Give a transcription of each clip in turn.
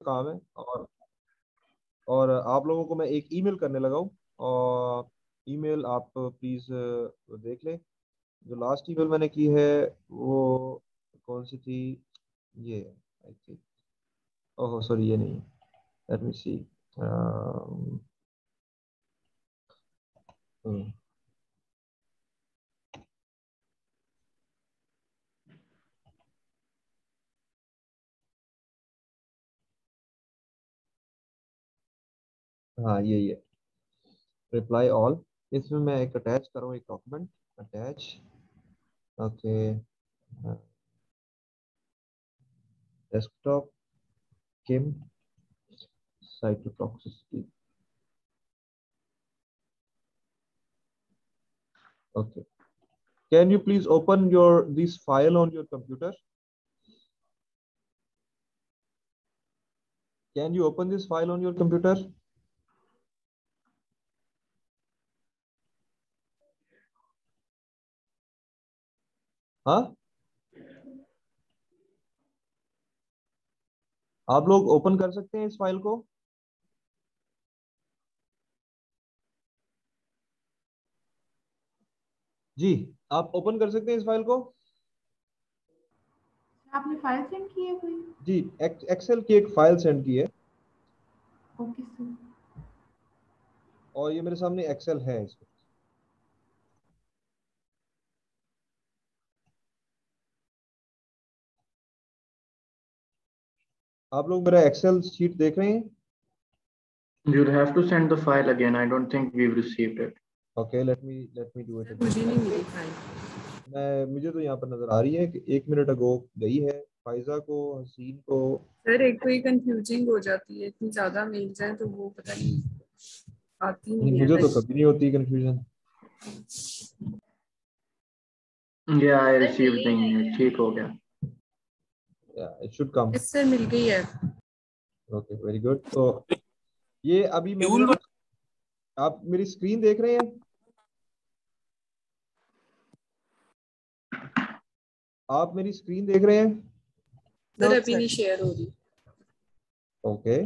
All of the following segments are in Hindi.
काम है। और आप लोगों को मैं एक ईमेल करने लगा हूँ, और ईमेल आप प्लीज़ देख लें। जो लास्ट ईमेल मैंने की है वो कौन सी थी, ये आई थिंक, ओह सॉरी ये नहीं, लेट मी सी। हाँ ये रिप्लाई ऑल। इसमें मैं एक अटैच करूँ, एक document attach. Okay, desktop Kim cytotoxicity. Okay, can you please open your this file on your computer? Can you open this file on your computer? हाँ, आप लोग ओपन कर सकते हैं इस फाइल को? जी, आप ओपन कर सकते हैं इस फाइल को? आपने फाइल सेंड की है कोई? जी, एक्सेल की एक फाइल सेंड की है, ओके सर। और ये मेरे सामने एक्सेल है इसमें। आप लोग मेरा एक्सेल शीट देख रहे हैं? You'll have to send the file again. I don't think we've received it. Okay, let me do it मुझे नहीं अगेन। मिली फाइल। मुझे तो यहाँ पर नजर आ रही है कि 1 मिनट अगो गई है फाइजा को, हसीन को। सर एक तो ये कंफ्यूजिंग हो जाती है, इतनी ज्यादा मेल्स हैं तो वो पता नहीं आती नहीं है मुझे तो लाइक। कभी नहीं होती confusion. Yeah, I received the email. ठीक हो गया. It should come. Yes sir, मिल गई है। Okay, very good. तो ये अभी मैंने, आप मेरी स्क्रीन देख रहे हैं? आप मेरी स्क्रीन देख रहे हैं? सर अभी नहीं शेयर हो रही। Okay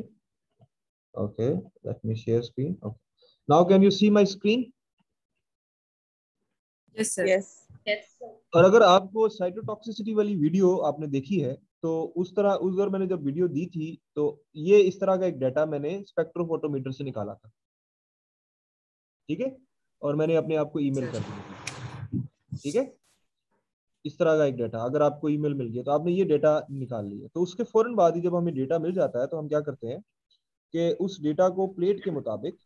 okay, let me share screen. Okay, now can you see my screen? Yes sir. Yes. और अगर आपको साइटोटॉक्सिसिटी वाली वीडियो आपने देखी है, तो उस बार मैंने जब वीडियो दी थी, तो ये इस तरह का एक डाटा मैंने स्पेक्ट्रोफोटोमीटर से निकाला था, ठीक है, और मैंने अपने आप को ईमेल कर दिया था, ठीक है। इस तरह का एक डाटा अगर आपको ईमेल मिल गया तो आपने ये डाटा निकाल लिया, तो उसके फौरन बाद ही जब हमें डेटा मिल जाता है तो हम क्या करते हैं कि उस डेटा को प्लेट के मुताबिक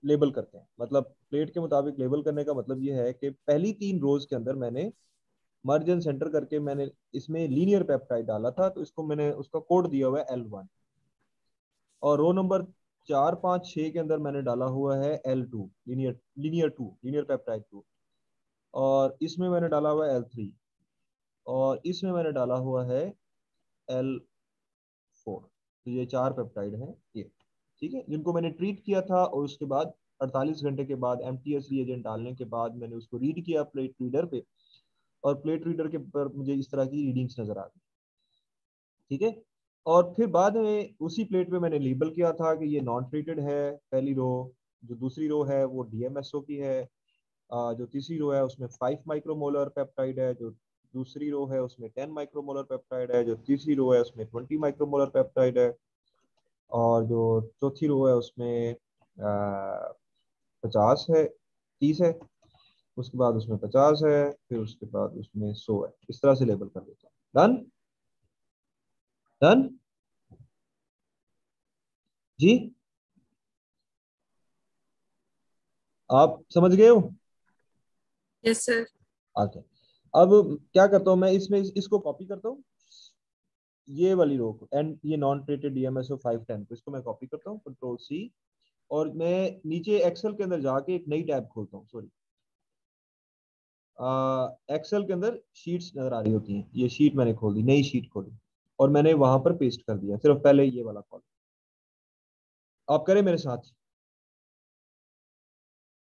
लेबल करते हैं। मतलब प्लेट के मुताबिक लेबल करने का मतलब ये है कि पहली 3 रोज के अंदर मैंने मर्ज एंड सेंटर करके मैंने इसमें लीनियर पेप्टाइड डाला था, तो इसको मैंने उसका कोड दिया हुआ है L1, और रो नंबर 4 5 6 के अंदर मैंने डाला हुआ है L2, लीनियर पेप्टाइड 2, और इसमें मैंने डाला हुआ है L3, और इसमें मैंने डाला हुआ है L4। तो ये 4 पेप्टाइड हैं ये, ठीक है, जिनको मैंने ट्रीट किया था, और उसके बाद 48 घंटे के बाद एमटीएस रिएजेंट डालने के बाद मैंने उसको रीड किया प्लेट रीडर पे, और प्लेट रीडर के पर मुझे इस तरह की रीडिंग्स नजर आ गई, ठीक है। और फिर बाद में उसी प्लेट पे मैंने लेबल किया था कि ये नॉन ट्रीटेड है पहली रो, जो दूसरी रो है वो डीएमएसओ की है, जो तीसरी रो है उसमें 5 माइक्रोमोलर पेप्टाइड है, जो दूसरी रो है उसमें 10 माइक्रोमोलर पेप्टाइड है, जो तीसरी रो है उसमें 20 माइक्रोमोलर पेप्टाइड है, और जो चौथी रो है उसमें 50 है, 30 है, उसके बाद उसमें 50 है, फिर उसके बाद उसमें 100 है। इस तरह से लेबल कर देता हूँ। डन डन जी, आप समझ गए हो? Yes sir. ओके, अब क्या करता हूँ मैं, इसमें इसको कॉपी करता हूँ, ये वाली रो को, एंड ये नॉन ट्रेटेड डीएमएसओ 510 को, इसको मैं कॉपी करता हूँ, Ctrl+C, और मैं नीचे एक्सेल के अंदर जाके एक नई टैब खोलता हूँ। सॉरी, एक्सेल के अंदर शीट्स नजर आ रही होती हैं, ये शीट मैंने खोल दी, नई शीट खोली, और मैंने वहां पर पेस्ट कर दिया, सिर्फ पहले ये वाला कॉल। आप करें मेरे साथ,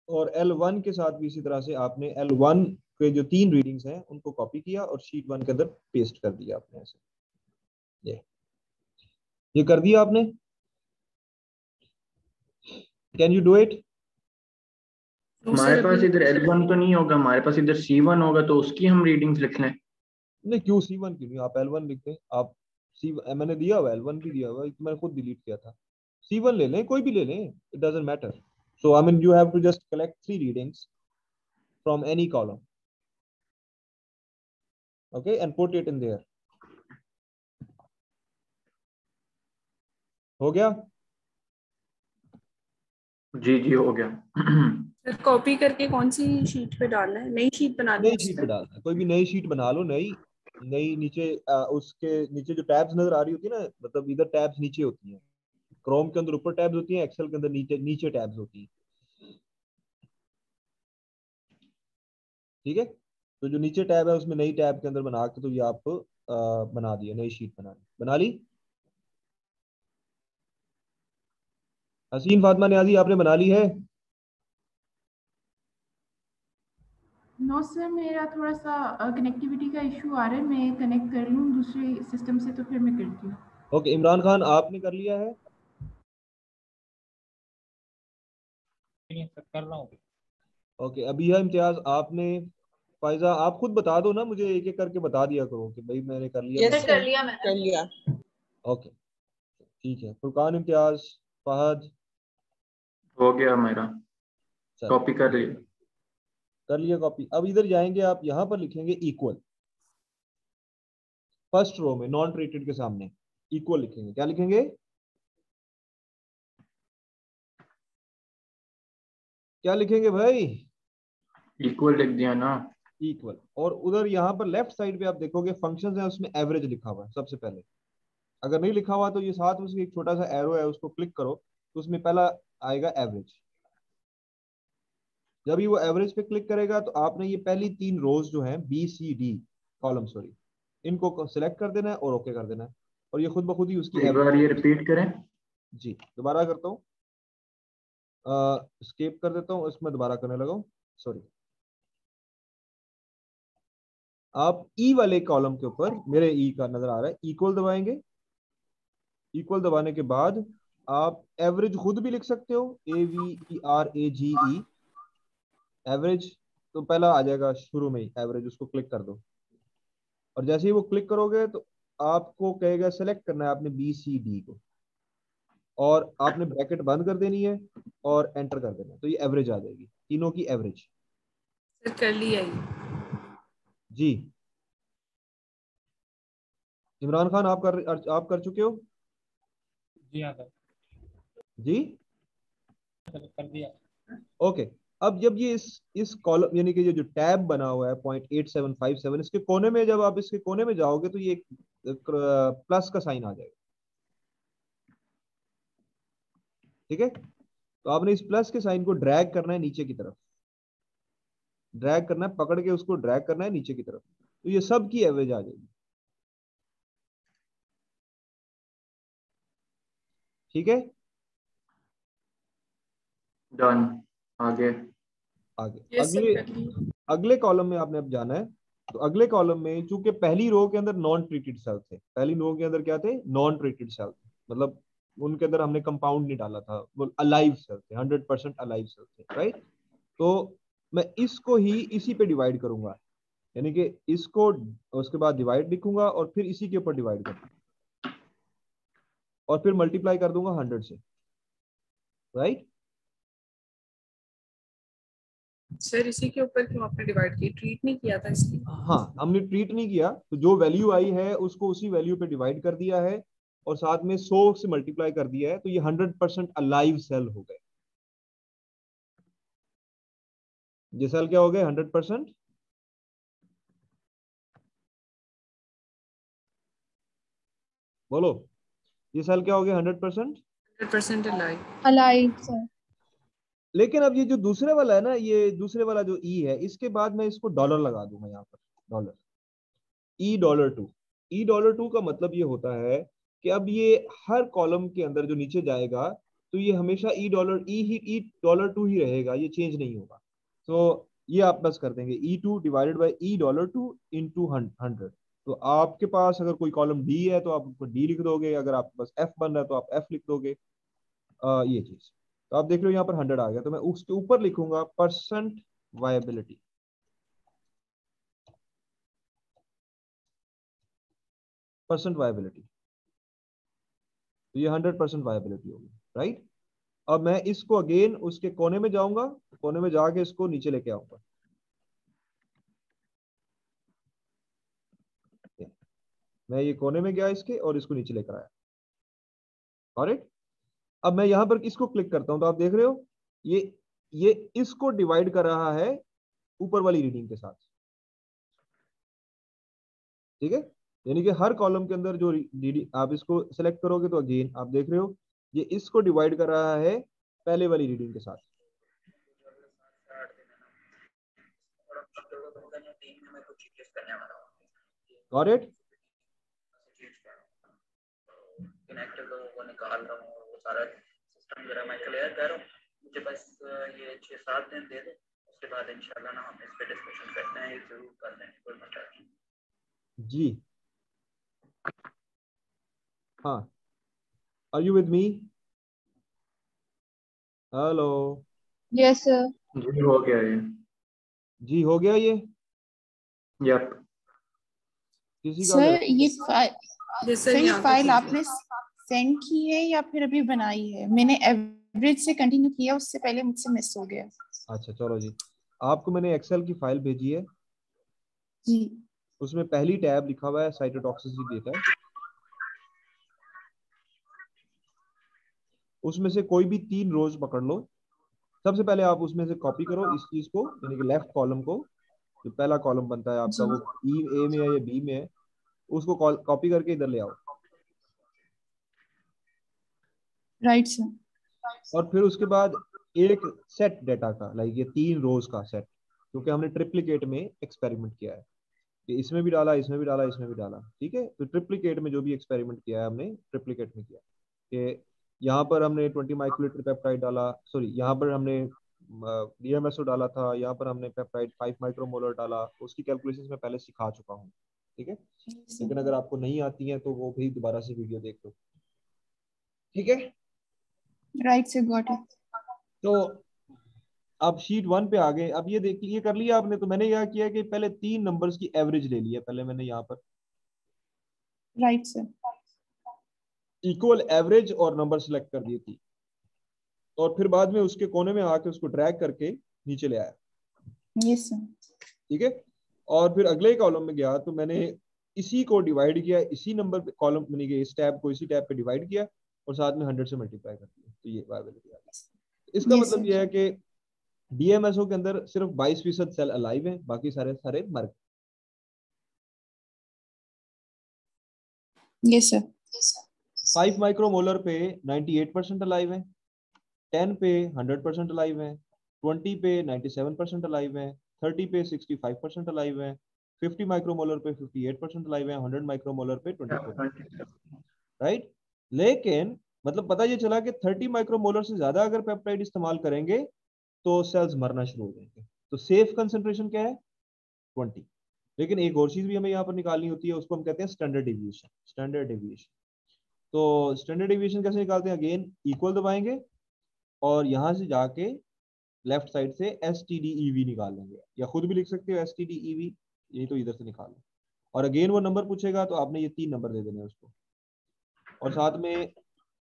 और L1 के साथ भी इसी तरह से आपने L1 के जो 3 रीडिंग्स हैं उनको कॉपी किया और शीट 1 के अंदर पेस्ट कर दिया आपने ऐसे, ये ये कर दिया आपने? Can you do it? हमारे पास इधर L1 तो नहीं होगा, हमारे पास इधर C1 होगा, तो उसकी हम रीडिंग्स लिख लें। नहीं, क्यों C1 क्यों नहीं, आप L1 लिख दें। आप सी मैंने दिया हुआ L1 भी दिया हुआ है, मैंने खुद डिलीट किया था। C1 ले लें, कोई भी ले लें, it doesn't matter. So I mean you have to just collect 3 readings from any column, okay, and put it in there. हो गया? जी जी हो गया। फिर कॉपी करके कौन सी शीट पे डालना है? नई शीट बनानी है नई उस शीट पे पे? डालना है, कोई भी नई शीट बना लो। नई नई नीचे उसके नीचे जो टैब्स नजर आ रही होती है ना, मतलब इधर टैब्स नीचे होती हैं, क्रोम के अंदर ऊपर टैब्स होती हैं, एक्सेल के अंदर नीचे नीचे टैब्स होती हैं, ठीक है। तो जो नीचे टैब है उसमें नई टैब के अंदर बना के, तो ये आप बना दिए, नई शीट बना ली। हसीन फातिमा नियाजी आपने बना ली है? नो सर, मेरा थोड़ा सा कनेक्टिविटी का इशू आ रहा है, मैं कनेक्ट कर लूँ दूसरे सिस्टम से तो फिर मैं करती हूँ। ओके, इमरान खान आपने कर लिया है? कर रहा हूँ। ओके, अभी है इम्तियाज आपने। फायजा आप खुद बता दो ना, मुझे एक एक करके बता दिया करो कि भाई मैंने कर लिया। यस कर लिया मैंने, कर लिया। ओके ठीक है, फुरकान, इम्तियाज, फहद। हो गया मेरा, चलो कॉपी कर लिया। कर लिया कॉपी। अब इधर जाएंगे, आप यहां पर लिखेंगे इक्वल, फर्स्ट रो में नॉन ट्रीटेड के सामने इक्वल लिखेंगे। क्या लिखेंगे? क्या लिखेंगे भाई? इक्वल लिख दिया ना। इक्वल। और उधर यहाँ पर लेफ्ट साइड पे आप देखोगे फंक्शंस है, उसमें एवरेज लिखा हुआ है सबसे पहले। अगर नहीं लिखा हुआ तो ये साथ में उसके एक छोटा सा एरो है, उसको क्लिक करो तो उसमें पहला आएगा एवरेज। जब ही वो एवरेज पे क्लिक करेगा तो आपने ये पहली 3 रोज जो हैं BCD कॉलम, सॉरी, इनको सिलेक्ट कर देना है और ओके कर देना है, और ये खुद ब खुद ही उसकी एक बार ये रिपीट करें। जी दोबारा करता हूँ, स्केप कर देता हूँ, इसमें दोबारा करने लगा हूँ, सॉरी। आप ई वाले कॉलम के ऊपर, मेरे ई का नजर आ रहा है, इक्वल दबाएंगे। इक्वल दबाने के बाद आप एवरेज खुद भी लिख सकते हो, AVERAGE, एवरेज। तो पहला आ जाएगा शुरू में ही एवरेज, उसको क्लिक कर दो, और जैसे ही वो क्लिक करोगे तो आपको कहेगा सेलेक्ट करना है आपने BCD को, और आपने ब्रैकेट बंद कर देनी है और एंटर कर देना है, तो ये एवरेज आ जाएगी, तीनों की एवरेज। सर कर लिया ये। जी इमरान खान आप कर चुके हो? जी हाँ सर, जी कर दिया। ओके। अब जब ये इस कॉलम यानी कि ये जो टैब बना हुआ है 0.8757, इसके कोने में, जब आप इसके कोने में जाओगे तो ये एक प्लस का साइन आ जाएगा, ठीक है। तो आपने इस प्लस के साइन को ड्रैग करना है नीचे की तरफ, ड्रैग करना है, पकड़ के उसको ड्रैग करना है नीचे की तरफ, तो ये सब की एवरेज आ जाएगी, ठीक है। डन। आगे। आगे ये सर अगले कर लिया। अगले कॉलम में आपने अब जाना है। तो अगले कॉलम में चूंकि पहली रो के अंदर नॉन ट्रीटेड सेल थे, पहली रो के अंदर क्या थे? नॉन ट्रीटेड सेल थे, मतलब उनके अंदर हमने कंपाउंड नहीं डाला था, वो अलाइव सेल थे, 100% अलाइव सेल थे, राइट। तो मैं इसको ही इसी पे डिवाइड करूंगा, यानी कि इसको उसके बाद डिवाइड लिखूंगा और फिर इसी के ऊपर डिवाइड करूंगा और फिर मल्टीप्लाई कर दूंगा 100 से, राइट। सर इसी के ऊपर क्यों आपने डिवाइड किया? ट्रीट नहीं किया था इसलिए? हाँ, हमने ट्रीट नहीं किया, तो जो वैल्यू आई है उसको उसी वैल्यू पे डिवाइड कर दिया है और साथ में 100 से मल्टीप्लाई कर दिया है, तो ये 100% अलाइव सेल हो गए। ये सेल क्या हो गए? 100%। बोलो, ये सेल क्या हो गया? 100%। 100% अलाइव। Alive sir. लेकिन अब ये जो दूसरे वाला है ना, ये दूसरे वाला जो ई है, इसके बाद मैं इसको डॉलर लगा दूंगा यहाँ पर, डॉलर $2। $2 का मतलब ये होता है कि अब ये हर कॉलम के अंदर जो नीचे जाएगा तो ये हमेशा $2 ही रहेगा, ये चेंज नहीं होगा। तो ये आप बस कर देंगे E2 डिवाइडेड बाई $2 इंटू 100, तो आपके पास अगर कोई कॉलम डी है तो आप उसको डी लिख दोगे, अगर आपके पास एफ बन रहा है तो आप एफ लिख दोगे। ये चीज तो आप देख लो यहाँ पर 100 आ गया, तो मैं उसके ऊपर लिखूंगा परसेंट वायबिलिटी। परसेंट वायबिलिटी, तो ये 100% वायबिलिटी होगी, राइट। अब मैं इसको अगेन उसके कोने में जाऊंगा, कोने में जाके इसको नीचे लेके आऊंगा। मैं ये कोने में गया इसके और इसको नीचे लेकर आया, ऑलराइट। अब मैं यहां पर इसको क्लिक करता हूं तो आप देख रहे हो ये इसको डिवाइड कर रहा है ऊपर वाली रीडिंग के साथ, ठीक है। यानी कि हर कॉलम के अंदर जो रीडिंग आप इसको सेलेक्ट करोगे तो अगेन आप देख रहे हो ये इसको डिवाइड कर रहा है पहले वाली रीडिंग के साथ। Got it? कनेक्टेड लोगों को निकाल रहा हूँ, वो सारा सिस्टम जरा मैं क्लियर कर रहा हूँ। मुझे बस ये 6-7 दिन दे दो, उसके बाद इंशाल्लाह ना हम इस पे डिस्कशन करते हैं, ये जरूर कर लेंगे, कोई मसला नहीं। जी हाँ, are you with me? Hello? Yes sir. जी हो गया ये। जी हो गया ये? यप। किसी का सर ये जैसे सर ये यहाँ तक फाइल ठीक है। आपने सेंड की है या फिर अभी बनाई है? मैंने एवरेज से कंटिन्यू किया, उससे पहले मुझसे मिस हो गया। अच्छा चलो जी, आपको मैंने एक्सेल की फाइल भेजी है, जी उसमें पहली टैब लिखा हुआ है साइटोटॉक्सिसिटी डेटा। उसमें से कोई भी 3 रोज पकड़ लो। सबसे पहले आप उसमें से कॉपी करो इस चीज को, यानी कि लेफ्ट कॉलम को, जो पहला कॉलम बनता है आपका, जी वो ए में है या बी में है, उसको कॉपी करके इधर ले आओ। Right sir. और फिर उसके बाद एक सेट डेटा का, लाइक ये 3 रोज का सेट, क्योंकि हमने ट्रिप्लिकेट में एक्सपेरिमेंट किया है कि इसमें भी डाला, इसमें भी डाला, इसमें भी डाला, ठीक है। तो ट्रिप्लिकेट में जो भी एक्सपेरिमेंट किया है हमने ट्रिप्लिकेट में किया कि यहाँ पर हमने 20 माइक्रोलीटर पेप्टाइड डाला, सॉरी यहाँ पर हमने डीएमएसओ डाला था, यहाँ पर हमने पेप्टाइड 5 माइक्रोमोलर डाला। उसकी कैलकुलेशंस मैं पहले सिखा चुका हूँ, ठीक है। लेकिन अगर आपको नहीं आती है तो वो भी दोबारा से वीडियो देख लो, ठीक है। Right sir, got it. तो अब शीट 1 पे आ गए। अब ये देख, ये कर लिया आपने, तो मैंने क्या किया कि पहले 3 नंबर्स की एवरेज ले लिया पहले मैंने यहाँ पर, राइट सर। इक्वल एवरेज और नंबर सेलेक्ट कर दिए थी, और फिर बाद में उसके कोने में आके उसको ड्रैग करके नीचे ले आया, यस सर। ठीक है। और फिर अगले कॉलम में गया तो मैंने इसी को डिवाइड किया, इसी नंबर पे कॉलम मैंने कि इस टैब को इसी टैब पे डिवाइड किया और साथ में 100 से मल्टीप्लाई कर दिया, तो ये वायबिलिटी आ गई। इसका यस मतलब सर। ये है कि डीएमएसओ के अंदर सिर्फ 22% सेल अलाइव है, बाकी सारे सारे मर गए। Yes sir. 5 माइक्रोमोलर पे 98% अलाइव है, 10 पे 100% अलाइव है, 20 पे 97% अलाइव है, 30 पे 65% अलाइव है, 50 माइक्रोमोलर पे 58% अलाइव है, 100 माइक्रोमोलर पे 24%, राइट। लेकिन मतलब पता ये चला कि 30 माइक्रोमोलर से ज्यादा अगर पेप्टाइड इस्तेमाल करेंगे तो सेल्स मरना शुरू हो जाएंगे। तो सेफ कंसेंट्रेशन क्या है? 20। लेकिन एक और चीज भी हमें यहाँ पर निकालनी होती है, उसको हम कहते हैं स्टैंडर्ड डेविएशन। स्टैंडर्ड डेविएशन, तो स्टैंडर्ड डेविएशन कैसे निकालते हैं? अगेन इक्वल दबाएंगे और यहाँ से जाके लेफ्ट साइड से STDEV निकाल लेंगे, या खुद भी लिख सकते हो STDEV, यही तो इधर से निकालो। और अगेन वो नंबर पूछेगा तो आपने ये 3 नंबर दे देने हैं उसको, और साथ में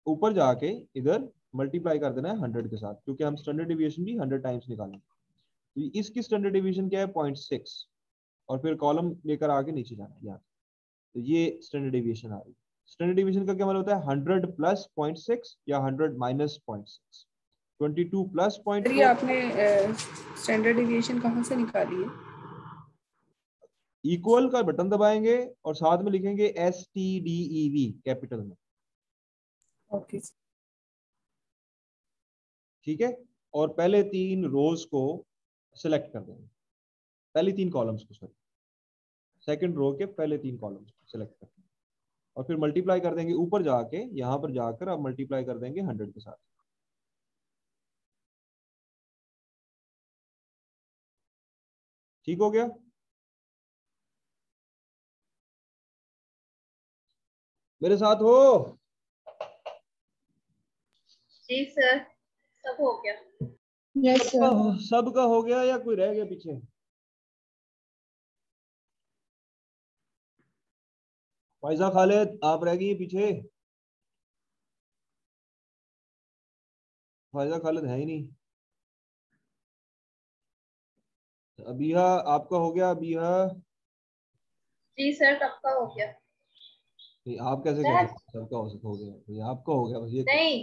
ऊपर जाके इधर मल्टीप्लाई कर देना है 100 के साथ, क्योंकि हम स्टैंडर्ड डेविएशन भी 100 टाइम्स निकालेंगे। तो इसकी स्टैंडर्ड डेविएशन क्या है? 0.6, और फिर कॉलम लेकर आके नीचे जाना है यहाँ, तो ये स्टैंडर्ड डेविएशन आ रही है। स्टैंडर्ड डेविएशन का क्या मतलब होता है? 100 प्लस 0.6 या 100 माइनस 0.6, 22 प्लस सर ये 0.4। आपने स्टैंडर्ड डेविएशन कहाँ से निकाली है? इक्वल का बटन दबाएंगे और साथ में लिखेंगे STDEV कैपिटल में, ओके। ठीक है। और पहले 3 रोज को सिलेक्ट कर देंगे, पहली 3 कॉलम्स को, सॉरी सेकंड रो के पहले 3 कॉलम्स को सिलेक्ट कर देंगे, और फिर मल्टीप्लाई कर देंगे ऊपर जाके, यहाँ पर जाकर अब मल्टीप्लाई कर देंगे 100 के साथ। ठीक हो गया? मेरे साथ हो? जी सर, सब हो गया। Yes sir. सबका हो गया या कोई रह गया पीछे? फायजा खालिद आप रह गई पीछे? फायजा खालिद है ही नहीं। अबीहा आपका हो गया? अबीहा जी सर, सबका हो गया। आप कैसे कह सकते सबका हो गया? भाई आपका हो गया बस ये नहीं,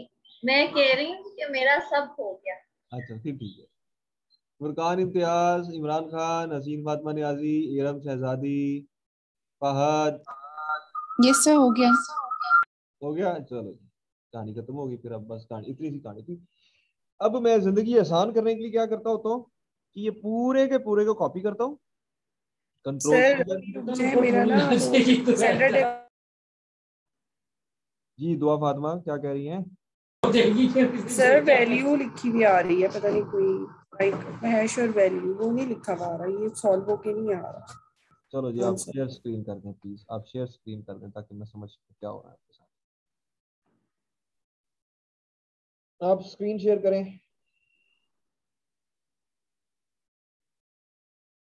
मैं कह रही हूँ कि मेरा सब हो गया। अच्छा फिर ठीक है। फुरकान इम्तियाज, इमरान खान, हसीन फातिमा नियाजी, इरम शहजादी, फहद। यस सर, हो गया। हो गया, चलो कहानी खत्म होगी फिर। अब बस कहानी, इतनी सी कहानी थी। अब मैं जिंदगी आसान करने के लिए क्या करता होता हूँ कि ये पूरे के पूरे को कॉपी करता हूँ, कंट्रोल सर मुझे मेरा ना सैटरडे। जी दुआ फातिमा क्या कह रही हैं? सर वैल्यू लिखी हुई आ रही है, पता नहीं कोई लाइक हैश और वैल्यू वो नहीं लिखा हुआ आ रहा, ये सॉल्व होके नहीं आ रहा। चलो जी आप आंसर। शेयर स्क्रीन कर दें प्लीज, आप शेयर स्क्रीन कर दें ताकि मैं समझ सकूं क्या हो रहा है आपके साथ। आप स्क्रीन शेयर करें।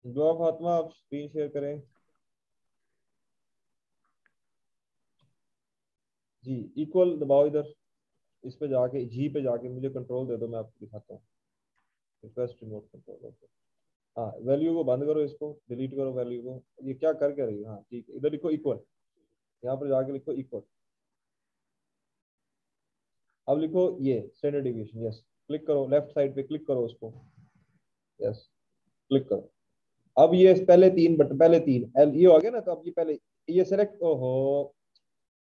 दुआ फातिमा आप स्क्रीन शेयर करें जी। इक्वल दबाओ इधर, इस पे जाके जी पे जाके मुझे कंट्रोल दे दो, मैं आपको दिखाता हूँ। Request remote control, okay. हाँ वैल्यू को बंद करो, इसको डिलीट करो वैल्यू को। ये क्या कर रही है? हाँ ठीक है, इधर लिखो इक्वल, यहाँ पर जाके लिखो इक्वल। अब लिखो ये स्टैंडर्ड डिविएशन, यस। क्लिक करो लेफ्ट साइड पे, क्लिक करो उसको, यस क्लिक करो। अब ये पहले तीन बटन, पहले तीन ये हो गया ना, तो अब ये पहले ये सेलेक्ट, ओहो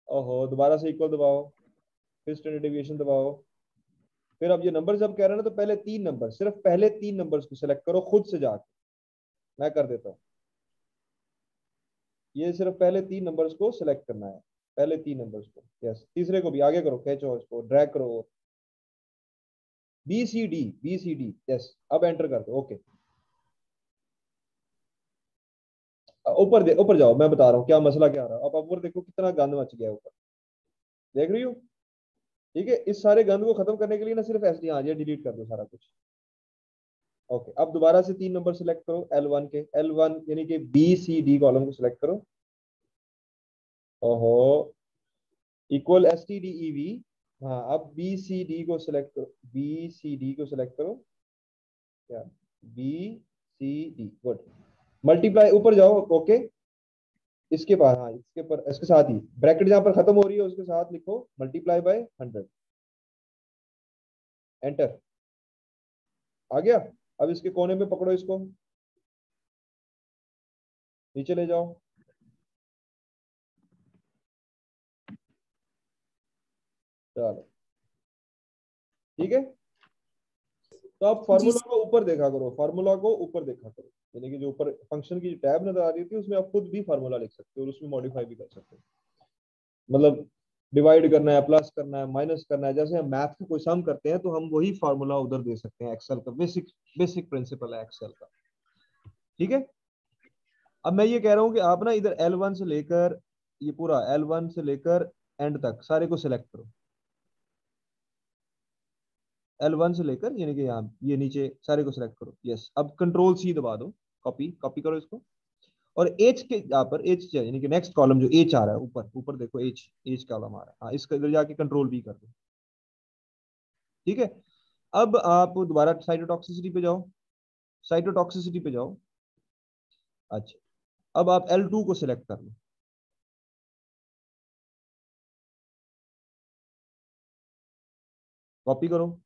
ओहो, दोबारा से इक्वल दबाओ, फिर स्टैंडर्ड डिविएशन दबाओ। फिर अब ये नंबर जब कह रहे हैं ना, तो पहले तीन नंबर, सिर्फ पहले तीन नंबर्स को सिलेक्ट करो खुद से जाके। मैं कर देता हूँ, ये सिर्फ पहले तीन नंबर्स को सिलेक्ट करना है, पहले तीन नंबर्स को, यस। तीसरे को भी आगे करो, खींचो इसको, ड्रैग करो, बी सी डी, यस। अब एंटर कर दो, ओके। ऊपर ऊपर जाओ, मैं बता रहा हूँ क्या मसला क्या आ रहा है। अब ऊपर देखो कितना गंद मच गया ऊपर, देख रही हो? ठीक है, इस सारे गंद को खत्म करने के लिए ना सिर्फ ऐसे, हाँ ये डिलीट कर दो सारा कुछ, ओके। अब दोबारा से तीन नंबर सिलेक्ट करो, L1 के, L1 यानी कि बी सी डी कॉलम को सिलेक्ट करो, ओहो, इक्वल STDEV। हाँ अब बी सी डी को सिलेक्ट करो, बी सी डी को सिलेक्ट करो, क्या, B C D, good. Multiply, ऊपर जाओ, ओके। इसके बाद, हाँ इसके पर, इसके साथ ही ब्रैकेट जहां पर खत्म हो रही है उसके साथ लिखो मल्टीप्लाई बाय 100, एंटर। आ गया? अब इसके कोने में पकड़ो इसको, नीचे ले जाओ, चलो ठीक है। तो आप फार्मूला को ऊपर देखा करो, फार्मूला को ऊपर देखा करो, यानी कि जो ऊपर फंक्शन की टैब नजर आ रही थी उसमें आप खुद भी फार्मूला लिख सकते हो और उसमें मॉडिफाई भी कर सकते हो। मतलब डिवाइड करना है, प्लस करना है, माइनस करना है, जैसे हम मैथ का कोई सम करते हैं तो हम वही फार्मूला उधर दे सकते हैं। एक्सेल का बेसिक बेसिक प्रिंसिपल है एक्सेल का, ठीक है। अब मैं ये कह रहा हूँ कि आप ना इधर L1 से लेकर, ये पूरा L1 से लेकर एंड तक सारे को सिलेक्ट करो, L1 से लेकर यानी कि यहाँ ये नीचे सारे को सिलेक्ट करो, यस। अब कंट्रोल C दबा दो, कॉपी कॉपी करो इसको। और एच के यहाँ पर, एच यानी कि नेक्स्ट कॉलम जो एच आ रहा है ऊपर, ऊपर देखो एच, एच कॉलम आ रहा है, हाँ इसका इधर जाके कंट्रोल भी कर दो, ठीक है। अब आप दोबारा साइटोटॉक्सिसिटी पे जाओ, साइटोटॉक्सिसिटी पे जाओ, अच्छा। अब आप L2 को सिलेक्ट कर लो, कॉपी करो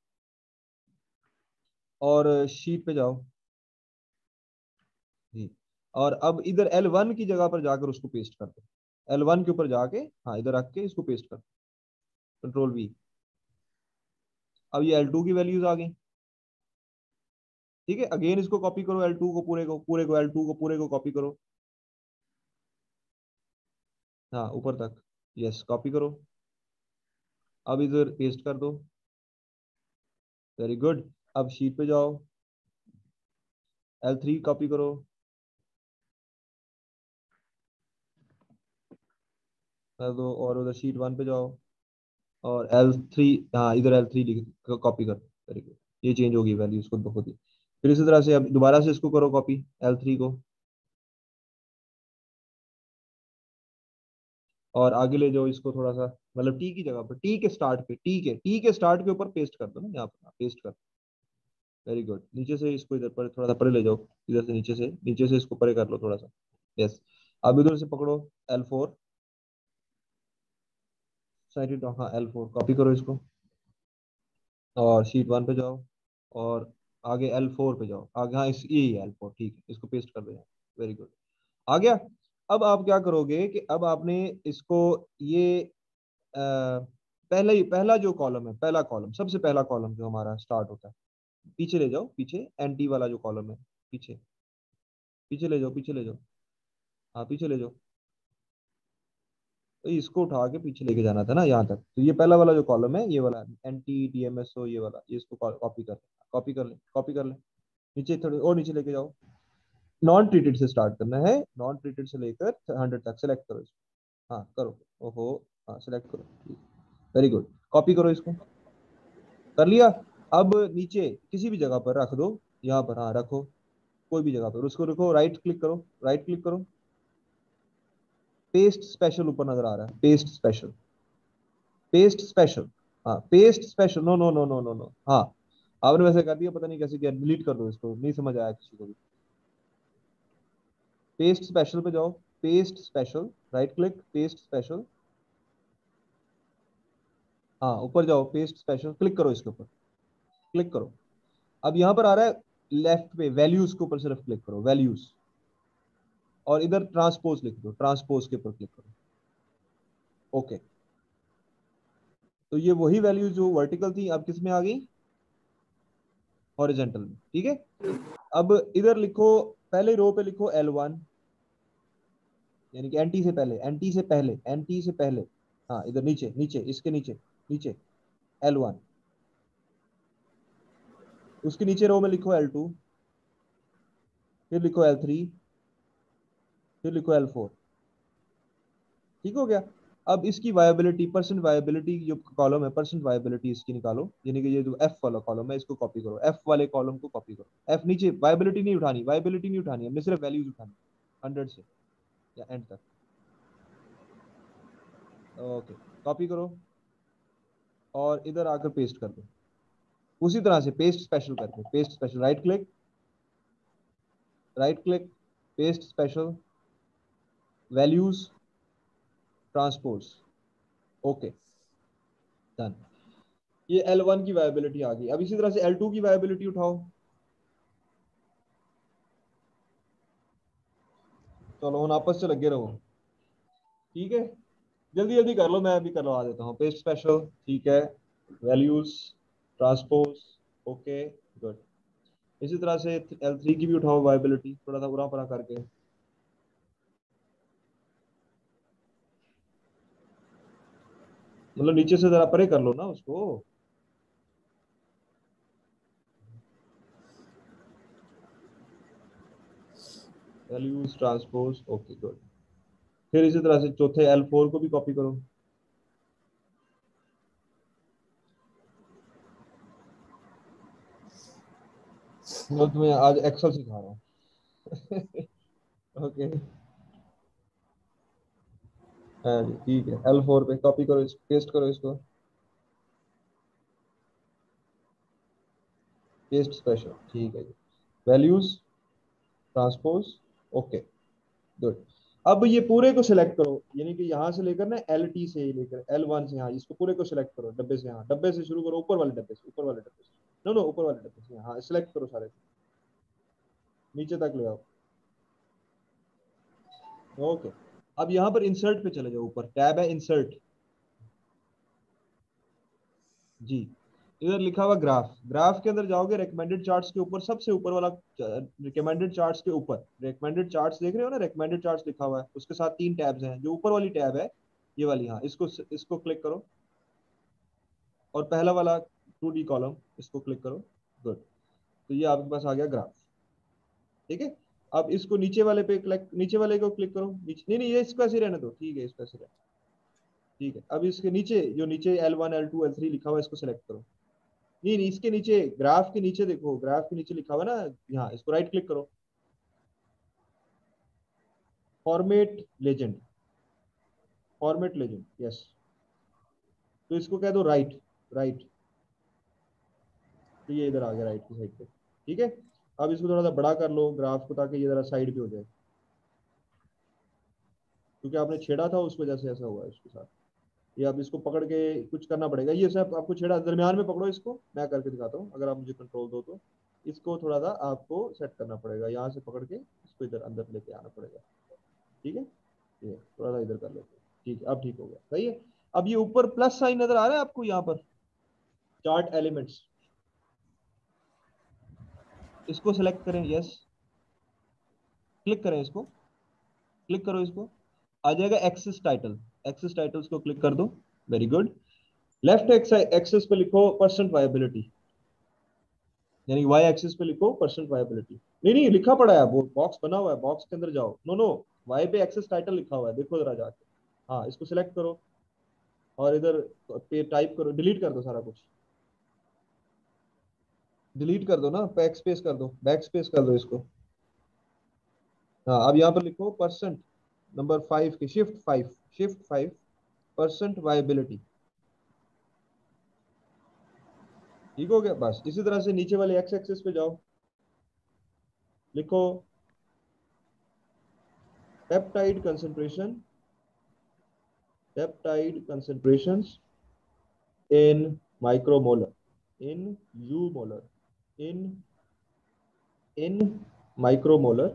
और शीट पे जाओ जी। और अब इधर L1 की जगह पर जाकर उसको पेस्ट कर दो, L1 के ऊपर जाके, हाँ इधर रख के इसको पेस्ट कर दो, कंट्रोल V। अब ये L2 की वैल्यूज आ गई, ठीक है। अगेन इसको कॉपी करो, L2 को पूरे को, पूरे को L2 को पूरे को कॉपी करो, हाँ ऊपर तक, यस कॉपी करो। अब इधर पेस्ट कर दो, वेरी गुड। अब शीट पे जाओ, L3 कॉपी करो, दो और उधर शीट 1 पे जाओ और L3, हाँ इधर L3 कॉपी कर, वेरी गुड, ये चेंज होगी वैल्यूज खुद ब खुद ही। फिर इसी तरह से अब दोबारा से इसको करो कॉपी L3 को, और आगे ले जाओ इसको थोड़ा सा, मतलब टी की जगह पर, टी के स्टार्ट के ऊपर पेस्ट कर दो ना, यहाँ पर पेस्ट कर, वेरी गुड। नीचे से इसको इधर पर थोड़ा सा परे ले जाओ, इधर से नीचे से इसको परे कर लो थोड़ा सा, यस। अब इधर से पकड़ो L4 साइड, हाँ L4 कॉपी करो इसको, और शीट 1 पे जाओ और आगे L4 पे जाओ, आगे हाँ इस ये L4, ठीक है, इसको पेस्ट कर दो यहाँ, वेरी गुड, आ गया। अब आप क्या करोगे कि अब आपने इसको ये पहला जो कॉलम है, पहला कॉलम, सबसे पहला कॉलम जो हमारा स्टार्ट होता है, पीछे ले जाओ, पीछे एंटी वाला जो कॉलम है, पीछे पीछे ले जाओ, पीछे ले जाओ, हाँ पीछे ले जाओ, तो इसको उठा के पीछे लेके जाना था ना यहाँ तक। तो ये पहला वाला जो कॉलम है, ये वाला एंटी DMSO, ये वाला, ये इसको कॉपी कर ले, नीचे थोड़ी और नीचे लेके जाओ, नॉन ट्रीटेड से स्टार्ट करना है, नॉन ट्रीटेड से लेकर 100 तक सेलेक्ट करो इसको, हाँ करो, ओहो, हाँ सेलेक्ट करो, वेरी गुड, कॉपी करो इसको, कर लिया। अब नीचे किसी भी जगह पर रख दो, यहाँ पर हाँ रखो, कोई भी जगह पर उसको रखो, राइट क्लिक करो, पेस्ट स्पेशल ऊपर नजर आ रहा है, पेस्ट स्पेशल, हाँ paste special, no no no no no no, हाँ आपने वैसे कर दिया, पता नहीं कैसे किया, डिलीट कर दो इसको, नहीं समझ आया किसी को भी। पेस्ट स्पेशल पे जाओ, paste special, right click, paste special, हाँ ऊपर जाओ, पेस्ट स्पेशल, क्लिक करो इसके ऊपर, क्लिक करो। अब यहाँ पर आ रहा है लेफ्ट पे वैल्यूज के ऊपर सिर्फ क्लिक करो, वैल्यूज, और इधर ट्रांसपोज लिख दो, ट्रांसपोज के ऊपर क्लिक करो, ओके। तो ये वही वैल्यूज जो वर्टिकल थी अब किस में आ गई, हॉरिजॉन्टल में, ठीक है। अब इधर लिखो, पहले रो पे लिखो L1, यानी कि एंटी से पहले, हाँ इधर नीचे नीचे इसके नीचे L1, उसके नीचे रो में लिखो L2, फिर लिखो L3, फिर लिखो L4, ठीक हो गया। अब इसकी वायबिलिटी, परसेंट वायबिलिटी जो कॉलम है, परसेंट वायबिलिटी इसकी निकालो, यानी कि ये जो F वाला कॉलम है इसको कॉपी करो, F वाले कॉलम को कॉपी करो, F नीचे, वायबिलिटी नहीं उठानी, हमने सिर्फ वैल्यूज उठानी 100 से या एंड तक, ओके कॉपी करो और इधर आकर पेस्ट कर दो, उसी तरह से पेस्ट स्पेशल करके, paste special, right click, paste special, values, transpose, okay done. ये L1 की वायबिलिटी आ गई। अब इसी तरह से L2 की वायबिलिटी उठाओ, चलो हम आपस से लगे रहो, ठीक है, जल्दी जल्दी कर लो, मैं अभी करवा देता हूँ। पेस्ट स्पेशल, ठीक है, वैल्यूज, ट्रांसपोज, ओके गुड। इसी तरह से L3 की भी उठाओ वायबिलिटी, थोड़ा सा पूरा पूरा करके, मतलब नीचे से जरा परे कर लो ना उसको, वैल्यूज, ट्रांसपोज, ओके गुड। फिर इसी तरह से चौथे L4 को भी कॉपी करो, मैं तुम्हें आज एक्सेल सिखा रहा हूँ ओके हाँ जी ठीक है, L4 पे कॉपी करो, पेस्ट करो इसको, पेस्ट स्पेशल, ठीक है जी, वैल्यूज, ट्रांसपोज, ओके गुड। अब ये पूरे को सिलेक्ट करो, यानी कि यहाँ से लेकर ना LT से लेकर L1 से, यहाँ इसको पूरे को सिलेक्ट करो, डब्बे से, यहाँ डब्बे से शुरू करो, ऊपर वाले डब्बे से, नो ऊपर वाले डब्बे से, हाँ सिलेक्ट करो सारे, नीचे तक ले आओ, ओके। अब यहाँ पर इंसर्ट पे चले जाओ, ऊपर टैब है इंसर्ट, जी इधर लिखा हुआ ग्राफ, ग्राफ के अंदर जाओगे, रिकमेंडेड चार्ट्स के ऊपर, सबसे ऊपर वाला, रिकमेंडेड चार्ट्स के ऊपर, रिकमेंडेड चार्ट्स देख रहे हो ना, रिकमेंडेड चार्ट्स लिखा हुआ है, उसके साथ 3 टैब्स हैं, जो ऊपर वाली टैब है ये वाली, हाँ इसको क्लिक करो, और पहला वाला 2D कॉलम इसको क्लिक करो, गुड। तो ये आपके पास आ गया ग्राफ, ठीक है। अब इसको नीचे वाले पे क्लिक, नीचे वाले को क्लिक करो, नीचे नहीं नहीं, ये इसको ऐसे रहने दो, ठीक है इसको ऐसे रहने, ठीक है, अब इसके नीचे जो नीचे L1 L2 L3 लिखा हुआ है इसको सिलेक्ट करो। नहीं नहीं, इसके नीचे ग्राफ के नीचे देखो, ग्राफ के नीचे लिखा हुआ ना यहाँ, इसको राइट क्लिक करो, format legend, format legend, yes. तो इसको कह दो राइट, राइट, तो ये इधर आ गया राइट की साइड पे। ठीक है, अब इसको थोड़ा सा बड़ा कर लो ग्राफ को, ताकि ये जरा साइड पे हो जाए, क्योंकि आपने छेड़ा था उस वजह से ऐसा हुआ है इसके साथ। ये अब इसको पकड़ के कुछ करना पड़ेगा, ये सब आपको छेड़ा, दरमियान में पकड़ो इसको, मैं करके दिखाता हूँ, अगर आप मुझे कंट्रोल दो तो। इसको थोड़ा सा आपको सेट करना पड़ेगा, यहाँ से पकड़ के इसको इधर अंदर लेके आना पड़ेगा। ठीक है, ये थोड़ा सा इधर कर लेते हैं। ठीक है, अब ठीक हो गया, सही है। अब ये ऊपर प्लस साइन नजर आ रहा है आपको यहाँ पर, चार्ट एलिमेंट्स, इसको सेलेक्ट करें, यस, क्लिक करें इसको, क्लिक करो इसको, आ जाएगा एक्सेस टाइटल, एक्सेस टाइटल्स को क्लिक कर दो, वेरी गुड। लेफ्ट एक्सेस पे लिखो परसेंट वायबिलिटी, यानी वाई एक्सिस पे लिखो परसेंट वायबिलिटी। नहीं नहीं, लिखा पड़ा है, वो बॉक्स बना हुआ है, बॉक्स के अंदर जाओ, नो नो, वाई पे एक्सेस टाइटल लिखा हुआ है, देखो जरा जाके। हाँ, इसको सिलेक्ट करो और इधर पे टाइप करो, डिलीट कर दो सारा कुछ, डिलीट कर दो ना, बैक स्पेस कर दो, बैक स्पेस कर दो इसको। हाँ, अब यहाँ पर लिखो परसेंट नंबर 5 की शिफ्ट 5 परसेंट वायबिलिटी। ठीक हो गया, बस इसी तरह से नीचे वाले एक्स एक्सिस पे जाओ, लिखो peptide concentration, peptide concentrations in micromolar, in u molar, in micromolar,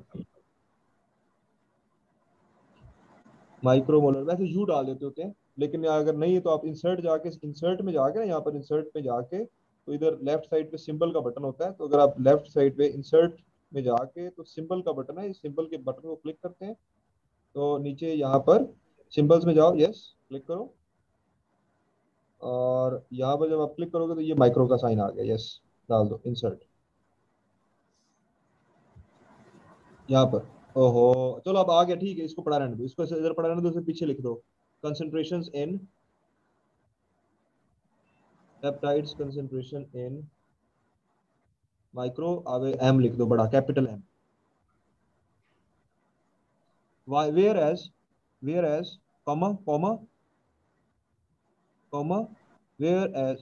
micromolar, वैसे यू डाल देते होते हैं, लेकिन अगर नहीं है तो आप इंसर्ट जाके, इंसर्ट में जाके ना, यहाँ पर इंसर्ट में जाके, तो इधर लेफ्ट साइड पे सिंबल का बटन होता है, तो अगर आप लेफ्ट साइड पे इंसर्ट में जाके, तो सिंबल का बटन है, इस सिंबल के बटन को क्लिक करते हैं, तो नीचे यहाँ पर सिंबल्स में जाओ, यस, क्लिक करो, और यहाँ पर जब आप क्लिक करोगे तो ये माइक्रो का साइन आ गया, यस, डाल दो इंसर्ट यहाँ पर। ओहो, चलो अब आ गया, ठीक है, इसको पढ़ा रहने दो, इसको इधर पढ़ा रहने दो, इसे पीछे लिख दो, concentrations in peptides, concentration in micro, आगे एम लिख दो, बड़ा capital M, where as comma comma comma, where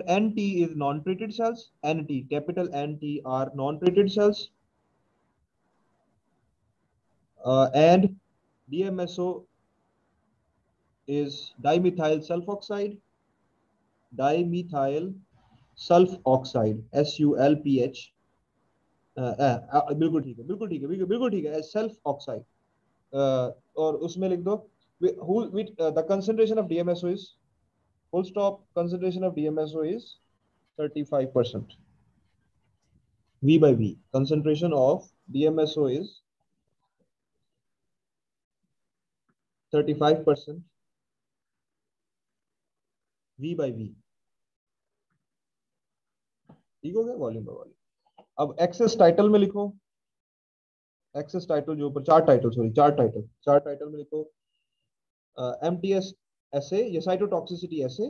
NT is non-treated cells, NT, capital NT are non-treated cells, and DMSO is dimethyl sulfoxide, SULPH, बिल्कुल ठीक है, बिल्कुल ठीक है, बिल्कुल ठीक है, सेल्फ ऑक्साइड, और उसमें लिख दो the concentration of DMSO is, full stop, concentration of DMSO is 35%. V by V, concentration of DMSO is 35%, V by V। ठीक हो गया, वॉल्यूम बाय वॉल्यूम। अब एक्सेस टाइटल में लिखो, एक्सेस टाइटल जो ऊपर, चार्ट टाइटल में लिखो MTS ऐसे, ये साइटोटॉक्सिसिटी ऐसे,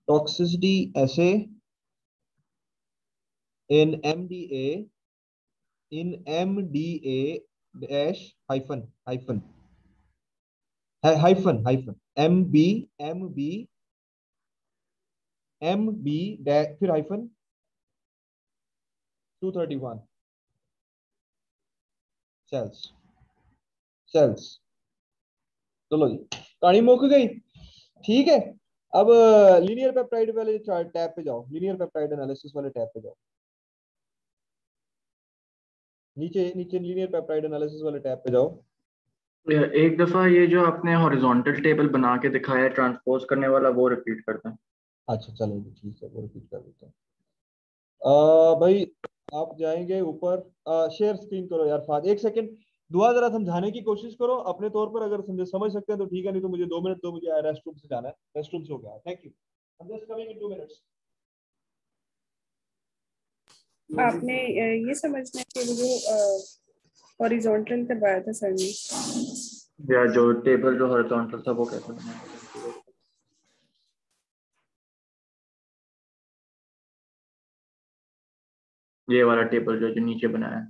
टॉक्सिसिटी ऐसे in MDA dash hyphen MB dash फिर hyphen 231 cells। चलो जी, कहानी मुक गई। ठीक है, अब लीनियर पेप्टाइड वाले टैब पे जाओ, लीनियर पेप्टाइड एनालिसिस वाले टैब पे जाओ, नीचे लीनियर पेप्टाइड एनालिसिस वाले टैब पे जाओ। एक दफा ये जो आपने हॉरिजॉन्टल टेबल बना के दिखाया ट्रांसपोज करने वाला, वो रिपीट करते हैं। अच्छा चलेगी, ठीक है, वो रिपीट कर देते हैं। भाई आप जाएंगे ऊपर, शेयर स्क्रीन करो यार फाद, एक सेकंड, दुआ जरा समझाने की कोशिश करो अपने तौर पर, अगर समझ सकते हैं तो ठीक है, नहीं तो मुझे 2 मिनट दो, मुझे रेस्ट रूम से जाना है, रेस्ट रूम से हो गया, thank you, I am just coming in 2 minutes. आपने ये समझने के लिए हॉरिजॉन्टल करवाया था सर ने, या जो टेबल जो हॉरिजॉन्टल था वो कैसे बनाया? ये वाला टेबल जो नीचे बनाया है।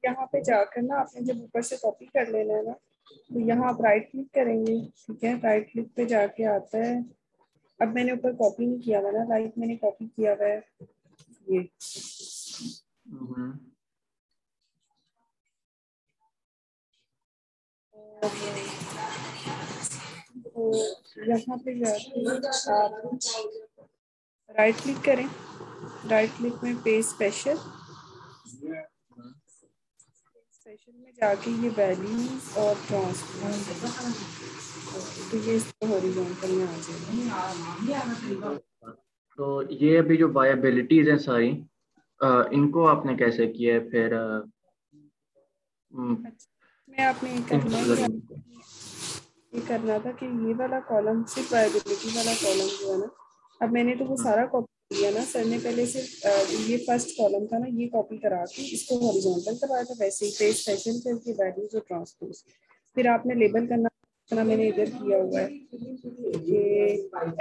यहाँ पे जाकर ना आपने जब ऊपर से कॉपी कर लेना है ना, तो यहाँ आप राइट क्लिक करेंगे। ठीक है, राइट क्लिक पे जाके आता है, अब मैंने ऊपर कॉपी नहीं किया हुआ ना, लाइक मैंने कॉपी किया हुआ है ये। तो यहाँ पे जाके आप राइट क्लिक करें, राइट क्लिक में पेज स्पेशल, स्पेशल में जाके ये वैल्यूज और ट्रांसफॉर्म, तो ये इसको हॉरिजॉन्टल में आ जाएगा। तो ये अभी जो वायबिलिटीज हैं सारी, इनको आपने कैसे किया है फिर? मैं आपने ये करना था कि ये वाला कॉलम सिर्फ वायबिलिटी वाला कॉलम जो है ना, अब मैंने तो वो सारा कॉपी किया ना सर ने, पहले सिर्फ ये फर्स्ट कॉलम था ना, ये कॉपी करा के इसको हॉरिजॉन्टल करवाया था, वैसे ही पेज स्पेशल करके वैल्यूज और ट्रांसपोज, फिर आपने लेबल करना इतना मैंने इधर किया हुआ है कि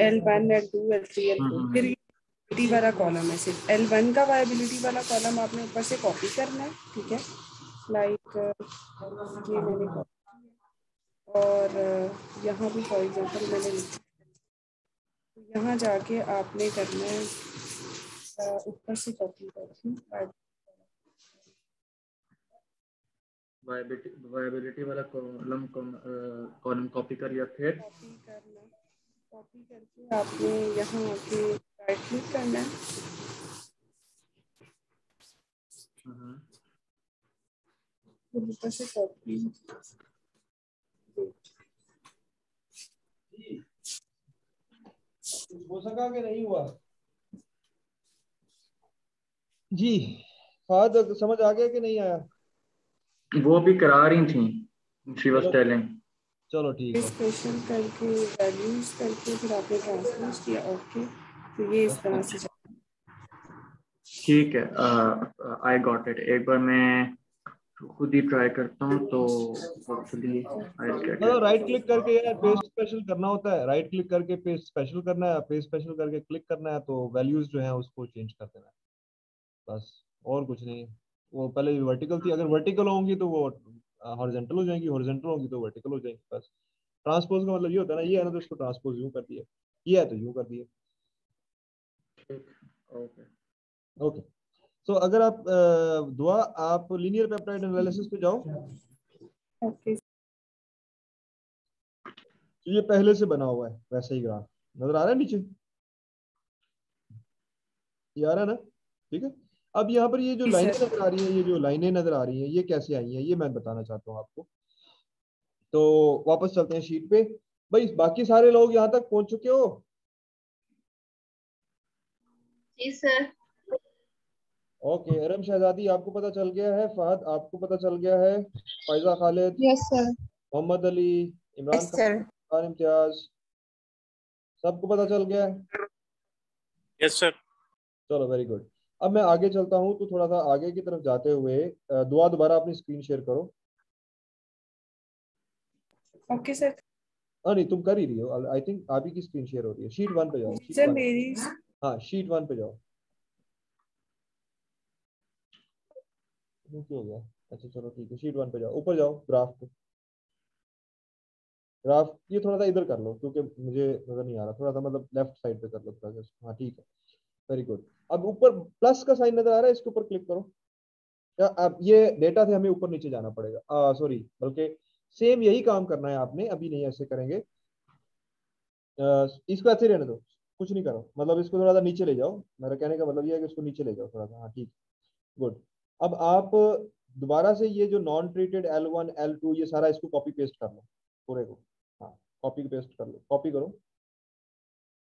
L1 L2 L3 L4, फिर वायबिलिटी वाला कॉलम है, सिर्फ L1 का वायबिलिटी वाला कॉलम आपने ऊपर से कॉपी करना है। ठीक है, लाइक ये मैंने कॉपी, और यहाँ भी फॉर एग्जांपल मैंने लिखा, तो यहाँ जाके आपने करना है ऊपर से कॉपी करके वायबिलिटी वाला कॉलम कॉपी कर लिया, फिर कॉपी करना, कॉपी करके आपने यहाँ आके राइट क्लिक करना है, फिर ऊपर से कॉपी, हो सका कि नहीं हुआ जी? फाद समझ आ गया कि नहीं आया? वो भी करा रही थी, शी वाज टेलिंग। चलो ठीक है, स्पेशल करके वैल्यूज करके फिर आपने ट्रांसलेट किया। ओके, तो ये इस तरह से ठीक है, आई गॉट इट। एक बार मैं खुद ही ट्राई करता हूँ तो होपफुली आई गेट इट। मतलब राइट क्लिक करके यार पेस्ट स्पेशल करना होता है, राइट क्लिक करके पेस्ट स्पेशल करना है, पेस्ट स्पेशल करके क्लिक करना है, तो वैल्यूज जो है उसको चेंज कर देना है बस, और कुछ नहीं है। वो पहले वर्टिकल थी, अगर वर्टिकल होंगी तो वो हॉरिजॉन्टल हो जाएंगी, हॉरिजॉन्टल होंगी तो वर्टिकल हो जाएंगी बस। ट्रांसपोज का मतलब ये होता है ना, ये है ना, तो इसको ट्रांसपोज यूं कर दिया, ये है तो यूं कर दिया। ओके ओके, तो अगर आप दुआ आप लीनियर पेप्टाइड एनालिसिस पे जाओ, ओके। तो ये पहले से बना हुआ है वैसे ही ग्राफ नजर आ रहा है नीचे, ये आ रहा है ना? ठीक है, अब यहाँ पर ये जो लाइनें नजर आ रही हैं, ये जो लाइनें नजर आ रही हैं, ये कैसे आई हैं ये मैं बताना चाहता हूँ आपको। तो वापस चलते हैं शीट पे। भाई बाकी सारे लोग यहाँ तक पहुंच चुके हो? जी सर। ओके, अरम शहजादी आपको पता चल गया है, फहद आपको पता चल गया है, Faiza Khalid, yes sir. Mohammad Ali, Imran yes sir. Khan, Imtiaz, सबको पता चल गया है? Yes sir. चलो वेरी गुड। अब मैं आगे चलता हूँ, तो थोड़ा सा आगे की तरफ जाते हुए दुआ दोबारा अपनी स्क्रीन शेयर करो। Okay sir. नहीं तुम कर ही रही हो, आई थिंक आप ही की स्क्रीन शेयर हो रही है। शीट 1 पे जाओ, शीट सर 1। मेरी, हाँ शीट 1 पे जाओ। क्यों हो गया? अच्छा चलो ठीक है, शीट 1 पे जाओ, ऊपर जाओ ग्राफ पे। ग्राफ ये थोड़ा सा इधर कर लो क्योंकि मुझे नजर नहीं आ रहा, थोड़ा सा मतलब लेफ्ट साइड पे कर लो थोड़ा सा। हाँ ठीक है, वेरी गुड। अब ऊपर प्लस का साइन नजर आ रहा है, इसके ऊपर क्लिक करो। या अब ये डेटा से हमें ऊपर नीचे जाना पड़ेगा, सॉरी, बल्कि सेम यही काम करना है आपने, अभी नहीं ऐसे करेंगे। इसको ऐसे रहने दो, कुछ नहीं करो, मतलब इसको थोड़ा सा नीचे ले जाओ। मेरा कहने का मतलब ये है कि इसको नीचे ले जाओ थोड़ा सा। हाँ ठीक, गुड। अब आप दोबारा से ये जो नॉन ट्रीटेड L1 L2 ये सारा इसको कॉपी पेस्ट कर लो पूरे को। हाँ कॉपी पेस्ट कर लो, कॉपी करो।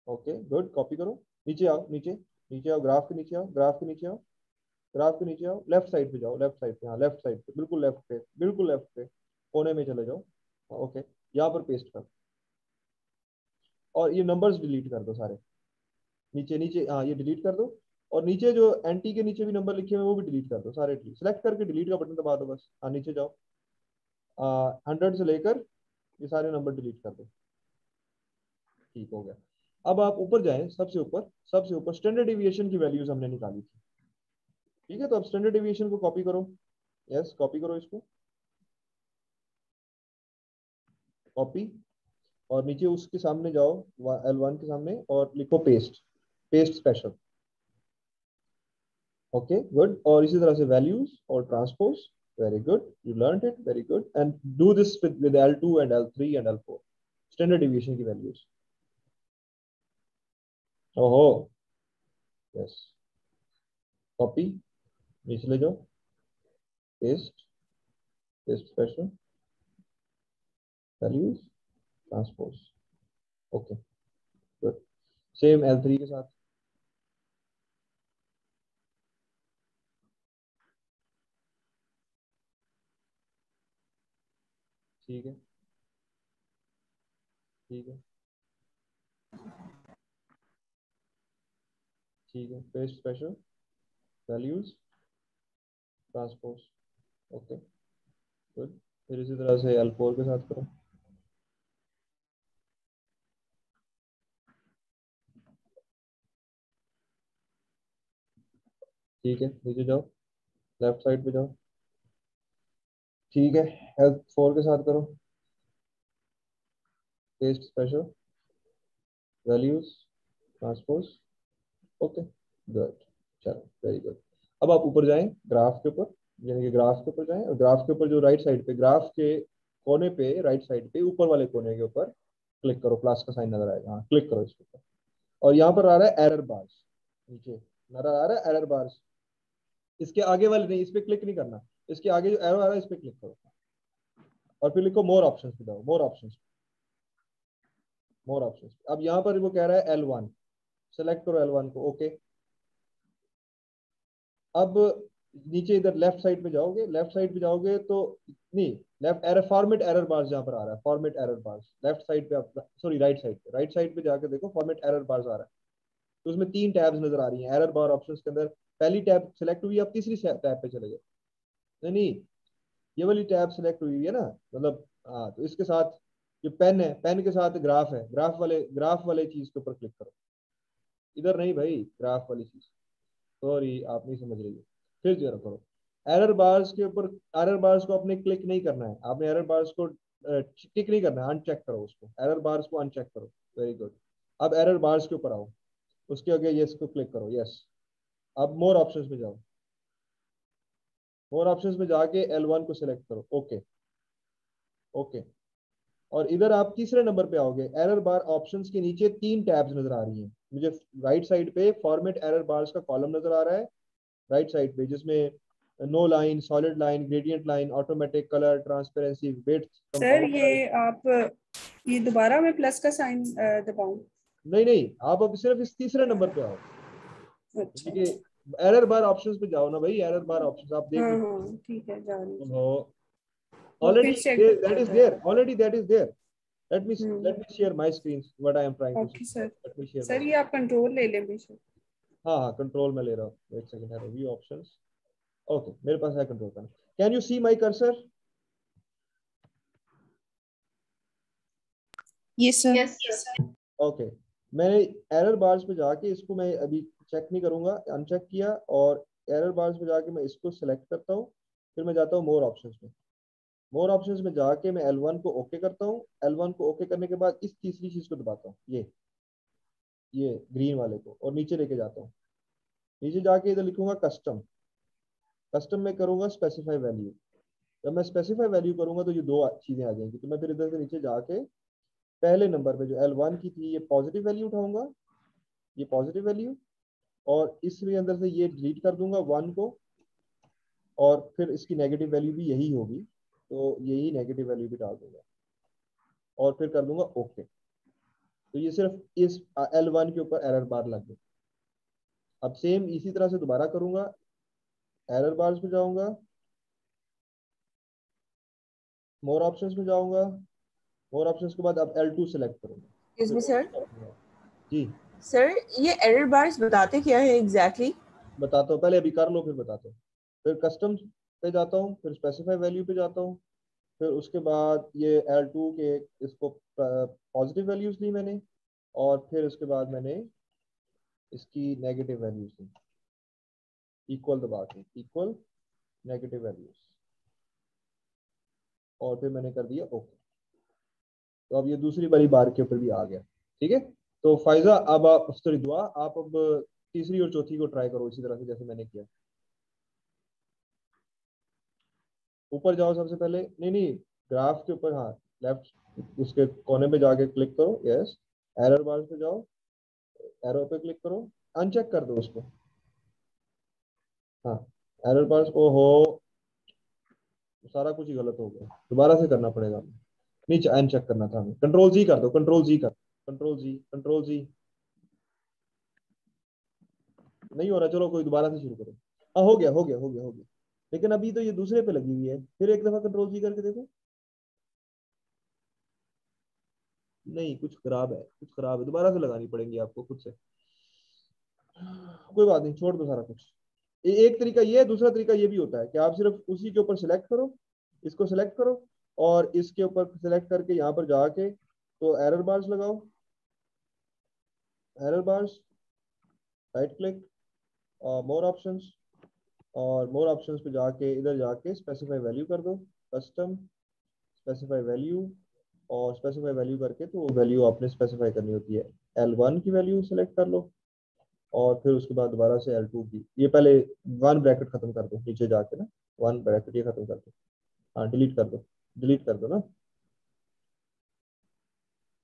ओके गुड, कॉपी करो। नीचे आओ, नीचे नीचे आओ, ग्राफ के नीचे आओ, ग्राफ के नीचे आओ, ग्राफ के नीचे आओ, लेफ्ट साइड पे जाओ, लेफ्ट साइड पे, हाँ लेफ्ट साइड पे, बिल्कुल लेफ्ट पे, बिल्कुल लेफ्ट पे, कोने में चले जाओ। ओके, यहाँ पर पेस्ट कर, और ये नंबर्स डिलीट कर दो सारे, नीचे नीचे, हाँ ये डिलीट कर दो। और नीचे जो एंटी के नीचे भी नंबर लिखे हुए वो भी डिलीट कर दो, सारे डिलीट, सेलेक्ट करके डिलीट का बटन दबा दो बस। हाँ नीचे जाओ, 100 से लेकर ये सारे नंबर डिलीट कर दो। ठीक हो गया। अब आप ऊपर जाएं, सबसे ऊपर स्टैंडर्ड डिविएशन की वैल्यूज हमने निकाली थी। ठीक है, तो अब स्टैंडर्ड डिविएशन को कॉपी करो। यस, कॉपी करो इसको, कॉपी, और नीचे उसके सामने जाओ L1 के सामने और लिखो paste, paste special. Okay good. और इसी तरह से वैल्यूज और transpose, very good, you learned it, very good. And do this with L2 and L3 and L4 standard deviation की वैल्यूज। ओहो, यस, कॉपी, नीचे ले जाओ, paste, paste special, values, transpose. Okay good. Same L3 के साथ। ठीक है, ठीक है, ठीक है, paste special, values, transpose. Okay good. फिर इसी तरह से L4 के साथ करो। ठीक है, नीचे जाओ, लेफ्ट साइड पे जाओ। ठीक है, L4 के साथ करो, paste special, values, transpose. Okay good, चलो वेरी गुड। अब आप ऊपर जाएं, ग्राफ के ऊपर, यानी कि ग्राफ के ऊपर जाएं, और ग्राफ के ऊपर जो राइट साइड पे, ग्राफ के कोने पे, राइट साइड पे ऊपर वाले कोने के ऊपर क्लिक करो, प्लस का साइन नजर आएगा, हाँ क्लिक करो इसके ऊपर। और यहाँ पर आ रहा है एरर बार्स, नीचे नजर आ रहा है एरर बार्स। इसके आगे वाले नहीं, इस पे क्लिक नहीं करना, इसके आगे जो एरो आ रहा है इस पे क्लिक करो और फिर लिखो मोर ऑप्शंस पे जाओ, मोर ऑप्शंस, मोर ऑप्शंस। अब यहाँ पर वो कह रहा है L1, सेलेक्ट करो L1 को। ओके, अब नीचे इधर लेफ्ट साइड पे जाओगे, लेफ्ट साइड पे जाओगे तो नहीं, left error, format error bars जहाँ पर आ रहा है, format error bars left side पे आप, सॉरी राइट साइड पे, राइट साइड पे जाके देखो फॉर्मेट एरर बार्स आ रहा है। तो उसमें 3 टैब्स नजर आ रही हैं एरर बार ऑप्शंस के अंदर। पहली टैब सेलेक्ट हुई, आप तीसरी टैब पे चले गए। नहीं नहीं, ये वाली टैब सेलेक्ट हुई है ना, मतलब हाँ, तो इसके साथ जो पेन है, पेन के साथ ग्राफ है, ग्राफ वाले चीज के ऊपर क्लिक करो। इधर नहीं भाई, ग्राफ वाली चीज, सॉरी आप नहीं समझ रही है। फिर जरा करो एरर बार्स के ऊपर, एरर बार्स को आपने क्लिक नहीं करना है, आपने एरर बार्स को टिक नहीं करना है, अनचेक करो उसको, एरर बार्स को अनचेक करो, वेरी गुड। अब एरर बार्स के ऊपर आओ, उसके आगे यस को क्लिक करो, यस। अब मोर ऑप्शंस में जाओ, मोर ऑप्शंस में जाके L1 को सिलेक्ट करो। Okay, okay. और इधर आप तीसरे नंबर पे आओगे, एरर बार ऑप्शंस के नीचे 3 टैब्स नजर आ रही हैं मुझे। राइट साइड पे फॉर्मेट एरर बार्स का कॉलम नजर आ रहा है, राइट साइड पे, जिसमें no line, solid line, gradient line, automatic, colour, transparency, width, sir compound. ये आप, ये दोबारा मैं प्लस का साइन दबाऊं? नहीं नहीं, आप अब सिर्फ इस तीसरे नंबर पे आओ। अच्छा, ठीक है, एरर बार ऑप्शंस पे जाओ ना भाई, एरर बार ऑप्शंस आप देख हाँ लो। हाँ ठीक है, जा रही हूँ। वो ऑलरेडी फिर चेक दैट इज करता देयर, है। Already that is there. Hmm, let me share my screen what I am trying to okay show. Sir. Let me share my sir ये आप कंट्रोल ले लें बेशक। हाँ हाँ, कंट्रोल में ले रहा हूँ, एक सेकंड है, रिव्यू ऑप्शंस। ओके, मेरे पास है control panel. Can you see my cursor? Yes sir. Yes okay, मैंने एरर बार्स पे जाके इसको मैं अभी चेक नहीं करूंगा, अनचेक किया, और एरर बार्स पे जाके मैं इसको सिलेक्ट करता हूँ। फिर मैं जाता हूँ मोर ऑप्शंस में, मोर ऑप्शंस में जाके मैं L1 को ओके करता हूँ। L1 को ओके करने के बाद इस तीसरी चीज को दबाता हूँ, ये ग्रीन वाले को, और नीचे लेके जाता हूँ। नीचे जाके इधर लिखूंगा कस्टम, कस्टम में करूंगा स्पेसिफाई वैल्यू। जब मैं स्पेसिफाई वैल्यू करूंगा तो ये 2 चीजें आ जाएंगी। तो मैं फिर इधर से नीचे जाके पहले नंबर पे जो L1 की थी, ये पॉजिटिव वैल्यू उठाऊंगा, ये पॉजिटिव वैल्यू, और इसके अंदर से ये डिलीट कर दूंगा 1 को, और फिर इसकी नेगेटिव वैल्यू भी यही होगी, तो यही नेगेटिव वैल्यू भी डाल दूंगा, और फिर कर दूंगा ओके। तो ये सिर्फ इस L1 के ऊपर एरर बार लग गई। अब सेम इसी तरह से दोबारा करूंगा, एरर बार्स में जाऊंगा, मोर ऑप्शंस में जाऊंगा, मोर ऑप्शंस के बाद अब L2 सेलेक्ट करूंगा। Excuse me, sir. जी सर ये एरर बार्स बताते क्या है एग्जैक्टली? बताता हूँ, पहले अभी कर लो फिर बताता हूँ। फिर कस्टम पे जाता हूँ, फिर स्पेसिफाई वैल्यू पे जाता हूँ, फिर उसके बाद ये L2 के इसको पॉजिटिव वैल्यूज दी मैंने, और फिर उसके बाद मैंने इसकी नेगेटिव वैल्यूज दी, इक्वल दबा के, इक्वल नेगेटिव वैल्यूज, और फिर मैंने कर दिया ओके। तो अब ये दूसरी वाली बार के ऊपर भी आ गया, ठीक है। तो फायजा अब आप सॉरी दुआ, आप अब तीसरी और चौथी को ट्राई करो इसी तरह से जैसे मैंने किया। ऊपर जाओ सबसे पहले, नहीं नहीं ग्राफ के ऊपर, हाँ लेफ्ट उसके कोने पे जाके क्लिक करो, यस। एरर बार पे जाओ, एरो पे क्लिक करो, अनचेक कर दो उसको। हाँ एरर बार को हो, सारा कुछ ही गलत हो गया, दोबारा से करना पड़ेगा हमें। नीचे अनचेक करना था हमें, कंट्रोल जी कर दो, कंट्रोल जी कर, कंट्रोल जी, कंट्रोल जी। नहीं हो रहा, चलो कोई दोबारा से शुरू करो। हाँ हो गया, हो गया, हो गया, हो गया। लेकिन अभी तो ये दूसरे पे लगी हुई है, फिर एक दफा कंट्रोल जी करके देखो। नहीं कुछ खराब है, कुछ खराब है, दोबारा से लगानी पड़ेगी आपको खुद से। कोई बात नहीं, छोड़ दो सारा कुछ। एक तरीका ये है, दूसरा तरीका ये भी होता है कि आप सिर्फ उसी के ऊपर सिलेक्ट करो, इसको सिलेक्ट करो, और इसके ऊपर सिलेक्ट करके यहाँ पर जाके तो एरर बार्स लगाओ, error bars, right click, more options, और मोर ऑप्शंस पे जाके इधर जाके स्पेसिफाई वैल्यू कर दो, कस्टम स्पेसिफाई वैल्यू, और स्पेसिफाई वैल्यू करके तो वो वैल्यू आपने स्पेसिफाई करनी होती है। L1 की वैल्यू सेलेक्ट कर लो, और फिर उसके बाद दोबारा से L2 की, ये पहले 1 ब्रैकेट खत्म कर दो नीचे जाके ना, 1 ब्रैकेट ये खत्म कर दो, हाँ डिलीट कर दो, डिलीट कर दो ना।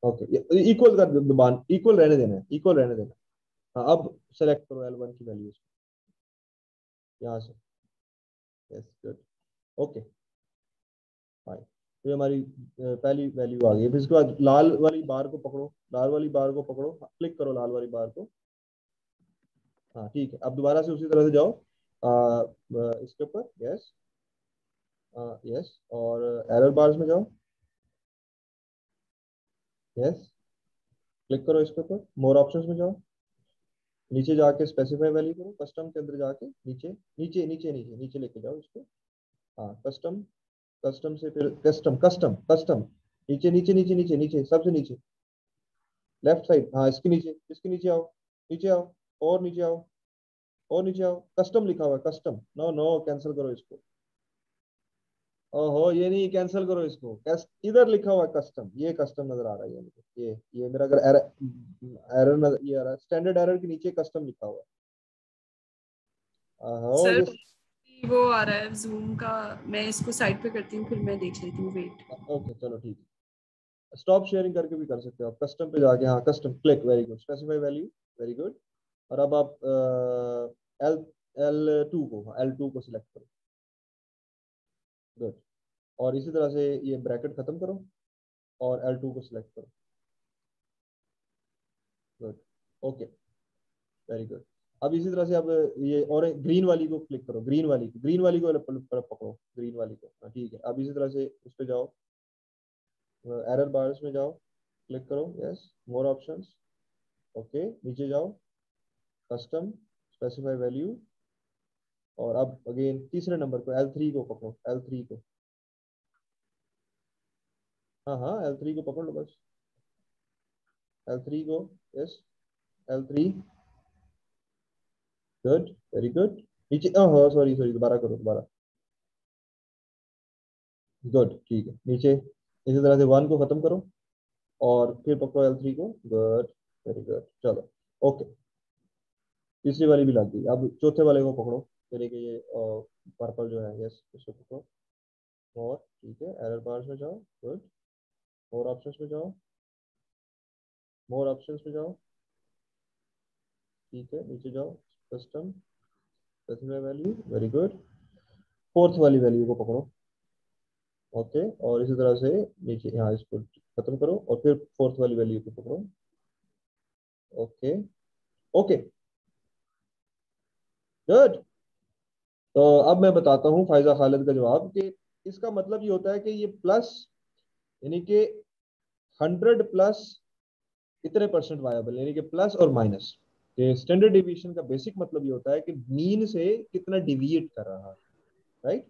ओके इक्वल कर दो, दबान इक्वल रहने देना है, इक्वल रहने देना। हाँ अब सेलेक्ट करो L1 की वैल्यूज यहाँ से, यस गुड, ओके फाइन। तो ये हमारी पहली वैल्यू आ गई। फिर इसके बाद लाल वाली बार को पकड़ो, लाल वाली बार को पकड़ो, क्लिक करो लाल वाली बार को, हाँ ठीक है। अब दोबारा से उसी तरह से जाओ इसके ऊपर, यस, यस, और एरर बार्स में जाओ, यस, क्लिक करो इसके ऊपर, मोर ऑप्शंस में जाओ, नीचे जाके स्पेसिफाई वैल्यू करो, कस्टम के अंदर जाके नीचे नीचे नीचे नीचे नीचे लेके जाओ इसको, हाँ कस्टम, कस्टम से फिर कस्टम, कस्टम, कस्टम, नीचे नीचे नीचे नीचे नीचे सबसे नीचे लेफ्ट साइड, हाँ इसके नीचे, इसके नीचे आओ, नीचे आओ, और नीचे आओ, और नीचे आओ, कस्टम लिखा हुआ है, कस्टम, नो नो कैंसिल करो इसको, ओहो ये नहीं, कैंसिल करो इसको, इधर लिखा हुआ है कस्टम, ये कस्टम नजर आ रहा है मुझे, ये मेरा अगर एरर एरर नजर ये आ रहा है, स्टैंडर्ड एरर के नीचे कस्टम लिखा हुआ है, ओहो सर ये, वो आ रहा है जूम का, मैं इसको साइड पे करती हूँ फिर मैं देख लेती हूँ, वेट। ओके चलो ठीक है, स्टॉप शेयरिंग करके भी कर सकते हो आप, कस्टम पे जाके, हाँ custom click, very good, specify value, very good. और अब आप एल L2 को, L2 को सिलेक्ट करो, गुड, और इसी तरह से ये ब्रैकेट खत्म करो, और L2 को सिलेक्ट करो, गुड, ओके, वेरी गुड। अब इसी तरह से अब ये और ग्रीन वाली को क्लिक करो, ग्रीन वाली को पकड़ो, ग्रीन वाली को, हाँ ठीक है। अब इसी तरह से उस पर जाओ, एरर बार्स में जाओ, क्लिक करो, यस, मोर ऑप्शंस, ओके, नीचे जाओ, कस्टम स्पेसिफाई वैल्यू, और अब अगेन तीसरे नंबर को L3 को पकड़ो, L3 को, हाँ हाँ L3 को पकड़ लो बस, L3 को, yes, L3, good, very good, नीचे, ओह सॉरी सॉरी, दोबारा करो, दोबारा, गुड, ठीक है, नीचे इसी तरह से 1 को खत्म करो, और फिर पकड़ो L3 को, गुड, वेरी गुड, चलो ओके, तीसरी वाली भी लग गई। अब चौथे वाले को पकड़ो, फिर ये पर्पल जो है, यस उसको पकड़ो, और ठीक है, एरर बार्स में जाओ, गुड, मोर ऑप्शंस में जाओ, मोर ऑप्शंस में जाओ, ठीक है, नीचे जाओ, custom specify value, very good, fourth वाली वैल्यू को पकड़ो, ओके, और इसी तरह से नीचे यहाँ इसको खत्म करो, और फिर फोर्थ वाली वैल्यू को पकड़ो, ओके, ओके, गुड। तो अब मैं बताता हूँ फायजा खालिद का जवाब, कि इसका मतलब ये होता है कि ये प्लस, यानी कि 100 प्लस इतने परसेंट वायबल, यानी कि प्लस और माइनस। स्टैंडर्ड डेविएशन का बेसिक मतलब ये होता है कि मीन से कितना डिविएट कर रहा है, राइट।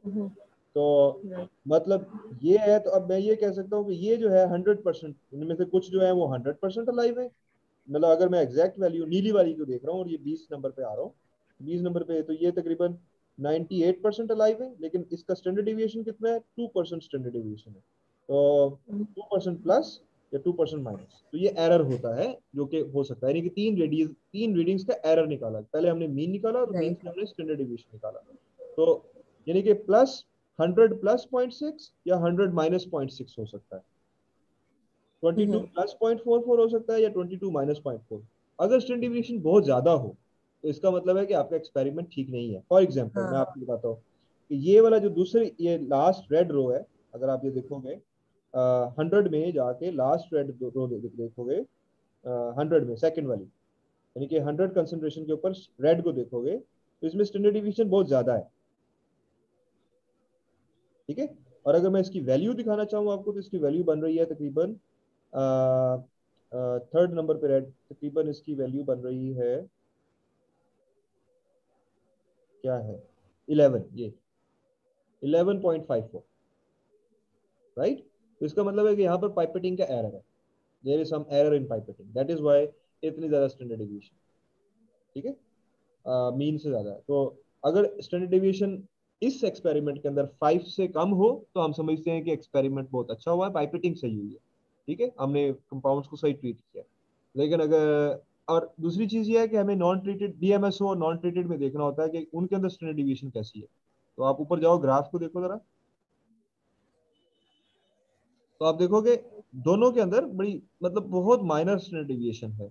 तो मतलब ये है, तो अब मैं ये कह सकता हूँ कि ये जो है 100%, इनमें से कुछ जो है वो 100% अलाइव है। मतलब अगर मैं एग्जैक्ट वैल्यू नीली वाली को देख रहा हूँ और ये 20 नंबर पे आ रहा हूँ, 20 नंबर पे, तो ये तकरीबन 98% अलाइव है, लेकिन इसका स्टैंडर्ड डेविएशन कितना है, 2% स्टैंडर्ड डेविएशन है। तो 2% प्लस या 2% माइनस, तो ये एरर होता है जो कि हो सकता है, यानी कि तीन रीडिंग्स का एरर निकाला। पहले हमने मीन निकाला और मीन से हमने स्टैंडर्ड डेविएशन निकाला। तो यानी कि प्लस 100 प्लस 0.6 या 100 माइनस 0.6 हो सकता है, 22 प्लस 0.44 हो सकता है या 22 माइनस 0.4। अगर स्टैंडर्ड डेविएशन बहुत ज्यादा हो तो इसका मतलब है कि आपका एक्सपेरिमेंट ठीक नहीं है। फॉर एग्जांपल मैं आपको बताता हूँ कि ये वाला जो दूसरी, ये लास्ट रेड रो है, अगर आप ये देखोगे 100 में जाके लास्ट रेड रो देखोगे, 100 में सेकंड वाली, यानी कि 100 कंसंट्रेशन के ऊपर रेड को देखोगे तो इसमें स्टैंडर्ड डेविएशन बहुत ज्यादा है, ठीक है। और अगर मैं इसकी वैल्यू दिखाना चाहूँ आपको तो इसकी वैल्यू बन रही है तकरीबन थर्ड नंबर पे रेड, तकरीबन इसकी वैल्यू बन रही है, क्या है, 11, ये 11.54, राइट। तो इसका मतलब है कि यहाँ पर पाइपेटिंग का एरर है, there is some error in pipetting, that is why इतनी ज्यादा स्टैंडर्ड डेविएशन, ठीक है, मीन से ज्यादा है। तो अगर स्टैंडर्ड डेविएशन इस एक्सपेरिमेंट के अंदर 5 से कम हो तो हम समझते हैं कि एक्सपेरिमेंट बहुत अच्छा हुआ है, पाइपेटिंग सही हुई है, ठीक है, हमने कंपाउंड्स को सही ट्रीट किया। लेकिन अगर, और दूसरी चीज ये है कि हमें नॉन ट्रीटेड डीएमएसओ और नॉन ट्रीटेड में देखना होता है कि उनके अंदर स्टैंडर्ड डेविएशन कैसी है। तो आप ऊपर जाओ, ग्राफ को देखो जरा, तो आप देखोगे दोनों के अंदर बड़ी, मतलब बहुत माइनर स्टैंडर्ड डेविएशन है।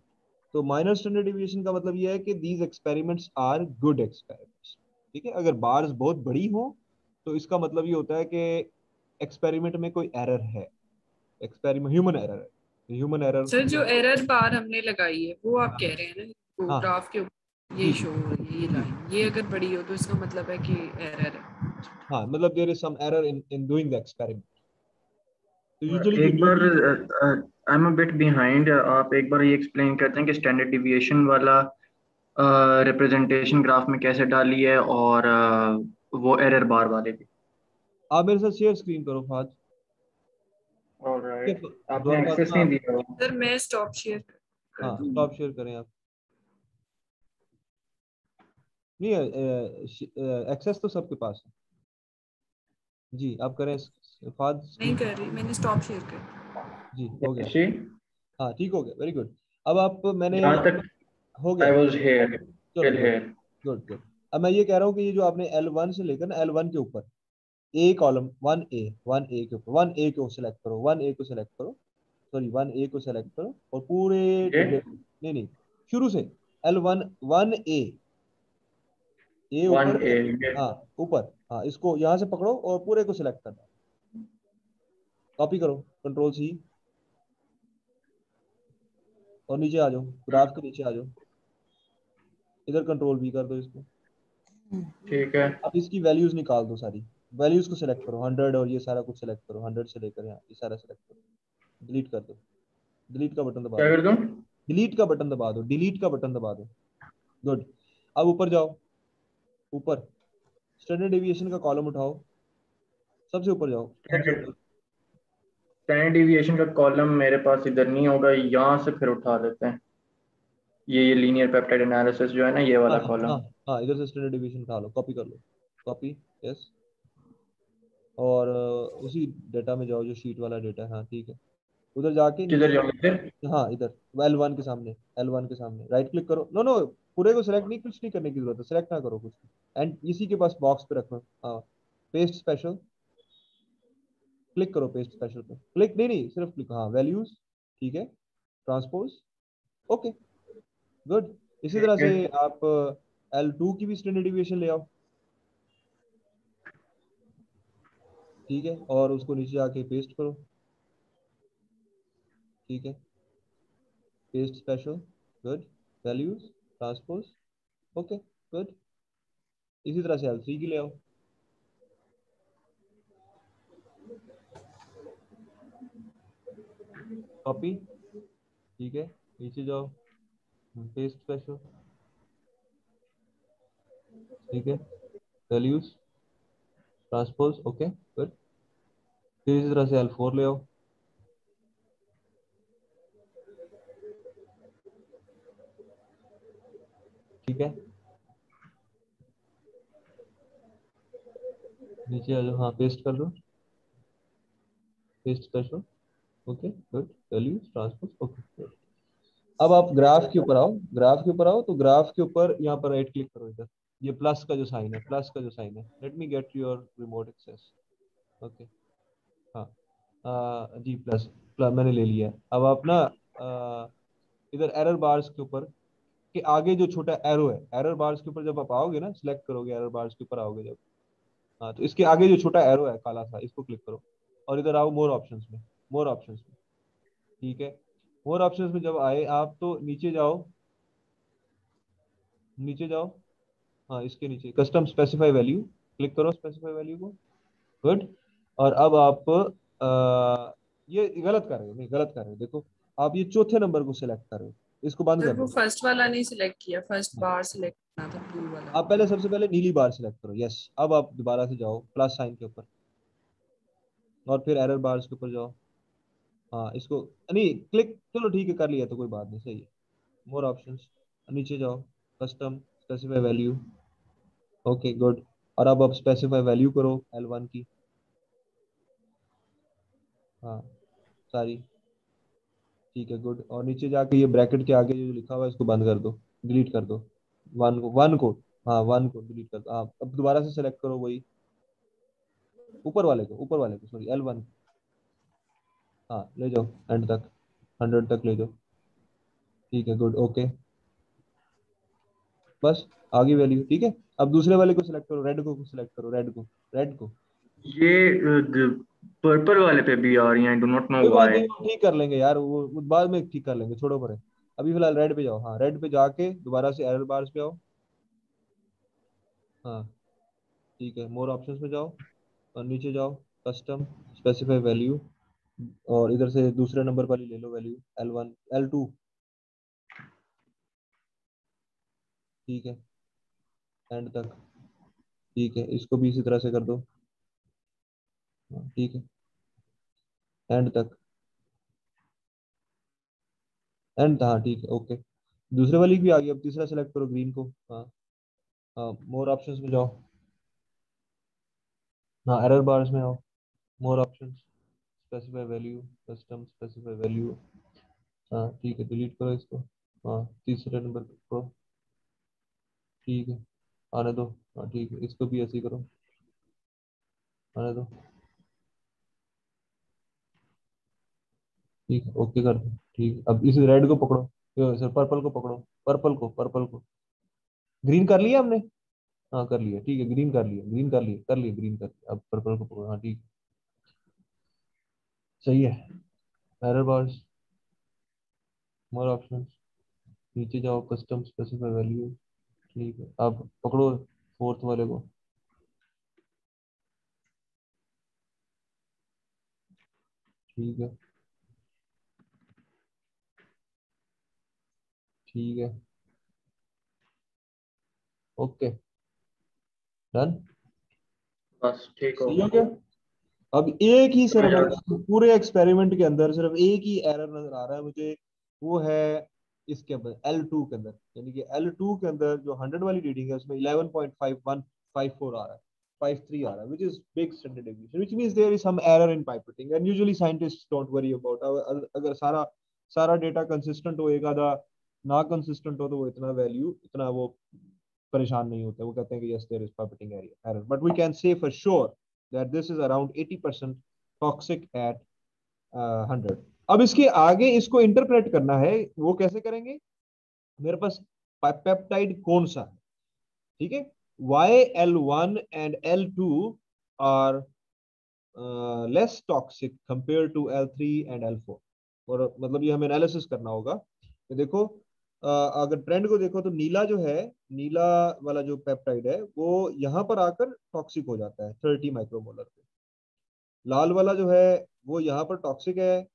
तो माइनर स्टैंडर्ड डेविएशन का मतलब यह है कि these experiments are good experiments, ठीक है। अगर बार्स बहुत बड़ी हो तो इसका मतलब ये होता है कि एक्सपेरिमेंट में कोई एरर है, एक्सपेरिमेंट ह्यूमन एरर है, ह्यूमन एरर। सर जो एरर बार हमने लगाई है वो आप कह रहे हैं ना, हाँ ग्राफ के ऊपर ये शो हो रही है, ये लाइन, ये अगर बड़ी हो तो इसका मतलब है कि एरर है। हाँ, मतलब there is some error in doing the experiment. तो यूजुअली एक बार I am a bit behind, आप एक बार ये एक्सप्लेन करते हैं कि स्टैंडर्ड डिविएशन वाला रिप्रेजेंटेशन ग्राफ में कैसे डाली है, और वो एरर बार वाले भी। आप मेरे साथ शेयर स्क्रीन करो फाज। ऑलराइट, आपने द्वारका, एक्सेस हाँ नहीं दिया। सर मैं स्टॉप शेयर कर हाँ, दूंगी। स्टॉप शेयर करें आप। नहीं, एक्सेस तो सबके पास है जी, आप करें फाज नहीं स्क्रीन। कर रही, मैंने स्टॉप शेयर कर जी हो गया, जी, हाँ ठीक हो गया, वेरी गुड। अब आप, मैंने, जहाँ तक हो आई गया, वाज हियर, चलो till good, here. Good good. अब मैं ये कह रहा हूँ कि ये जो आपने L1 से लेकर ना L1 के ऊपर ए कॉलम, 1A के ऊपर 1A को सिलेक्ट करो, 1A को सिलेक्ट करो, सॉरी 1A को सिलेक्ट करो और पूरे ये डिब्बे को, नहीं नहीं, शुरू से L1, 1A, ए ऊपर, 1A, ये हाँ ऊपर, हाँ इसको यहाँ से पकड़ो और पूरे को सिलेक्ट करना, कॉपी करो, कंट्रोल C, और नीचे आ जाओ, ग्राफ के नीचे आ जाओ, इधर कंट्रोल V कर दो इसको। ठीक है। अब इसकी वैल्यूज निकाल दो सारी, वैल्यूज को सिलेक्ट करो, 100 और ये सारा कुछ सिलेक्ट करो, 100 से लेकर यहाँ ये सारा सिलेक्ट करो, डिलीट कर दो, डिलीट का बटन दबा क्या दो, कर दूं? डिलीट का बटन दबा दो, डिलीट का बटन दबा दो, गुड। अब ऊपर जाओ, ऊपर स्टैंडर्ड डेविएशन का कॉलम उठाओ, सबसे ऊपर जाओ, सबसे ऊपर। स्टैंडर्ड डिविएशन का कॉलम मेरे पास इधर नहीं होगा, यहाँ से फिर उठा लेते हैं। ये लीनियर पेप्टाइड एनालिसिस जो है ना, ये हाँ वाला हाँ कॉलम। हाँ, इधर से स्टैंडर्ड डेविएशन उठा लो, कॉपी कर लो, कॉपी, यस। और उसी डेटा में जाओ जो शीट वाला डेटा है, हाँ ठीक है, उधर जाके किधर नीचे, जाऊँ इधर? हाँ इधर L1 के सामने, L1 के सामने राइट क्लिक करो, नो नो, पूरे को सिलेक्ट नहीं, कुछ नहीं करने की जरूरत है, सिलेक्ट ना करो कुछ, एंड इसी के पास बॉक्स पे रखो, हाँ, पेस्ट स्पेशल, क्लिक करो पेस्ट स्पेशल पे, क्लिक नहीं नहीं, सिर्फ क्लिक, हाँ वैल्यूज, ठीक है, ट्रांसपोज, ओके, गुड। इसी तरह ठीक है। से आप L2 की भी स्टैंडर्ड डिविएशन ले आओ, ठीक है, और उसको नीचे आके पेस्ट करो, ठीक है, paste special, good, values, transpose, okay, good. इसी तरह से L3 की ले आओ, कॉपी, ठीक है, नीचे जाओ, पेस्ट स्पेशल, ठीक है, वैल्यूज ट्रांसपोज, ओके गुड। फिर इसी तरह से L4 ले आओ, ठीक है, नीचे आ जाओ, हाँ पेस्ट कर लो, paste special, okay good, values transpose, okay good. अब आप ग्राफ के ऊपर आओ, ग्राफ के ऊपर आओ, तो ग्राफ के ऊपर यहाँ पर राइट क्लिक करो, इधर ये प्लस का जो साइन है, प्लस का जो साइन है, let me get your remote access, okay हाँ जी प्लस, प्लस मैंने ले लिया है। अब आप ना इधर एरर बार्स के ऊपर के आगे जो छोटा एरो है, एरर बार्स के ऊपर जब आप आओगे ना, सिलेक्ट करोगे एरर बार्स के ऊपर आओगे जब, हाँ तो इसके आगे जो छोटा एरो है काला सा, इसको क्लिक करो और इधर आओ मोर ऑप्शंस में, मोर ऑप्शंस में, ठीक है। मोर ऑप्शंस में जब आए आप तो नीचे जाओ, नीचे जाओ, हाँ इसके नीचे कस्टम स्पेसिफाई वैल्यू, क्लिक करो स्पेसिफाई वैल्यू को, गुड। और अब आप ये गलत कर रहे हो, नहीं गलत कर रहे हो, देखो आप ये चौथे नंबर को सिलेक्ट कर रहे हो, इसको बंद सर कर वो दो। फर्स्ट वाला नहीं सिलेक्ट किया, फर्स्ट हाँ, बार सिलेक्ट करना था, ब्लू वाला। आप पहले सबसे पहले नीली बार सिलेक्ट करो, यस। अब आप दोबारा से जाओ प्लस साइन के ऊपर और फिर एरर बार्स के ऊपर जाओ, हाँ इसको नहीं क्लिक, चलो ठीक है कर लिया तो कोई बात नहीं, सही है। मोर ऑप्शंस, नीचे जाओ, custom specify value, okay good. और अब आप स्पेसिफाई वैल्यू करो L1 की, हाँ सारी, ठीक है गुड। और नीचे जाके ये ब्रैकेट के आगे जो लिखा हुआ है इसको बंद कर दो, डिलीट कर दो, वन को, हाँ वन को डिलीट कर दो। हाँ अब दोबारा से सेलेक्ट करो वही ऊपर वाले को, ऊपर वाले को सॉरी L1, हाँ ले जाओ एंड तक, 100 तक ले जाओ, ठीक है गुड, ओके बस आ गई वैल्यू, ठीक है। अब दूसरे वाले को सिलेक्ट करो, रेड को सिलेक्ट करो, रेड को, रेड को। ये पर्पल वाले पे भी आ रही हैं, डू नॉट नो कोई बात व्हाई। नहीं, वो ठीक कर लेंगे यार, वो बाद में ठीक कर लेंगे, छोड़ो परे। अभी फिलहाल रेड पे जाओ, हाँ रेड पे जाके दोबारा से एरर बार्स पे आओ, हाँ ठीक है, मोर ऑप्शंस में जाओ और नीचे जाओ, कस्टम स्पेसिफाई वैल्यू, और इधर से दूसरे नंबर वाली ले लो वैल्यू L1 L2, ठीक है एंड तक, ठीक है इसको भी इसी तरह से कर दो, हाँ, ठीक है एंड तक, एंड हाँ ठीक है ओके। दूसरे वाली भी आ गई, अब तीसरा सेलेक्ट करो ग्रीन को, हाँ हाँ मोर ऑप्शंस में जाओ, हाँ एरर बार्स में आओ, more options, specify value, custom specify value, हाँ ठीक है डिलीट करो इसको, हाँ तीसरे नंबर पे करो, ठीक है आने दो, हाँ ठीक है इसको भी ऐसे ही करो, आने दो, ठीक है ओके कर दो, ठीक है। अब इस रेड को पकड़ो, सर पर्पल को पकड़ो, पर्पल को, पर्पल को, ग्रीन कर लिया हमने, हाँ कर लिया, ठीक है ग्रीन कर लिया, ग्रीन कर लिया, कर लिया ग्रीन कर लिया, अब पर्पल को पकड़ो, हाँ ठीक है सही है। एरर बार्स, मोर ऑप्शंस, नीचे जाओ, कस्टम स्पेसिफाई वैल्यू, ठीक है अब पकड़ो फोर्थ वाले को, ठीक है, ठीक है ओके डन, बस ठीक हो सही हो गया। गया। अब एक ही समझ सिर्फ आ मुझे पूरे एक्सपेरिमेंट के अंदर सिर्फ एक ही एरर नजर आ रहा है मुझे, वो है इसके अंदर L2 के अंदर, यानी कि L2 के अंदर जो 100 वाली रीडिंग है उसमें 11.5154 आ रहा है, 53 आ रहा है, which is big standard deviation, which means there is some error in pipetting and usually scientists don't worry about, अगर सारा सारा डेटा कंसिस्टेंट हो, एक आधा ना कंसिस्टेंट हो तो वो इतना वैल्यू, इतना वो परेशान नहीं होते, वो कहते हैं कि yes there is pipetting error, but we can say for sure that this is around 80% toxic at 100। अब इसके आगे इसको इंटरप्रेट करना है, वो कैसे करेंगे, मेरे पास पेप्टाइड कौन सा है, ठीक है, YL1 and L2 are less toxic compared to L3 and L4, और मतलब ये हमें एनालिसिस करना होगा। तो देखो अगर ट्रेंड को देखो तो नीला जो है, नीला वाला जो पेप्टाइड है वो यहाँ पर आकर टॉक्सिक हो जाता है 30 माइक्रोमोलर पे, लाल वाला जो है वो यहाँ पर टॉक्सिक है,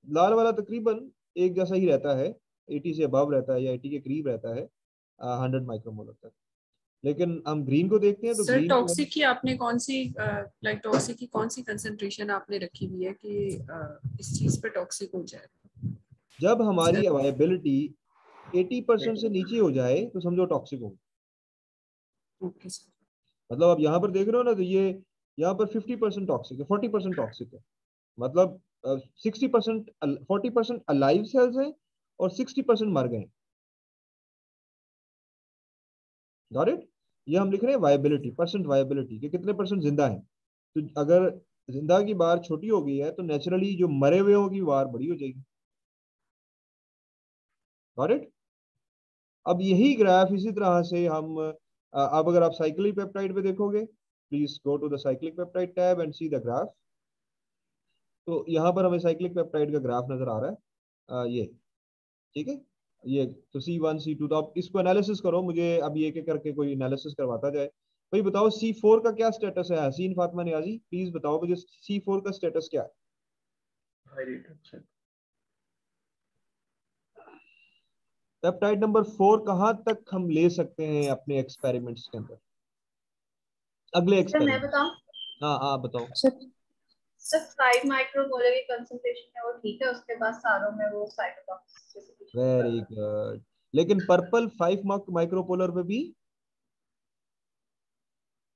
लाल वाला तकरीबन एक जैसा ही रहता है, 80 से अबव रहता है या 80 के करीब रहता है 100 माइक्रोमोलर तक। लेकिन हम ग्रीन को देखते हैं तो सर ग्रीन टॉक्सिक की आपने कौन सी लाइक टॉक्सिक की कौन सी कंसंट्रेशन आपने रखी हुई है कि इस चीज पे टॉक्सिक हो जाए? जब हमारी अवेलेबिलिटी 80% से नीचे हो जाए तो समझो टॉक्सिक हो। Okay sir. मतलब आप यहाँ पर देख रहे हो ना, तो ये यहाँ पर 50% टॉक्सिक है, 40% टॉक्सिक है। मतलब 60% 40% अलाइव सेल्स हैं और 60% मर गए। Got it? ये हम लिख रहे हैं वायबिलिटी, परसेंट वायबिलिटी कि कितने परसेंट जिंदा हैं। तो अगर जिंदा की बार छोटी हो गई है तो नेचुरली जो मरे हुए की बार बड़ी हो जाएगी। Got it? अब यही ग्राफ इसी तरह से हम अब अगर आप साइक्लिक पेप्टाइड पे देखोगे, please go to the cyclic peptide tab and see the graph. तो यहाँ पर हमें साइक्लिक पेप्टाइड का ग्राफ नजर आ रहा है, ये ठीक है। ये तो C1 C2, तो आप इसको एनालिसिस करो, मुझे अब ये के करके कोई एनालिसिस करवाता जाए। भाई बताओ C4 का क्या स्टेटस है? हसीन फातिमा नियाजी प्लीज बताओ मुझे C4 का स्टेटस क्या है? पेप्टाइड नंबर 4 कहां तक हम ले सकते हैं अपने एक्सपेरिमेंट्स के अंदर? अगले मैं एक्सपेरिमेंट। बताऊं? हाँ बताओ। सर 5 माइक्रोमोलर की कंसंट्रेशन है वो ठीक है, उसके बाद सारों में वो साइटोटॉक्सिसिटी। Very good. लेकिन पर्पल 5 माइक्रोपोलर पे भी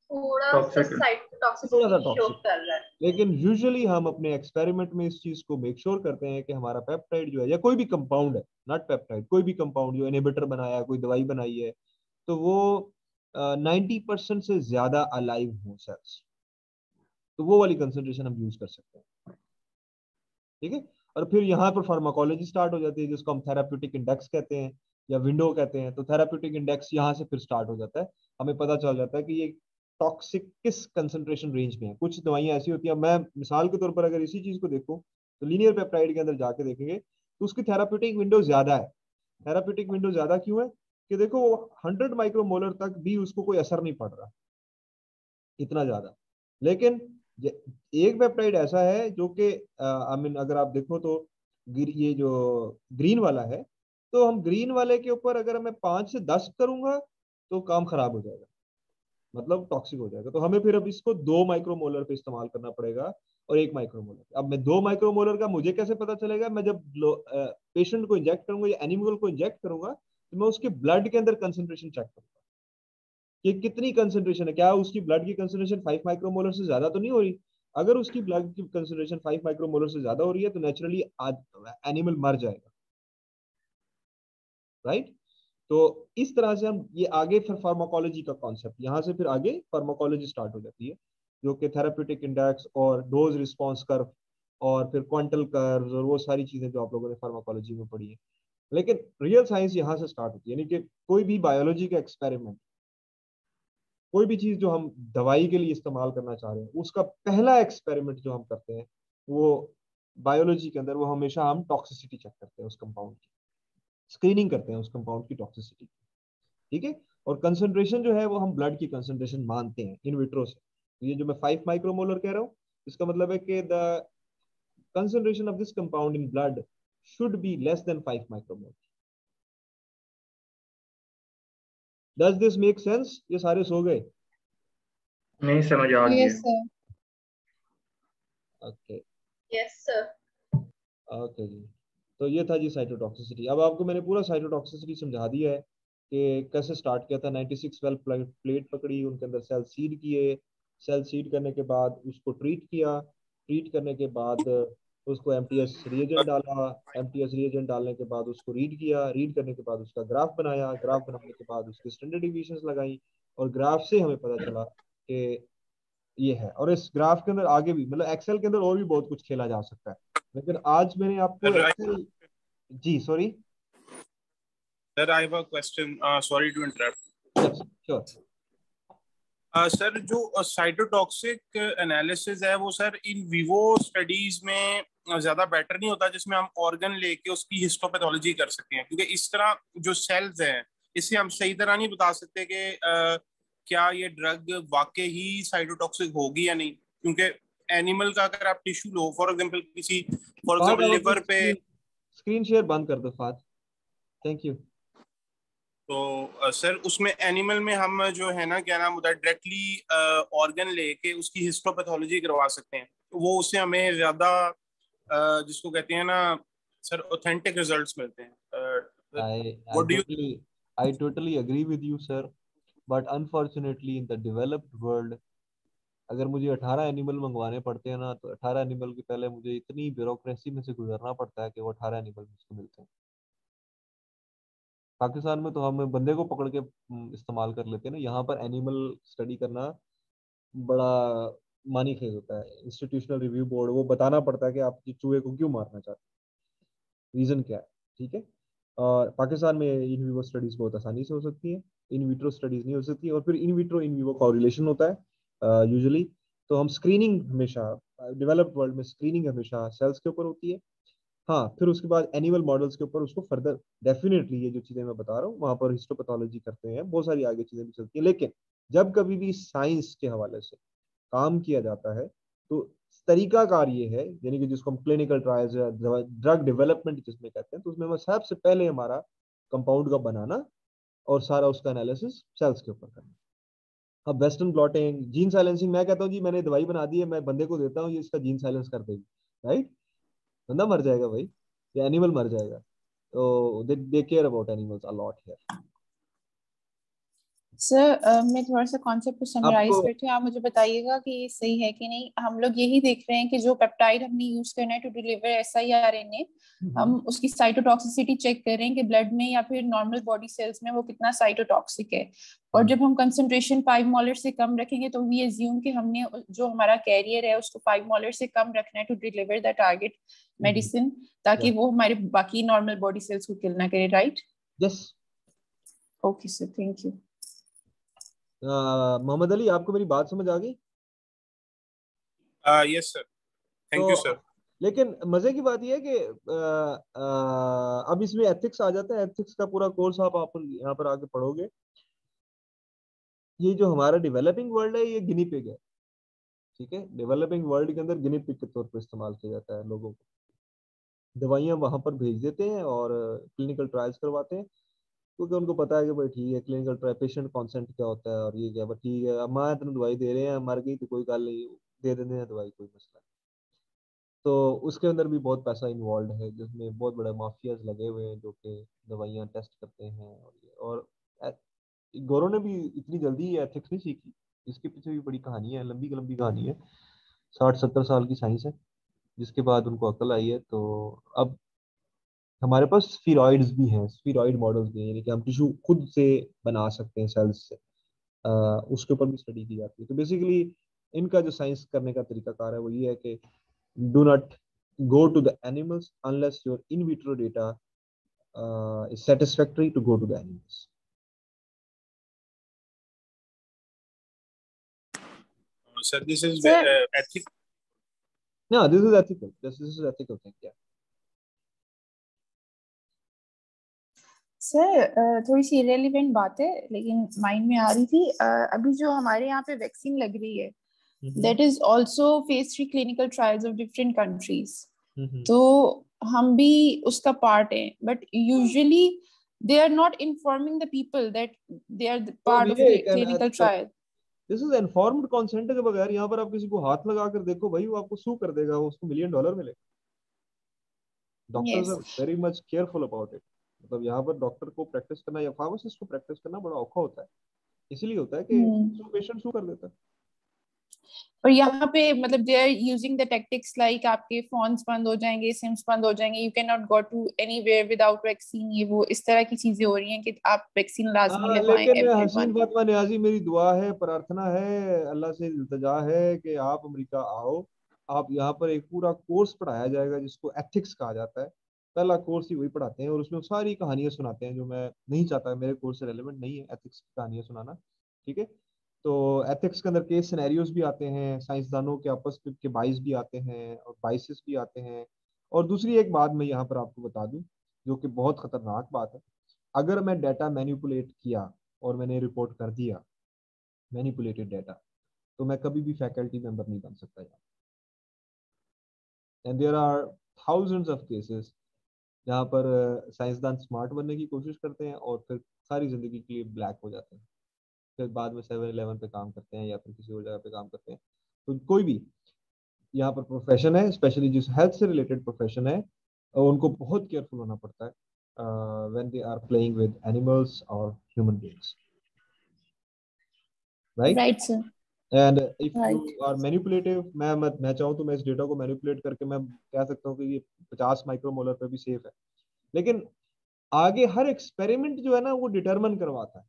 थोड़ा सा साइटोटॉक्सिसिटी शो कर रहा है। लेकिन यूजुअली हम अपने एक्सपेरिमेंट में इस चीज को मेक श्योर करते हैं कि हमारा पेप्टाइड जो है या कोई भी कंपाउंड है, नॉट पेप्टाइड, कोई भी कंपाउंड जो इनहिबिटर बनाया है, कोई दवाई बनाई है, तो वो 90% से ज्यादा अलाइव हो सेल्स, तो वो वाली कंसंट्रेशन हम यूज कर सकते हैं। ठीक है। और फिर यहाँ पर फार्माकोलॉजी स्टार्ट हो जाती है, जिसको हम थेराप्यूटिक इंडेक्स कहते हैं या विंडो कहते हैं। तो थेराप्यूटिक इंडेक्स यहाँ से फिर स्टार्ट हो जाता है, हमें पता चल जाता है कि ये टॉक्सिक किस कंसंट्रेशन रेंज में है। कुछ दवाइयाँ ऐसी होती हैं, मैं मिसाल के तौर पर अगर इसी चीज को देखूं तो लीनियर पेप्टाइड के अंदर जाके देखेंगे तो उसकी थेराप्यूटिक विंडो ज्यादा है। थेराप्यूटिक विंडो ज्यादा क्यों है? कि देखो 100 माइक्रोमोलर तक भी उसको कोई असर नहीं पड़ रहा, इतना ज्यादा। लेकिन एक पेप्टाइड ऐसा है जो कि आई मीन अगर आप देखो तो ये जो ग्रीन वाला है, तो हम ग्रीन वाले के ऊपर अगर मैं 5 से 10 करूंगा तो काम खराब हो जाएगा, मतलब टॉक्सिक हो जाएगा। तो हमें फिर अब इसको 2 माइक्रोमोलर पे इस्तेमाल करना पड़ेगा और 1 माइक्रोमोलर। अब मैं 2 माइक्रोमोलर का मुझे कैसे पता चलेगा? मैं जब पेशेंट को इंजेक्ट करूंगा या एनिमल को इंजेक्ट करूंगा तो मैं उसके ब्लड के अंदर कंसंट्रेशन चेक करूंगा कि कितनी कंसंट्रेशन है, क्या उसकी ब्लड की कंसंट्रेशन 5 माइक्रोमोलर से ज्यादा तो नहीं हो रही। अगर उसकी ब्लड की कंसंट्रेशन 5 माइक्रोमोलर से ज्यादा हो रही है तो नेचुरली एनिमल मर जाएगा, राइट? तो इस तरह से हम ये आगे फिर फार्माकोलॉजी का कॉन्सेप्ट, यहाँ से फिर आगे फार्माकोलॉजी स्टार्ट हो जाती है, जो कि थेराप्यूटिक इंडेक्स और डोज रिस्पॉन्स कर्व और फिर क्वांटल कर्व और वो सारी चीजें जो आप लोगों ने फार्माकोलॉजी में पढ़ी है। लेकिन रियल साइंस यहाँ से स्टार्ट होती है, यानी कि कोई भी बायोलॉजी का एक्सपेरिमेंट, कोई भी चीज जो हम दवाई के लिए इस्तेमाल करना चाह रहे हैं, उसका पहला एक्सपेरिमेंट जो हम करते हैं वो बायोलॉजी के अंदर, वो हमेशा हम टॉक्सिसिटी चेक करते हैं, उस कंपाउंड की स्क्रीनिंग करते हैं, उस कंपाउंड की टॉक्सिसिटी। ठीक है। और कंसंट्रेशन जो है वो हम ब्लड की कंसंट्रेशन मानते हैं इन विट्रो से। तो ये जो मैं 5 माइक्रोमोलर कह रहा हूँ, इसका मतलब है कि the concentration of this compound in blood should be less than 5 micromolar. Does this make sense? ये सारे सो गए? नहीं समझ आ गया। Yes sir. Okay yes sir. Okay जी। तो ये था जी साइटोटॉक्सिसिटी। अब आपको मैंने पूरा साइटोटॉक्सिसिटी समझा दिया है कि कैसे स्टार्ट किया था। 96 वेल प्लेट पकड़ी, उनके अंदर सेल सीड किए, सेल सीड करने के बाद उसको ट्रीट किया, ट्रीट करने के बाद उसको एमटीएस रिएजेंट डाला, एमटीएस रिएजेंट डालने के बाद उसको रीड किया, रीड करने के बाद उसका ग्राफ बनाया, ग्राफ बनाने के बाद उसकी स्टैंडर्ड डिविएशंस लगाई, और ग्राफ से हमें पता चला कि ये है। और इस ग्राफ के अंदर आगे भी, मतलब एक्सेल के अंदर और भी बहुत कुछ खेला जा सकता है, लेकिन आज मैंने आपको एक्सेल, जी sorry sir, I have a question, sorry to interrupt. Yes sure. Sir, जो साइटोटॉक्सिक एनालिसिस है वो सर इन विवो स्टडीज में ज्यादा बेटर नहीं होता, जिसमें हम ऑर्गन लेके उसकी हिस्टोपैथोलॉजी कर सकते हैं? क्योंकि इस तरह जो सेल्स हैं, इससे हम सही तरह नहीं बता सकते कि क्या ये ड्रग वाकई ही साइटोटॉक्सिक होगी या नहीं। क्योंकि एनिमल का अगर आप टिश्यू लो, फॉर एग्जांपल लिवर पे। स्क्रीन शेयर बंद कर दो फात। Thank you. तो सर उसमें एनिमल में हम जो है ना क्या नाम होता है डायरेक्टली ऑर्गन लेके उसकी हिस्टोपैथोलॉजी करवा सकते हैं, वो उससे हमें ज्यादा जिसको कहते हैं ना सर ऑथेंटिक रिजल्ट्स मिलते हैं। I what do you? totally I totally agree with you, sir. But unfortunately, in the developed world, अगर मुझे 18 एनिमल मंगवाने पड़ते हैं ना, तो 18 एनिमल के पहले मुझे इतनी ब्यूरोक्रेसी में से गुजरना पड़ता है कि वो 18 एनिमल मुझको मिलते हैं। पाकिस्तान में तो हम बंदे को पकड़ के इस्तेमाल कर लेते हैं ना, यहाँ पर एनिमल स्टडी करना बड़ा मानी खेल होता है। इंस्टीट्यूशनल रिव्यू बोर्ड वो बताना पड़ता है कि आप ये चूहे को क्यों मारना चाहते हैं, रीजन क्या है, ठीक है। और पाकिस्तान में इन विवो स्टडीज बहुत आसानी से हो सकती है, इन विट्रो स्टडीज नहीं हो सकती, और फिर in vitro in vivo correlation होता है यूजुअली। तो हम स्क्रीनिंग हमेशा डेवलप्ड वर्ल्ड में स्क्रीनिंग हमेशा सेल्स के ऊपर होती है। हाँ, फिर उसके बाद एनिमल मॉडल्स के ऊपर उसको फर्दर डेफिनेटली ये जो चीजें मैं बता रहा हूँ वहां पर हिस्टोपैथोलॉजी करते हैं, बहुत सारी आगे चीजें भी चलती है। लेकिन जब कभी भी साइंस के हवाले से काम किया जाता है तो तरीकाकार ये है, यानी कि जिसको हम क्लिनिकल ट्रायल्स या ड्रग डेवलपमेंट जिसमें कहते हैं, तो उसमें सबसे पहले हमारा कंपाउंड का बनाना और सारा उसका एनालिसिस सेल्स के ऊपर करना। अब वेस्टर्न ब्लॉटिंग, जीन साइलेंसिंग, मैं कहता हूँ जी मैंने दवाई बना दी है, मैं बंदे को देता हूँ ये इसका जीन साइलेंस कर देगी, राइट? बंदा मर जाएगा भाई, या एनिमल मर जाएगा। तो they care about animals a lot here. Sir मैं थोड़ा सा कॉन्सेप्ट को समराइज आपको करती हूँ, आप मुझे बताइएगा कि ये सही है कि नहीं। हम लोग यही देख रहे हैं कि जो पेप्टाइड हमने यूज करना है टू डिलीवर SIRNA, हम उसकी साइटोटॉक्सिसिटी चेक कर रहे हैं कि ब्लड में या फिर नॉर्मल बॉडी सेल्स में वो कितना साइटोटॉक्सिक है। और जब हम कंसंट्रेशन 5 मोलर से कम रखेंगे तो वी एज्यूम कि हमने जो हमारा कैरियर है उसको 5 मोलर से कम रखना है to deliver the target medicine, ताकि वो हमारे बाकी नॉर्मल बॉडी सेल्स को किल ना करे, right? Yes. Okay sir, thank you. Mohammad Ali, आपको मेरी बात समझ आ गई? Yes sir, thank you sir. लेकिन मजे की बात यह है कि अब इसमें एथिक्स आ जाता है। एथिक्स का पूरा कोर्स आप यहाँ पर आके पढ़ोगे। ये जो हमारा डेवलपिंग वर्ल्ड है ये गिनी पिग है, ठीक है। डेवलपिंग वर्ल्ड के अंदर गिनी पिग के तौर पर इस्तेमाल किया जाता है। लोगों को दवाइयाँ वहां पर भेज देते हैं और क्लिनिकल ट्रायल्स करवाते हैं, क्योंकि उनको पता है कि भाई ठीक है क्लिनिकल ट्रायल पेशेंट कॉन्सेंट क्या होता है और ये क्या, ठीक है अब माँ तेन दवाई दे रहे हैं, मर गई तो कोई गल नहीं, दे देते हैं दवाई, कोई मसला नहीं। तो उसके अंदर भी बहुत पैसा इन्वॉल्व है, जिसमें बहुत बड़े माफियाज लगे हुए हैं जो कि दवाइयाँ टेस्ट करते हैं। और गौरव ने भी इतनी जल्दी एथिक्स नहीं सीखी, इसके पीछे भी बड़ी कहानी है, लंबी लंबी कहानी है। 60-70 साल की साइंस है, जिसके बाद उनको अकल आई है। तो अब हमारे पास स्फीरॉइड्स भी हैं, स्फीरॉइड मॉडल्स भी हैं, यानी कि हम टिश्यू खुद से बना सकते हैं सेल्स से। उसके ऊपर भी स्टडी की जाती है। तो बेसिकली इनका जो साइंस करने का तरीकाकार है वो ये है कि do not go to the animals unless your in vitro data is satisfactory to go to the animals. Sir, this is ethical. No, this is ethical. This is ethical thing. Yeah. Sir थोड़ी सी इरेलीवेंट बात है लेकिन माइंड में आ रही थी। अभी जो हमारे यहाँ पे वैक्सीन लग रही है, that is also phase 3 clinical trials of different countries. तो हम भी उसका पार्ट है, but usually they are not informing the people that they are the part of the clinical trial. This is informed consent के बगैर यहाँ पर आप किसी को हाथ लगा कर देखो भाई, वो आपको सू कर देगा, उसको $1 मिलियन मिलेगा। Doctors are very much careful about it. मतलब यहाँ पर डॉक्टर को प्रैक्टिस करना या फार्मासिस्ट को प्रैक्टिस करना बड़ा औखा होता है। इसीलिए होता है कि पेशेंट सू कर देता है। और यहाँ पे मतलब they are using the tactics like आपके फोन्स बंद हो जाएंगे, सिम्स बंद हो जाएंगे, you can not go to anywhere without vaccine, ये वो इस तरह की चीजें हो रही हैं कि आप वैक्सीन लाजमी लगवाएं लेकिन हसीन एवरीवन। फातिमा नियाजी, मेरी दुआ है, प्रार्थना है, अल्लाह से इल्तिजा है कि आप अमेरिका आओ। आप यहाँ पर एक पूरा कोर्स पढ़ाया जाएगा जिसको एथिक्स कहा जाता है। पहला कोर्स ही वही पढ़ाते हैं और उसमें सारी कहानियां सुनाते हैं जो मैं नहीं चाहता, मेरे कोर्स से रेलेवेंट नहीं है एथिक्स की कहानियां सुनाना, ठीक है। तो एथिक्स के अंदर केस सिनेरियोज भी आते हैं, साइंसदानों के आपस के बाइस भी आते हैं और बाइसेस भी आते हैं। और दूसरी एक बात मैं यहाँ पर आपको बता दूं जो कि बहुत खतरनाक बात है, अगर मैं डाटा मैनिपुलेट किया और मैंने रिपोर्ट कर दिया मैनिपुलेटेड डाटा, तो मैं कभी भी फैकल्टी मेंबर नहीं बन सकता यार। And there are thousands of cases जहाँ पर साइंसदान स्मार्ट बनने की कोशिश करते हैं और फिर सारी जिंदगी के लिए ब्लैक हो जाते हैं, फिर बाद में 7-Eleven पे काम करते हैं या फिर किसी और जगह पे काम करते हैं। तो कोई भी यहाँ पर प्रोफेशन है, स्पेशली जिस हेल्थ से रिलेटेड प्रोफेशन है, उनको बहुत केयरफुल होना पड़ता है when they are playing with animals और human beings, right? Right sir, and if you right. Are manipulative, मैं चाहूँ तो मैं इस डेटा को मैनिपुलेट करके मैं कह सकता हूँ कि ये 50 माइक्रोमोलर पे भी सेफ है, लेकिन आगे हर एक्सपेरिमेंट जो है ना वो डिटरमिन करवाता है।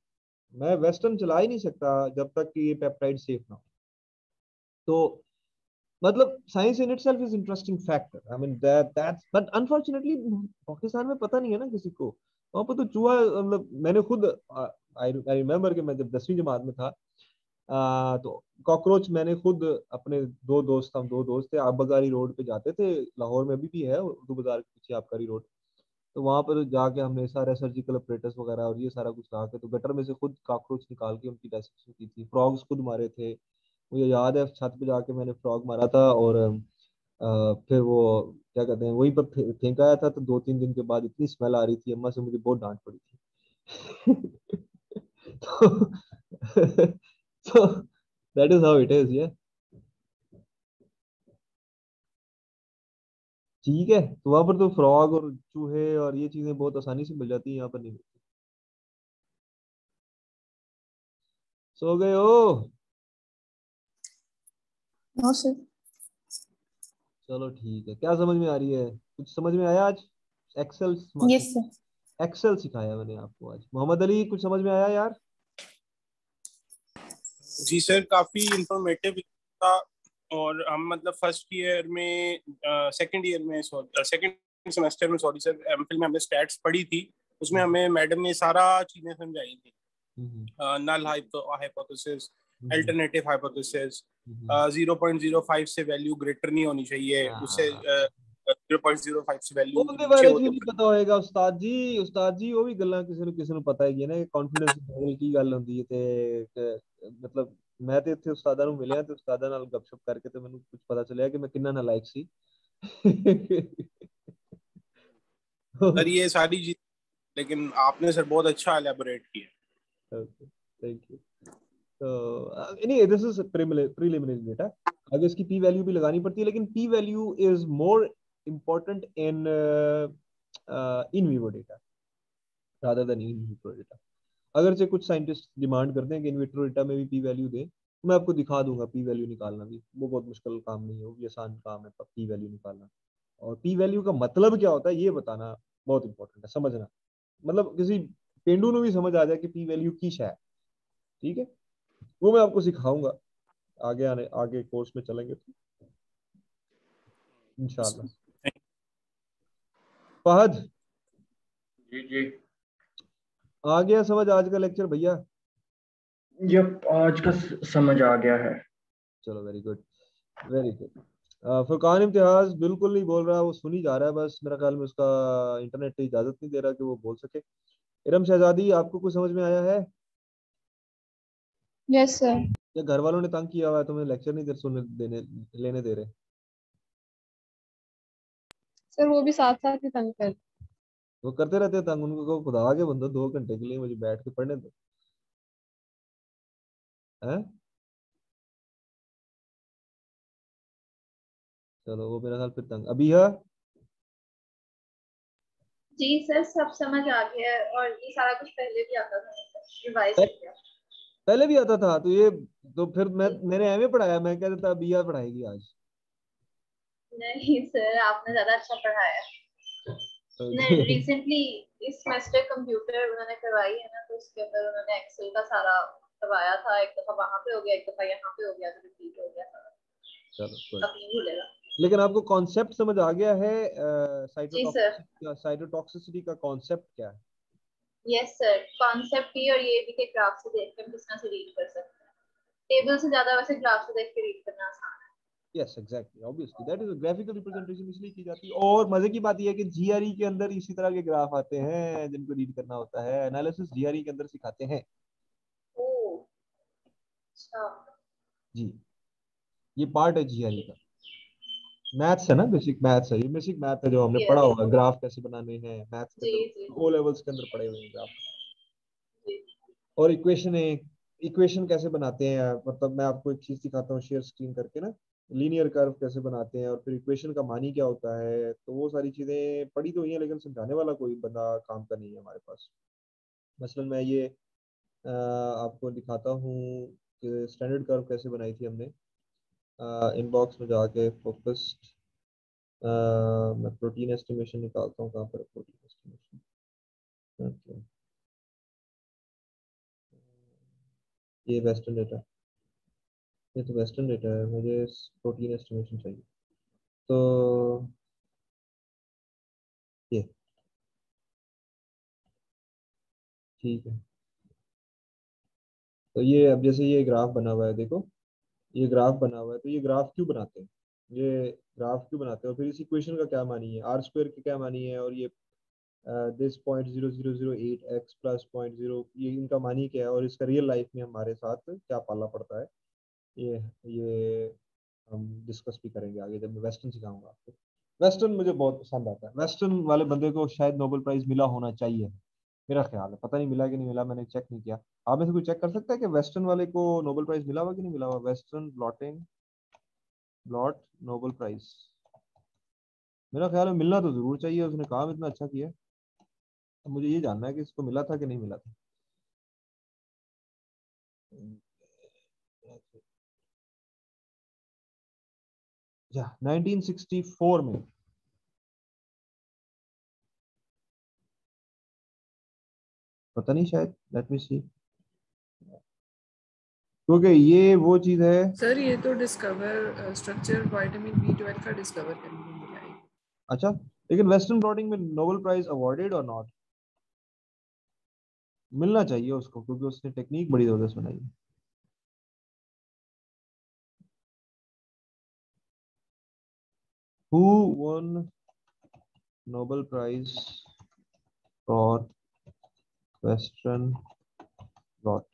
मैं वेस्टर्न चला ही नहीं सकता जब तक कि ये पेप्टाइड सेफ ना हो। तो मतलब science in itself is interesting factor, I mean that's, but unfortunately Pakistan में पता नहीं है ना किसी को। वहां पर तो चूहा, मतलब मैंने खुद आई रिमेम्बर कि मैं जब 10वीं जमात में था, तो कॉकरोच मैंने खुद अपने दो दोस्त थे, आबकारी रोड पे जाते थे, लाहौर में भी है उर्दू बाजार के पीछे आबकारी रोड, तो वहां पर जाके हमने सारे सर्जिकल ऑपरेटर्स वगैरह और ये सारा कुछ ला के तो गटर में से खुद कॉकरोच निकाल के उनकी डायसेक्शन की थी, फ्रॉग्स खुद मारे थे। मुझे याद है छत पे जाके मैंने फ्रॉग मारा था और फिर वो क्या कहते हैं वहीं पर फेंका आया था, तो 2-3 दिन के बाद इतनी स्मेल आ रही थी, अम्मा से मुझे बहुत डांट पड़ी थी। तो so that is how it is, yeah. ठीक है, तो वहां पर तो फ्रॉग और चूहे और ये चीजें बहुत आसानी से मिल जाती हैं, यहाँ पर नहीं मिलती। सो गए हो? No sir. चलो ठीक है, क्या समझ में आ रही है? कुछ समझ में आया आज? Excel yes sir. एक्सेल सिखाया मैंने आपको आज। मोहम्मद अली, कुछ समझ में आया यार? जी सर, काफी इंफॉर्मेटिव था। और हम मतलब फर्स्ट ईयर में, सेकंड सेमेस्टर में, सॉरी सर, एमफिल में हमने स्टैट्स पढ़ी थी। उसमें हमें मैडम ने सारा चीजें समझाई थी, नल हाइपोथेसिस, अल्टरनेटिव हाइपोथेसिस, 0.05 से वैल्यू ग्रेटर नहीं होनी चाहिए, उससे 0.05 से वैल्यू ਉਹਦੇ नीचे ਬਾਰੇ हो ਜੀ तो ਨਹੀਂ ਪਤਾ ਹੋਏਗਾ ਉਸਤਾਦ ਜੀ। ਉਸਤਾਦ ਜੀ ਉਹ ਵੀ ਗੱਲਾਂ ਕਿਸੇ ਨੂੰ ਪਤਾ ਹੈਗੀ ਨਾ, ਕੌਨਫੀਡੈਂਸ ਲੈਵਲ ਕੀ ਗੱਲ ਹੁੰਦੀ ਹੈ ਮਤਲਬ ਮੈਂ ਤੇ ਇੱਥੇ ਉਸਤਾਦਾਂ ਨੂੰ ਮਿਲਿਆ ਤੇ ਉਸਤਾਦਾਂ ਨਾਲ ਗੱਪਸ਼ਪ ਕਰਕੇ ਤੇ ਮੈਨੂੰ ਕੁਝ ਪਤਾ ਚੱਲਿਆ ਕਿ ਮੈਂ ਕਿੰਨਾ ਨਾਲਾਇਕ ਸੀ। सर ये सारी चीज, लेकिन आपने सर बहुत अच्छा एलेबोरेट किया। Thank you. तो नहीं, दिस इज प्रीलिमिनरी डेटा, आगे इसकी पी वैल्यू भी लगानी पड़ती है, लेकिन P value is more important in vivo data rather then in vitro data. अगर से कुछ साइंटिस्ट डिमांड करते हैं कि इन विट्रो डेटा में भी पी वैल्यू दें, तो मैं आपको दिखा दूंगा पी वैल्यू निकालना भी, वो बहुत मुश्किल काम नहीं है, वो भी आसान काम है पी वैल्यू निकालना। और पी वैल्यू का मतलब क्या होता है ये बताना बहुत इंपॉर्टेंट है, समझना। मतलब किसी पेंडू को भी समझ आ जाए कि पी वैल्यू की है, ठीक है, वो मैं आपको सिखाऊंगा आगे कोर्स में चलेंगे तो इंशाल्लाह। फहद जी जी, आ गया समझ आज का लेक्चर भैया? यप, आज का समझ आ गया है। चलो very good, very good. Furqan Imtiaz बिल्कुल नहीं बोल रहा, वो सुन ही जा रहा है बस, मेरा ख्याल में उसका इंटरनेट इजाजत नहीं दे रहा कि वो बोल सके। इरम शहजादी, आपको कुछ समझ में आया है? Yes sir. या घर वालों ने तंग किया हुआ है तुम्हें, लेक्चर नहीं सुनने देने लेने दे रहे? सर वो भी साथ साथ ही तंग कर। वो करते रहते हैं तंग, उनको कहो खुदा के बंदो 2 घंटे के लिए मुझे बैठ के पढ़ने दो। हैं? चलो वो मेरा ख्याल फिर तंग। अभी है? जी सर, सब समझ आ गया है और ये सारा कुछ पहले भी आता था, रिवाइज किया। पहले भी आता था? तो ये तो फिर मैंने एमए पढ़ाया, मैं क्या देता बीआर पढ़ाएगी आज? नहीं सर, आपने ज्यादा अच्छा पढ़ाया। रिसेंटली इस सेमेस्टर कंप्यूटर उन्होंने करवाई है ना, तो उसके अंदर उन्होंने एक्सेल का सारा करवाया था। एक दफा वहां पे हो गया, एक दफा यहाँ पे हो गया, तो रिपीट हो गया सारा। चलो अब नहीं भूलेगा। लेकिन आपको कॉन्सेप्ट समझ आ गया है? साइटोटॉक्सिसिटी का कॉन्सेप्ट क्या है? यस सर, कॉन्सेप्ट भी और ये भी के ग्राफ से देख के हम किस तरह से रीड कर सकते हैं। टेबल से ज्यादा वैसे ग्राफ से देख के रीड करना आसान है। Yes exactly, obviously that is a graphical representation इसलिए की जाती है। और मजे की बात यह है कि जीआरई के अंदर इसी तरह के ग्राफ आते हैं जिनको रीड करना होता है, एनालिसिस जीआरई के अंदर सिखाते हैं। ओह अच्छा जी, ये पार्ट है जीआरई का। मैथ्स है ना, बेसिक मैथ्स है, ये बेसिक मैथ है जो हमने पढ़ा यस होगा, ग्राफ कैसे बनाने हैं मैथ्स के जी अंदर, जी ओ लेवल्स के अंदर पढ़े हुए हैं ग्राफ। जी और इक्वेशन है, इक्वेशन कैसे बनाते हैं, मतलब मैं आपको एक चीज दिखाता हूँ शेयर स्क्रीन करके ना, लीनियर कर्व कैसे बनाते हैं और फिर इक्वेशन का मानी क्या होता है, तो वो सारी चीजें पढ़ी तो हुई हैं लेकिन समझाने वाला कोई बंदा काम का नहीं है हमारे पास। मसलन मैं ये आपको दिखाता हूँ कि स्टैंडर्ड कर्व कैसे बनाई थी हमने। इनबॉक्स में जाके फोकस्ड, मैं प्रोटीन एस्टिमेशन निकालता हूँ, कहाँ पर प्रोटीन एस्टिमेशन, ओके ये वेस्टर्न डेटा, ये तो वेस्टर्न डेटा है, मुझे प्रोटीन एस्टिमेशन चाहिए। तो ये ठीक है, तो ये अब जैसे ये ग्राफ बना हुआ है देखो, ये ग्राफ बना हुआ है, तो ये ग्राफ क्यों बनाते हैं, ये ग्राफ क्यों बनाते हैं, और फिर इस इक्वेशन का क्या मानी है, आर स्क्वायर की क्या मानी है, और ये दिस 0.0008 x प्लस 0.0, ये इनका मानी क्या है, और इसका रियल लाइफ में हमारे साथ क्या पाला पड़ता है, ये हम डिस्कस भी करेंगे आगे जब मैं वेस्टर्न सिखाऊंगा आपको। वेस्टर्न मुझे बहुत पसंद आता है, वेस्टर्न वाले बंदे को शायद नोबेल प्राइज मिला होना चाहिए, मेरा ख्याल है, पता नहीं मिला कि नहीं मिला, मैंने चेक नहीं किया। आप में से कोई चेक कर सकता है कि वेस्टर्न वाले को नोबेल प्राइज मिला हुआ कि नहीं मिला हुआ, western blotting blot Nobel prize, मेरा ख्याल है मिलना तो जरूर चाहिए, उसने काम इतना अच्छा किया है। अब मुझे ये जानना है कि इसको मिला था कि नहीं मिला था। या 1964 में, पता नहीं शायद, लेट मी सी, क्योंकि ये वो चीज है। सर ये तो डिस्कवर स्ट्रक्चर विटामिन B12 का डिस्कवर करने में मिला है। अच्छा, लेकिन वेस्टर्न ब्लॉटिंग में नोबेल प्राइज अवॉर्डेड और नॉट, मिलना चाहिए उसको क्योंकि उसने टेक्निक बड़ी जबरदस्त बनाई है। Who won Nobel prize for western blot,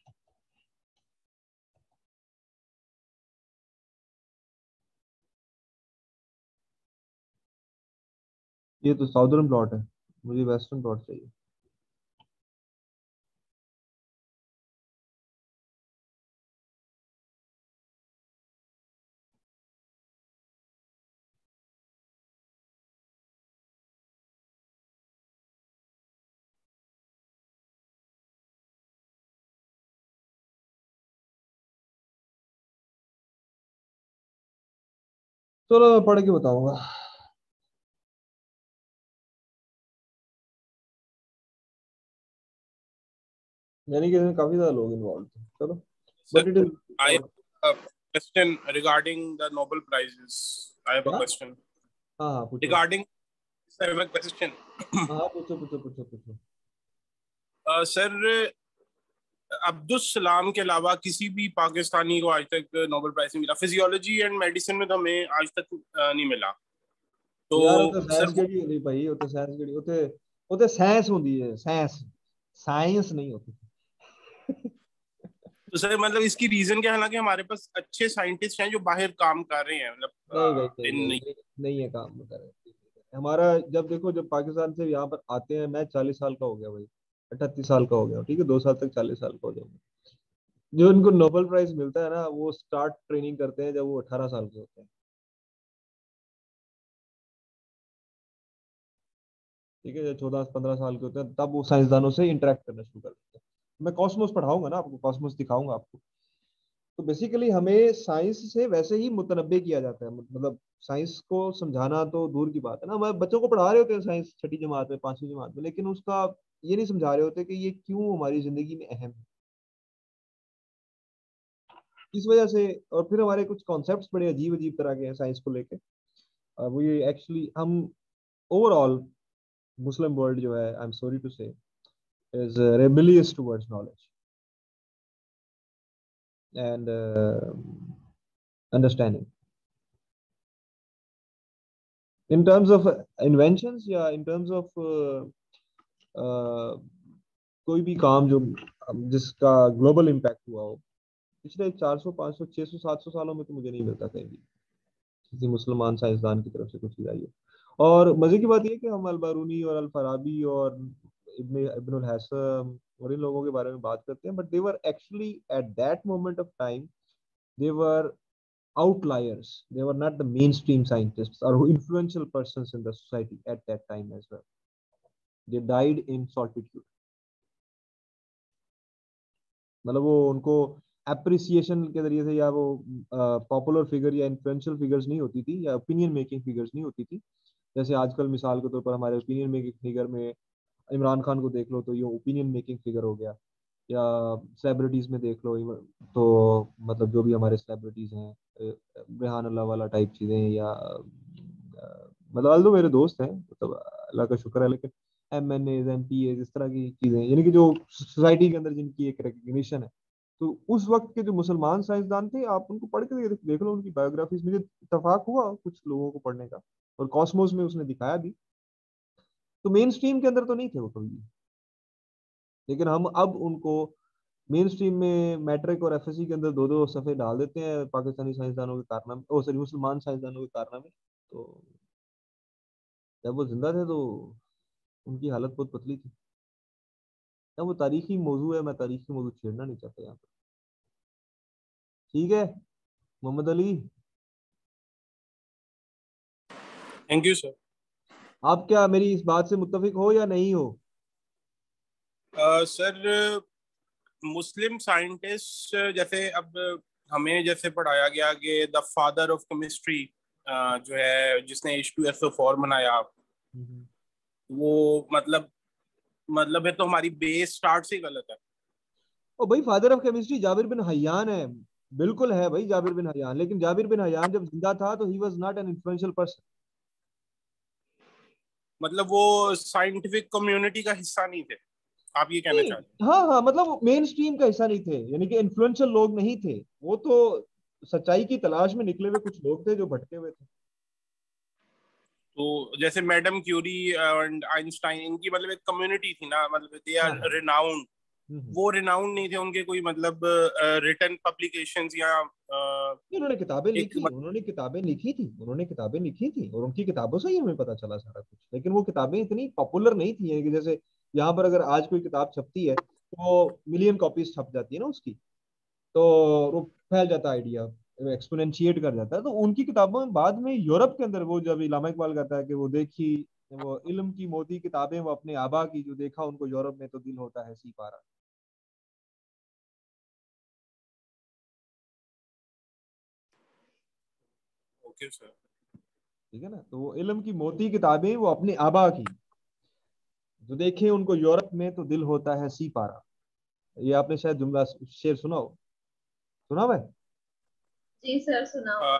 ये तो साउदर्न ब्लॉट है, मुझे वेस्टर्न ब्लॉट चाहिए। चलो मैं पढ़ के बताऊंगा। यानी कि इसमें काफी ज्यादा लोग इन्वॉल्व थे, चलो Sir, but it is. I have a question regarding the Nobel Prizes. I have a क्या? question हाँ हाँ पूछो। regarding. I have a question. हाँ हाँ पूछो पूछो पूछो पूछो। सर, अब्दुल सलाम के अलावा किसी भी पाकिस्तानी को आज तक नोबेल प्राइज नहीं मिला, फिजियोलॉजी एंड मेडिसिन में तो हमें आज तक नहीं मिला। तो यार वो तो सर साइंस केड़ी होती भाई, वो तो साइंस केड़ी, वो तो साइंस होती है, साइंस, साइंस नहीं होती। तो सर मतलब इसकी रीजन क्या है, हालांकि हमारे पास अच्छे साइंटिस्ट हैं जो बाहर काम कर रहे हैं, मतलब नहीं भाई नहीं नहीं इन नहीं, नहीं है काम बता रहे। हमारा जब देखो, जब पाकिस्तान से यहाँ पर आते हैं, मैं 40 साल का हो गया भाई, 38 साल का हो गया, ठीक है, 2 साल तक 40 साल का हो जाऊंगा। जो इनको नोबेल प्राइज मिलता है ना, वो स्टार्ट ट्रेनिंग करते हैं जब वो 18 साल के होते हैं, ठीक है, जब 14-15 साल के होते हैं तब वो साइंसदानों से इंटरेक्ट करना शुरू कर देते हैं। मैं कॉस्मोस पढ़ाऊंगा ना आपको, कॉस्मोस दिखाऊंगा आपको। तो बेसिकली हमें साइंस से वैसे ही मुतनब्बे किया जाता है, मतलब साइंस को समझाना तो दूर की बात है ना, हमारे बच्चों को पढ़ा रहे होते हैं साइंस 6ठी जमात में 5वीं जमात में, लेकिन उसका ये नहीं समझा रहे होते कि ये क्यों हमारी जिंदगी में अहम है, इस वजह से। और फिर हमारे कुछ कॉन्सेप्ट्स बड़े अजीब अजीब तरह के हैं साइंस को लेके, वो ये एक्चुअली हम ओवरऑल मुस्लिम वर्ल्ड जो है, आई एम सॉरी टू से, is rebellious towards knowledge and understanding in terms of inventions या in terms of कोई भी काम जो जिसका ग्लोबल इम्पैक्ट हुआ हो पिछले 400 500 600 700 सालों में, तो मुझे नहीं मिलता कहीं भी। किसी मुसलमान साइंसदान की तरफ से कुछ चीज आई हो। और मजे की बात यह है कि हम अल-बारूनी और अल-फराबी और इब्नुल हैसम और इन लोगों के बारे में बात करते हैं, but they were actually at that moment of time they were outliers. They were not the mainstream scientists or influential persons in the society at that time as well. They died in solitude. मतलब वो उनको एप्रिसिएशन के जरिए से या वो पॉपुलर फिगर या इन्फ्लुएंशियल फिगर्स नहीं होती थी या ओपिनियन मेकिंग फिगर्स नहीं होती थी। जैसे आजकल मिसाल के तौर पर हमारे ओपिनियन मेकिंग फिगर में इमरान खान को देख लो तो ये ओपिनियन मेकिंग फिगर हो गया, या सेलिब्रिटीज में देख लो तो मतलब जो भी हमारे सेलिब्रिटीज हैं रेहान अल्लाह वाला टाइप चीजें, या मतलब अल्दो मेरे दोस्त हैं, मतलब अल्लाह का शुक्र है, लेकिन MNAs MPAs इस तरह की चीजें यानी कि जो सोसाइटी के अंदर जिनकी एक रिकग्निशन है। तो उस वक्त के जो मुसलमान साइंसदान थे आप उनको पढ़ के देख लो, उनकी बायोग्राफीज, मुझे इत्तेफाक हुआ कुछ लोगों को पढ़ने का और कॉस्मोस में उसने दिखाया भी। तो मेन स्ट्रीम के अंदर तो नहीं थे वो कभी भी, लेकिन हम अब उनको मेन स्ट्रीम में मैट्रिक और FSC के अंदर दो दो सफ़े डाल देते हैं पाकिस्तानी साइंसदानों के कारनामे, ओ सॉरी मुसलमान साइंसदानों के कारनामे। तो जब वो जिंदा थे तो उनकी हालत बहुत पतली थी। अब वो तारीखी मौजू है, मैं तारीखी मौजू छेड़ना नहीं चाहता यहाँ पर। ठीक है Mohammad Ali, thank you sir. आप क्या मेरी इस बात से मुत्तफिक हो या नहीं हो? सर मुस्लिम साइंटिस्ट जैसे अब हमें जैसे पढ़ाया गया कि द फादर ऑफ केमिस्ट्री जो है जिसने H2SO4 बनाया, वो मतलब है तो हमारी बेस स्टार्ट से गलत है। ओ भाई father of chemistry Jabir bin Hayyan है, बिल्कुल है भाई जाबिर बिन हयान, लेकिन जाबिर बिन हयान जब जिंदा था तो he was not an influential person. मतलब वो साइंटिफिक कम्युनिटी का हिस्सा नहीं थे, आप ये कहना चाहते हैं? हाँ हाँ, मतलब वो मेन स्ट्रीम का हिस्सा नहीं थे, यानी कि इन्फ्लुएंशियल लोग नहीं थे वो, तो सच्चाई की तलाश में निकले हुए कुछ लोग थे जो भटके हुए थे। तो जैसे मैडम क्यूरी एंड आइंस्टाइन, इनकी मतलब एक कम्युनिटी थी ना, मतलब दे आर रिनाउंड। वो रिनाउंड नहीं थे, उनके कोई मतलब रिटन पब्लिकेशंस या उन्होंने किताबें लिखी, उन्होंने किताबें लिखी थी और उनकी किताबों से ही हमें पता चला सारा कुछ, लेकिन वो किताबें इतनी पॉपुलर नहीं थी, यानी कि जैसे यहाँ पर अगर आज कोई किताब छपती है तो मिलियन कॉपीज छप जाती है ना उसकी, तो वो फैल जाता आइडिया, एक्सपोनेंशिएट कर जाता है। तो उनकी किताबों में बाद में यूरोप के अंदर वो जब इलामा इकबाल कहता है कि वो देखी वो इल्म की मोती किताबें वो अपने आबा की, जो देखा उनको यूरोप में तो दिल होता है सी पारा। ओके सर, ठीक है ना, तो वो इल्म की मोती किताबें वो अपने आबा की, जो देखे उनको यूरोप में तो दिल होता है सी पारा। ये आपने शायद जुमला शेर सुना हो, सुना भाई? जी सर सुनाओ।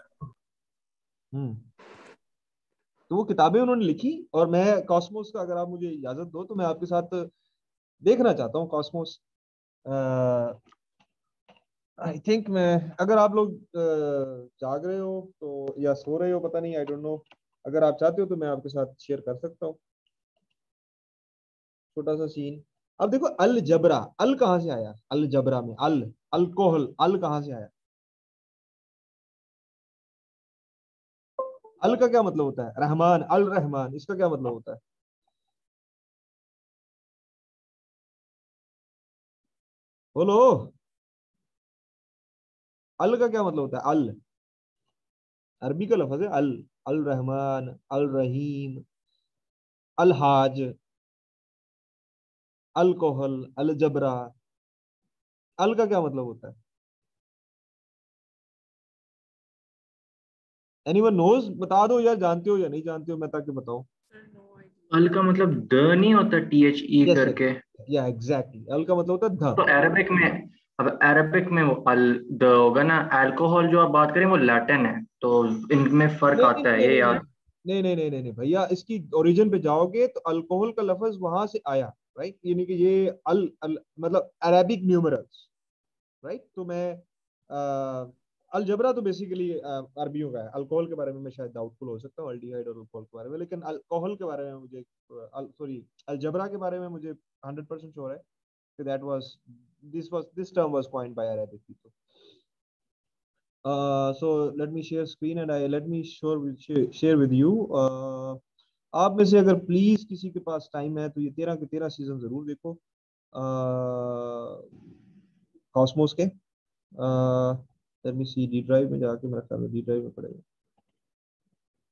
तो वो किताबें उन्होंने लिखी और मैं कॉस्मोस का, अगर आप मुझे इजाजत दो तो मैं आपके साथ देखना चाहता हूँ कॉस्मोस। आई थिंक मैं, अगर आप लोग जाग रहे हो तो या सो रहे हो पता नहीं, आई डोंट नो, अगर आप चाहते हो तो मैं आपके साथ शेयर कर सकता हूँ छोटा सा सीन। अब देखो अल जबरा, अल कहाँ से आया? अल जबरा में अल, अल्कोहल, अल कहाँ से आया? अल का क्या मतलब होता है? रहमान, अल रहमान, इसका क्या मतलब होता है? बोलो, अल का क्या मतलब होता है? अल अरबी का लफ्ज है अल, अल रहमान, अल रहीम, अल हाज, अल्कोहल, अल जबरा, अल का क्या मतलब होता है? Anyone knows? बता दो या जानते हो या नहीं जानते हो, मैं ताकि बताऊं। अल का मतलब द नहीं होता, THE यस करके? या एग्जैक्टली, अल का मतलब होता है ध। तो अरबिक में, अब अरबिक में वो अल द होगा ना। अल्कोहल जो आप बात करें वो लैटिन है, तो इनमें फर्क नहीं आता है, नहीं ये नहीं याद। नहीं नहीं नहीं नहीं नहीं भैया, इसकी ओरिजिन पे जाओगे तो अल्कोहल का लफ्ज वहां से आया, राइट, यानी कि ये अल मतलब अरेबिक न्यूमरल्स, राइट। तो मैं अलजबरा तो बेसिकली अरबियों का है। अल्कोहल के बारे में मैं शायद डाउटफुल हो सकता हूँ, अल्डिहाइड और अल्कोहल के बारे में, लेकिन अल्कोहल के बारे में मुझे, सॉरी अलजबरा के बारे में मुझे 100% श्योर है कि that was this term was coined bye Arabic people. So let me share screen and let me share with you. आप में से अगर प्लीज किसी के पास टाइम है तो ये 13 के 13 सीजन जरूर देखो कॉस्मोस के। लेट मी सी, डी ड्राइव में जाके मेरा ख्याल है डी ड्राइव में पड़ेगा।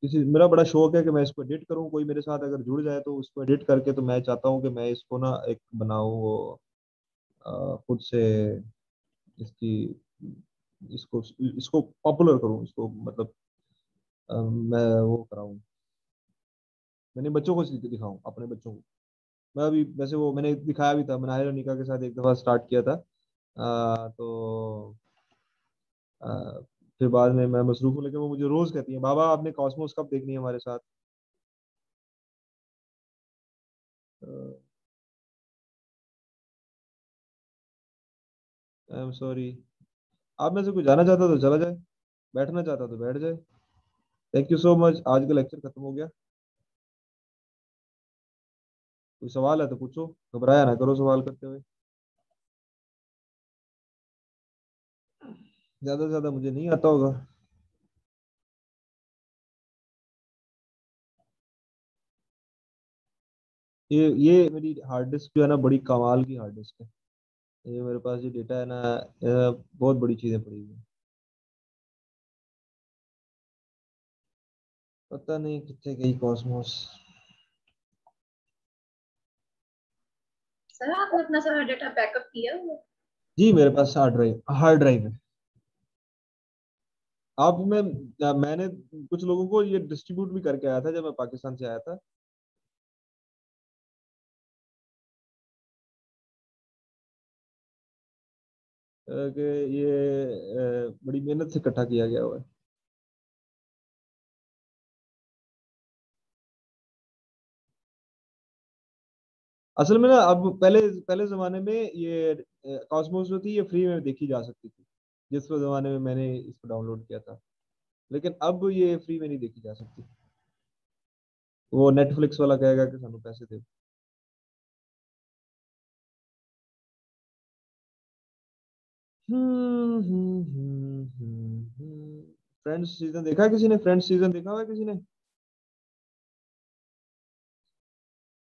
किसी मेरा बड़ा शौक है कि मैं इसको एडिट करूं, कोई मेरे साथ अगर जुड़ जाए तो उसको एडिट करके, तो मैं चाहता हूं कि मैं इसको ना एक बनाऊं वो खुद से इसकी इसको इसको पॉपुलर करूं, इसको मतलब मैं वो कराऊं, मैंने बच्चों को दिखाऊं, अपने बच्चों को। मैं अभी वैसे वो मैंने दिखाया भी था, मैंने आयरन निका के साथ एक दफा स्टार्ट किया था। तो फिर बाद में मैं मसरूफ हूँ, लेकिन वो मुझे रोज कहती है बाबा आपने कॉस्मोस कब देखनी है हमारे साथ। I am sorry. आप में से कोई जाना चाहता तो चला जाए, बैठना चाहता तो बैठ जाए। थैंक यू सो मच, आज का लेक्चर खत्म हो गया। कोई सवाल है तो पूछो, घबराया ना करो सवाल करते हुए। ज्यादा से ज्यादा मुझे नहीं आता होगा। ये मेरी हार्ड डिस्क जो है ना, बड़ी कमाल की हार्ड डिस्क है। ये मेरे पास जो डेटा है ना, बहुत बड़ी चीजें पड़ी हुई हैं। पता नहीं कितने गई कॉस्मोस। सर आपने अपना सारा डेटा बैकअप किया हुआ है? जी मेरे पास हार्ड ड्राइव है। आप में मैंने कुछ लोगों को ये डिस्ट्रीब्यूट भी करके आया था जब मैं पाकिस्तान से आया था। कि ये बड़ी मेहनत से इकट्ठा किया गया हुआ है। असल में ना, अब पहले पहले जमाने में ये कॉस्मोस जो थी ये फ्री में देखी जा सकती थी, जिस जमाने में मैंने इसको डाउनलोड किया था। लेकिन अब ये फ्री में नहीं देखी जा सकती, वो नेटफ्लिक्स वाला कहेगा कि सानू पैसे दे। फ्रेंड्स सीजन देखा है किसी ने? फ्रेंड्स सीजन देखा हुआ है किसी ने?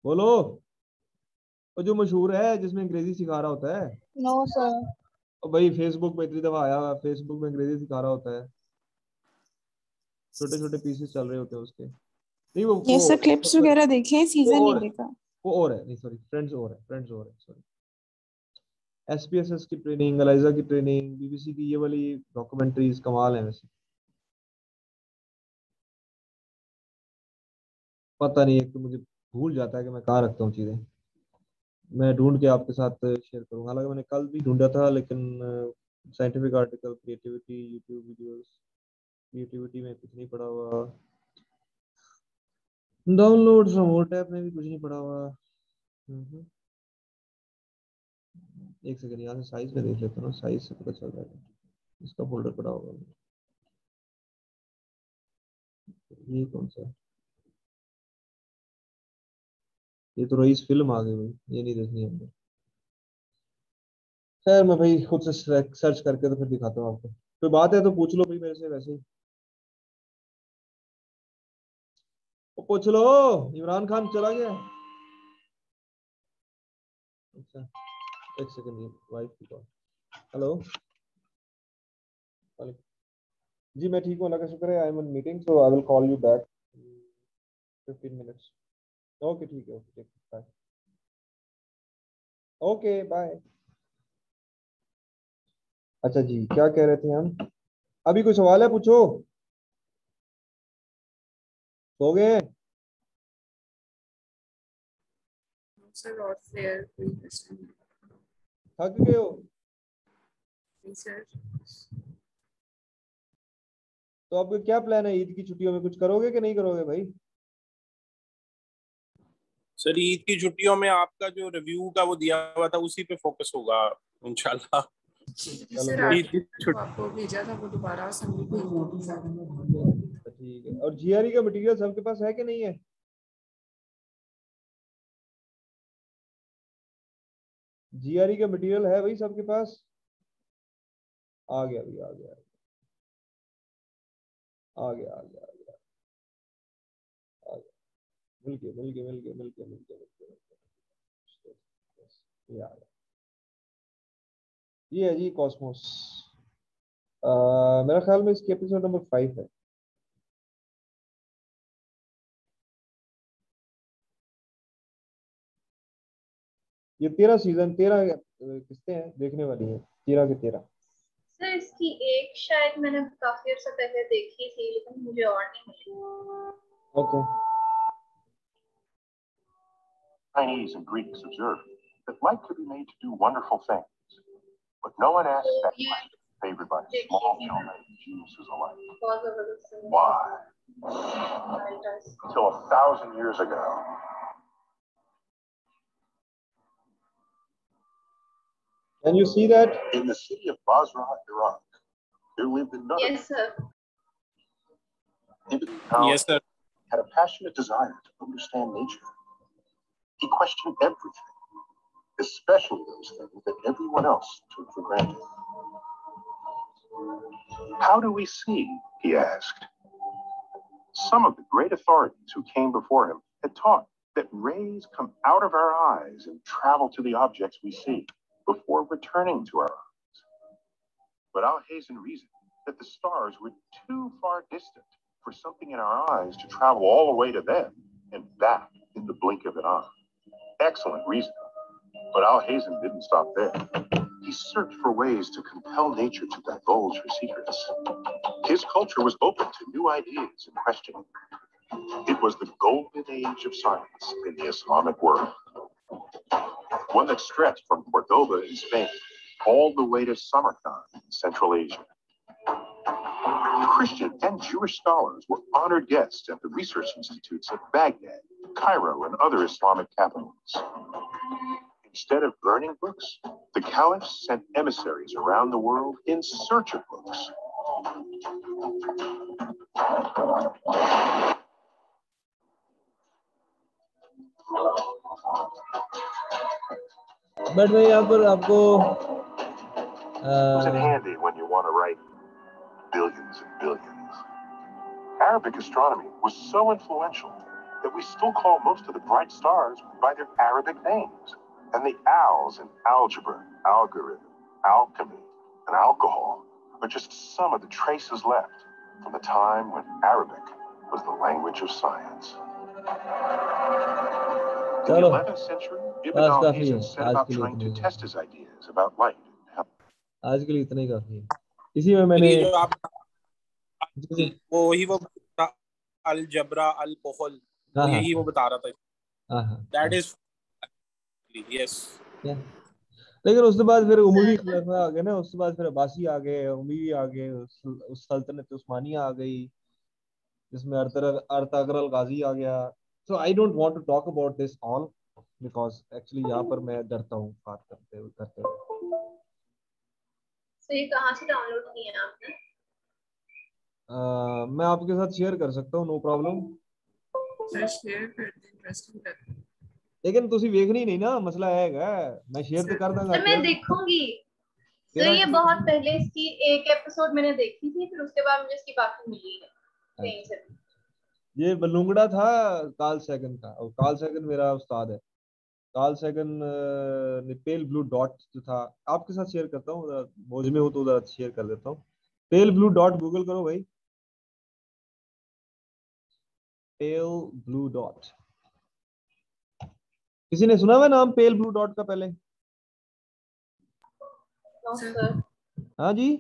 बोलो। वो जो मशहूर है जिसमें अंग्रेजी सिखा रहा होता है। No sir. और भाई फेसबुक पे इतनी दफा आया हुआ है, फेसबुक में अंग्रेजी सिखा रहा होता है, छोटे छोटे पीसेस चल रहे होते हैं उसके। नहीं ये वो सब क्लिप्स सॉरी, वगैरह देखे हैं, वो सीजन नहीं और है, देखा। वो और है, नहीं सॉरी, फ्रेंड्स और है सॉरी। एसपीएसएस की ट्रेनिंग, एलाइजा की ट्रेनिंग, बीबीसी की ये वाली डॉक्यूमेंट्रीज कमाल है वैसे। पता नहीं, एक तो मुझे भूल जाता है कि मैं कहाँ रखता हूँ चीजें। मैं ढूंढ के आपके साथ शेयर करूँगा, हालांकि मैंने कल भी ढूंढा था, लेकिन scientific article, creativity, YouTube videos, creativity में कुछ नहीं पड़ा हुआ, डाउनलोड फ्रॉम वो टैब में भी कुछ नहीं पड़ा हुआ। हम्म। एक सेकंड, यहाँ से साइज में देख लेता हूँ, साइज से पता चल जाएगा। इसका फोल्डर पड़ा होगा। ये कौन सा है? ये तो रईस फिल्म आ गई भाई, ये नहीं देखनी है हमने। खैर मैं भाई खुद से सर्च करके तो फिर दिखाता हूँ आपको। कोई बात है तो पूछ लो भाई मेरे से वैसे ही। वो पूछ लो। इमरान खान चला गया। अच्छा, एक सेकंड, ये वाइफ की कॉल। हेलो। जी मैं ठीक हूँ, अल्लाह का शुक्र है। I am in meeting, so I will call you back 15 minutes. Okay ठीक है, ओके बाय। Okay bye. अच्छा जी, क्या कह रहे थे हम? अभी कोई सवाल है पूछो। सो गए? सर और फेयर कोई क्वेश्चन थक गए हो? नहीं सर। तो आपका क्या प्लान है, ईद की छुट्टियों में कुछ करोगे कि नहीं करोगे भाई? सर ईद की छुट्टियों में आपका जो रिव्यू का वो दिया हुआ था उसी पे फोकस होगा इंशाल्लाह। चलो सर फिर आज ईद की को आपको भेजा था वो दोबारा सबमिट ठीक है। और जीआरई का मटेरियल सबके पास है कि नहीं है? जीआरई का मटेरियल है भाई सबके पास? आ गया भाई, आ गया। आ गया आ गया आ गया आ गया, मिल गए मिल गए मिल गए मिल गए मिल गए मिल गए। ये आ गया, ये है जी कॉस्मोस। मेरा ख्याल में इसकी एपिसोड नंबर 5 है। ये 13 सीजन 13 किस्तें हैं, देखने वाली है 13 के 13। सर इसकी एक शायद मैंने काफी अर्सा पहले देखी थी लेकिन मुझे और नहीं मिली। Okay. Chinese and Greeks observed that light could be made to do wonderful things, but no one asked that question favored by small children and geniuses alike. Why? Until 1,000 years ago. Can you see that? In the city of Basra, Iraq, there lived another. Yes, sir. Yes, sir. Had a passionate desire to understand nature. He questioned everything, especially those things that everyone else took for granted. How do we see? He asked. Some of the great authorities who came before him had taught that rays come out of our eyes and travel to the objects we see before returning to our eyes. But Alhazen reasoned that the stars were too far distant for something in our eyes to travel all the way to them and back in the blink of an eye. Excellent reasoning. But Alhazen didn't stop there. He searched for ways to compel nature to divulge her secrets. His culture was open to new ideas and questioning. It was the golden age of science in the Islamic world, one that stretched from Cordoba in Spain all the way to Samarkand in Central Asia. Christian and Jewish scholars were honored guests at the research institutes of Baghdad, Cairo, and other Islamic capitals. Instead of burning books, the caliphs sent emissaries around the world in search of books. But मैं यहाँ पर आपको It handy when you want to write billions and billions. Arabic astronomy was so influential that we still call most of the bright stars by their Arabic names. And the owls in algebra, algorithm, alchemy, and alcohol are just some of the traces left from the time when Arabic was the language of science. In the 11th century, Ibn al-Hazm set about trying to test his ideas about light. आज के लिए इतना ही काफी है। इसी में मैंने वो अलजबरा अलकोहल यही वो बता रहा था। That is yes. लेकिन उसके बाद फिर उमवी खिलाफा आ गया ना, उसके बाद फिर अब्बासी आ गए, उमवी आ गए, उस सल्तनत उस्मानिया आ गई जिसमें अर्तगरल गाजी आ गया। So I don't want to talk about this all because actually यहाँ पर मैं डरता हूँ बात करते हुए। तो ये कहाँ से डाउनलोड किए हैं आपने? मैं आपके साथ शेयर कर सकता हूँ, नो प्रॉब्लम। सर शेयर कर दे, इंटरेस्टिंग लगता है। लेकिन तुसी वेखनी नहीं ना, मसला है मैं शेयर तो कर दूंगा। मैं देखूंगी सर, ये बहुत पहले इसकी एक एपिसोड मैंने देखी थी, फिर उसके बाद मुझे इसकी बाकी मिली है कहीं से। ये बलूंगड़ा था कार्ल सैगन का, और कार्ल सैगन मेरा उस्ताद है। कार्ल सैगन ने पेल ब्लू डॉट जो था, आपके साथ शेयर करता हूँ, मौज में हो तो उधर शेयर कर देता हूँ। पेल ब्लू डॉट गूगल करो भाई, पेल ब्लू डॉट। किसी ने सुना हुआ नाम पेल ब्लू डॉट का पहले? हाँ जी,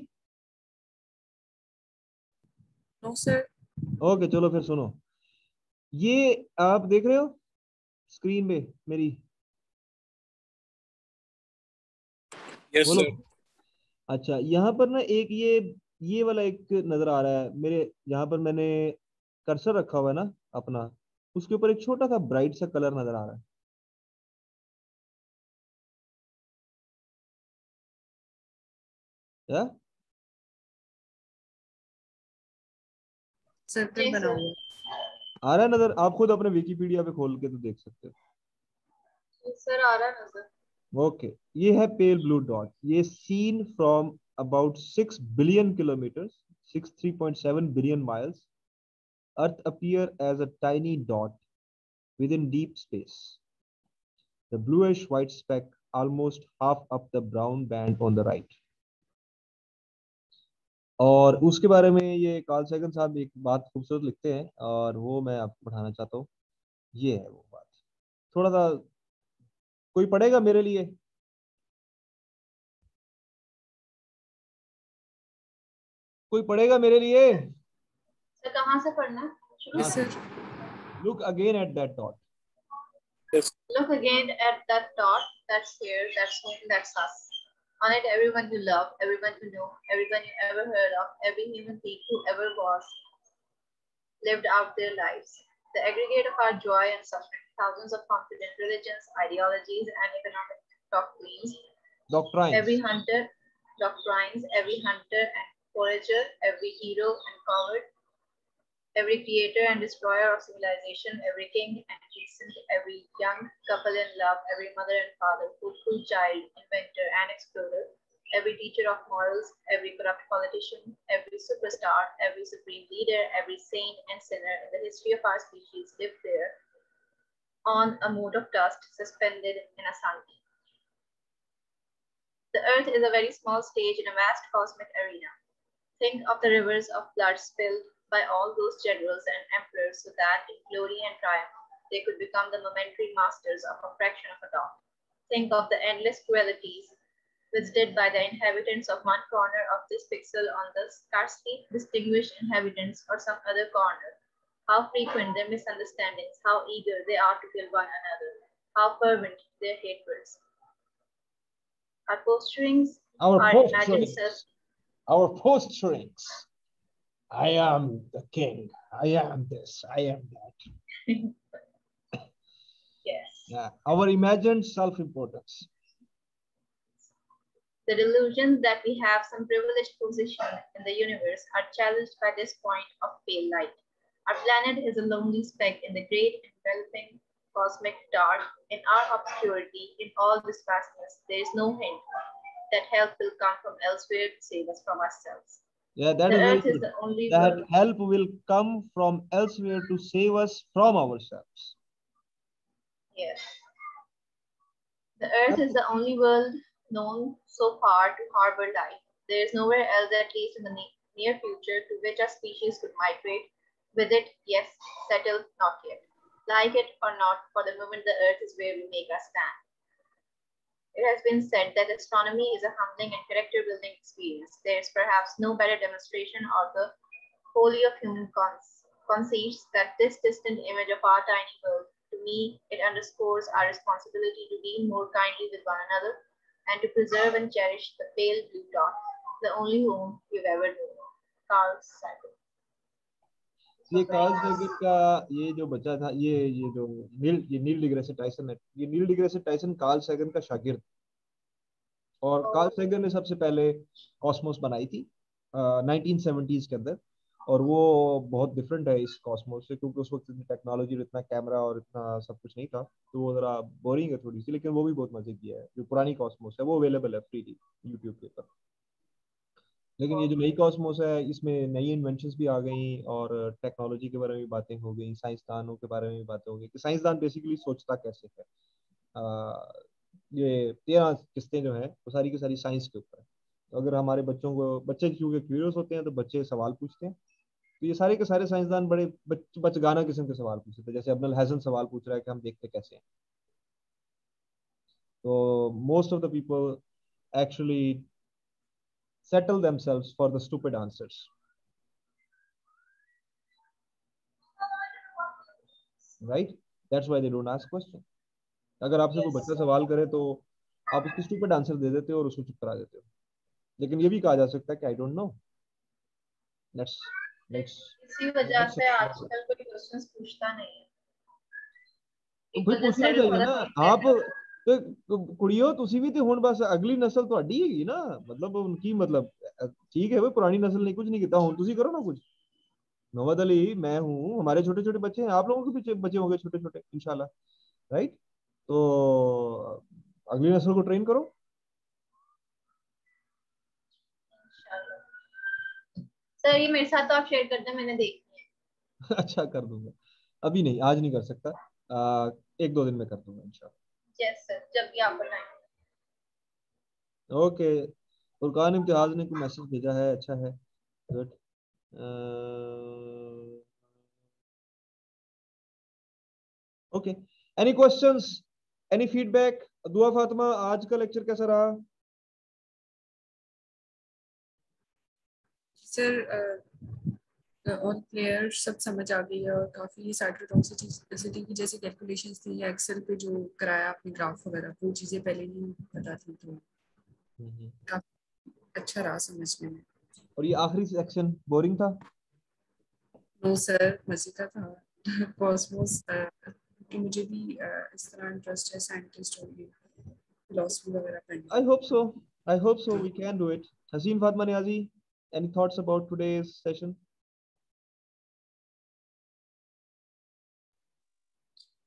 नो सर। ओके चलो फिर सुनो, ये आप देख रहे हो स्क्रीन पे मेरी? Yes sir. अच्छा, यहाँ पर ना एक ये वाला एक नजर आ रहा है मेरे, यहाँ पर मैंने कर्सर रखा हुआ है ना अपना, उसके ऊपर एक छोटा सा ब्राइट सा कलर नजर आ रहा है। क्या सर्कल बना हुआ आ रहा है नजर? आप खुद अपने विकिपीडिया पे खोल के तो देख सकते हो। सर आ रहा है नजर। ओके, ये है पेल ब्लू डॉट। ये seen from about 6 billion kilometre, 63.7 billion miles, Earth appears as a tiny dot within deep space. The bluish-white speck almost half up the brown band on the right. और उसके बारे में ये कार्ल सैगन साहब एक बात खूबसूरत लिखते हैं और वो मैं आपको पढ़ाना चाहता हूँ। ये है वो बात। थोड़ा सा कोई पढ़ेगा मेरे लिए? कोई पढ़ेगा मेरे लिए? सर कहाँ से पढ़ना है? Look again at that dot. Look again at that dot. That's here. That's home. That's us. On it, everyone you love, everyone you know, everyone you ever heard of, every human being who ever was, lived out their lives. The aggregate of our joy and suffering, thousands of confident religions, ideologies, and economic doctrines. Every hunter, doctrines, every hunter and forager, every hero and coward, every creator and destroyer of civilization, every king and peasant, every young couple in love, every mother and father, fruitful child, inventor and explorer, every teacher of morals, every corrupt politician, every superstar, every supreme leader, every saint and sinner in the history of our species lived there on a mote of dust suspended in a sun. The earth is a very small stage in a vast cosmic arena. Think of the rivers of blood spilled by all those generals and emperors so that in glory and triumph they could become the momentary masters of a fraction of a dot. Think of the endless cruelties visited by the inhabitants of one corner of this pixel on the scarcely distinguished inhabitants of some other corner. How frequent their misunderstandings, how eager they are to kill one another, how fervent their hatreds. Our posturings, our imagined self. Our posturings. I am the king. I am this. I am that. Yes. Yeah. Our imagined self-importance. The delusions that we have some privileged position in the universe are challenged by this point of pale light. Our planet is a lonely speck in the great enveloping cosmic dark. In our obscurity, in all this vastness, there is no hint that help will come from elsewhere to save us from ourselves. Yeah, that the is earth very is the only that world. help will come from elsewhere to save us from ourselves. Yes. The earth is the only world known so far to harbor life. There is nowhere else, at least in the near future, to which a species could migrate. With it, yes, settled, not yet. Like it or not, for the moment the earth is where we make our stand. It has been said that astronomy is a humbling and character-building experience. There is perhaps no better demonstration of the wholly of human conceits that this distant image of our tiny world. To me, it underscores our responsibility to deal more kindly with one another and to preserve and cherish the pale blue dot, the only home we've ever known. Carl Sagan. ये कार्ल सैगन का ये जो बच्चा था ये जो नील डिग्रेसे टाइसन है, ये नील डिग्रेसे टाइसन कार्ल सैगन का शागिर्द, और कार्ल सैगन ने सबसे पहले कॉस्मोस बनाई थी 1970s के अंदर, और वो बहुत डिफरेंट है इस कॉस्मोस से, क्योंकि उस वक्त इतनी टेक्नोलॉजी, इतना कैमरा और इतना सब कुछ नहीं था, तो वो जरा बोरिंग है थोड़ी सी, लेकिन वो भी बहुत मजे की है। जो पुरानी कॉस्मोस है वो अवेलेबल है फ्रीली यूट्यूब के ऊपर, लेकिन ये जो नई कॉस्मोस है इसमें नई इन्वेंशंस भी आ गई और टेक्नोलॉजी के बारे में बातें हो गई, साइंसदानों के बारे में भी बातें हो गई कि साइंसदान बेसिकली सोचता कैसे है। ये 13 किस्तें जो है वो सारी की सारी साइंस के ऊपर है। तो अगर हमारे बच्चे क्योंकि क्यूरियस होते हैं तो बच्चे सवाल पूछते हैं, तो ये सारे के सारे साइंसदान बड़े बचगाना किस्म के सवाल पूछते थे। जैसे अब्दुल हसन सवाल पूछ रहा है कि हम देखते कैसे हैं। तो most of the people actually settle themselves for the stupid answers. Right? That's why they don't ask question. अगर आपसे कोई बच्चा सवाल करे तो आप उसको स्टूपिड आंसर दे देते हो और उसको चुप करा देते हो, लेकिन ये भी कहा जा सकता है कि आई डोंट नो। इसी वजह से आजकल कोई क्वेश्चंस पूछता नहीं है। तो फिर पूछना चाहिए ना आप, तो कुड़ियो तुसी भी तो हुण बस अगली नस्ल ਤੁਹਾਡੀ ਹੈਗੀ ना, मतलब उनकी मतलब ठीक है, वो पुरानी नस्ल ने कुछ नहीं किया, हुण तुसी करो ना कुछ। मोहम्मद अली मैं हूँ, हमारे छोटे छोटे बच्चे हैं, आप लोगों के भी बच्चे होंगे छोटे छोटे इंशाल्लाह, राइट? तो अगली नस्ल को ट्रेन करो। सर ये मेरे साथ तो आप शेयर करते हैं, मैंने देखी है। अच्छा, कर दूंगा। अभी नहीं, आज नहीं कर सकता, 1-2 दिन में कर दूंगा इंशाल्लाह। यस सर, जब भी आपको टाइम। ओके। फुरकान इम्तियाज ने कोई मैसेज भेजा है, अच्छा है, good. Okay, any questions, any feedback? दुआ फातिमा, आज का लेक्चर कैसा रहा? सर ऑल क्लियर, सब समझ आ गई है और काफ़ी साइटोटॉक्सिसिटी की जैसे कैलकुलेशंस थी या एक्सेल पे जो कराया आपने ग्राफ वगैरह, वो चीज़ें पहले नहीं पता थी, तो काफ़ी अच्छा रहा समझने में। और ये आखिरी सेक्शन बोरिंग था? नो सर, मजे का था। कॉस्मोस कि मुझे भी इस तरह इंटरेस्ट है साइंटिस्ट और ये फिलॉसफी वगैरह पढ़ने। I hope so. I hope so. We can do it. Haseen Fatma Niazi, any thoughts about today's session?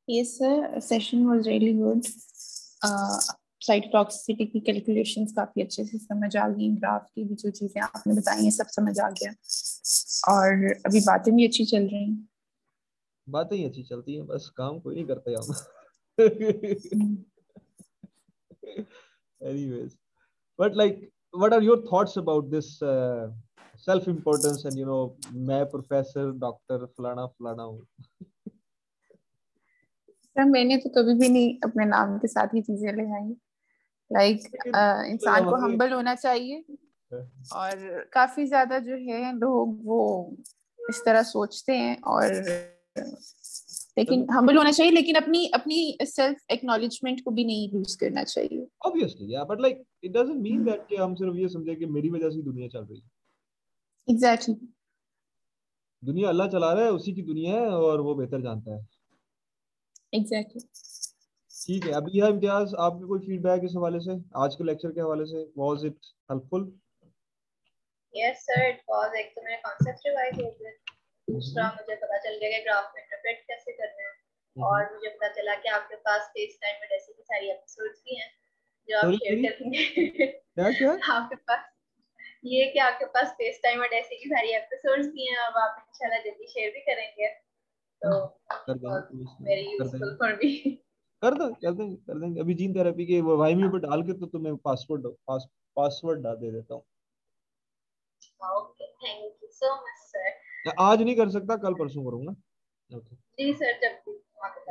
Yes, sir. Session was really good. Cytotoxicity की कैलकुलेशंस काफी अच्छे से समझ आ गई, ग्राफ की भी जो चीजें आपने बताई हैं सब समझ आ गया, और अभी बातें भी अच्छी चल रही हैं। बातें ही अच्छी चलती हैं, बस काम कोई नहीं करते हम। Anyways, but like, what are your thoughts about this self-importance and मैं प्रोफेसर डॉक्टर फलाना फलाना हूँ? सर मैंने तो कभी भी नहीं अपने नाम के साथ ही चीजें लगाई। इंसान को हम्बल होना चाहिए, और काफी ज्यादा जो है लोग वो इस तरह सोचते हैं, और लेकिन हम्बल होना चाहिए, लेकिन अपनी अपनी सेल्फ एक्नॉलेजमेंट को भी नहीं लूज करना चाहिए। Obviously, yeah, but like it doesn't mean that कि हम सिर्फ ये समझे कि मेरी वजह से दुनिया चल रही है। Exactly. दुनिया अल्लाह चला रहा है, उसी की दुनिया है और वो बेहतर जानता है। Exactly. ठीक है, अभी यह इम्तियाज, आपके कोई फीडबैक इस हवाले से, आज के लेक्चर के हवाले से? Was it helpful? Yes sir, it was. एक तो मेरे कॉन्सेप्ट रिवाइज हो गए, दूसरा मुझे पता चल गया कि ग्राफ में इंटरप्रेट कैसे करना है, और मुझे पता चला कि आपके पास स्पेस टाइम में ऐसे की सारी एपिसोड्स भी हैं जो आप शेयर करेंगे। क्या आपके पास ये कि आपके पास स्पेस टाइम और ऐसे की सारी एपिसोड्स भी हैं, और आप इंशाल्लाह जल्दी शेयर भी करेंगे, तो कर देंगे, वेरी यूजफुल फॉर मी। कर देंगे। अभी जीन थेरेपी के वो वाईमी पे डाल के तो तुम्हें पासवर्ड डाल दे देता हूँ। Okay, thank you so much sir. आज नहीं कर सकता, कल परसों करूंगा। जी सर, जब भी।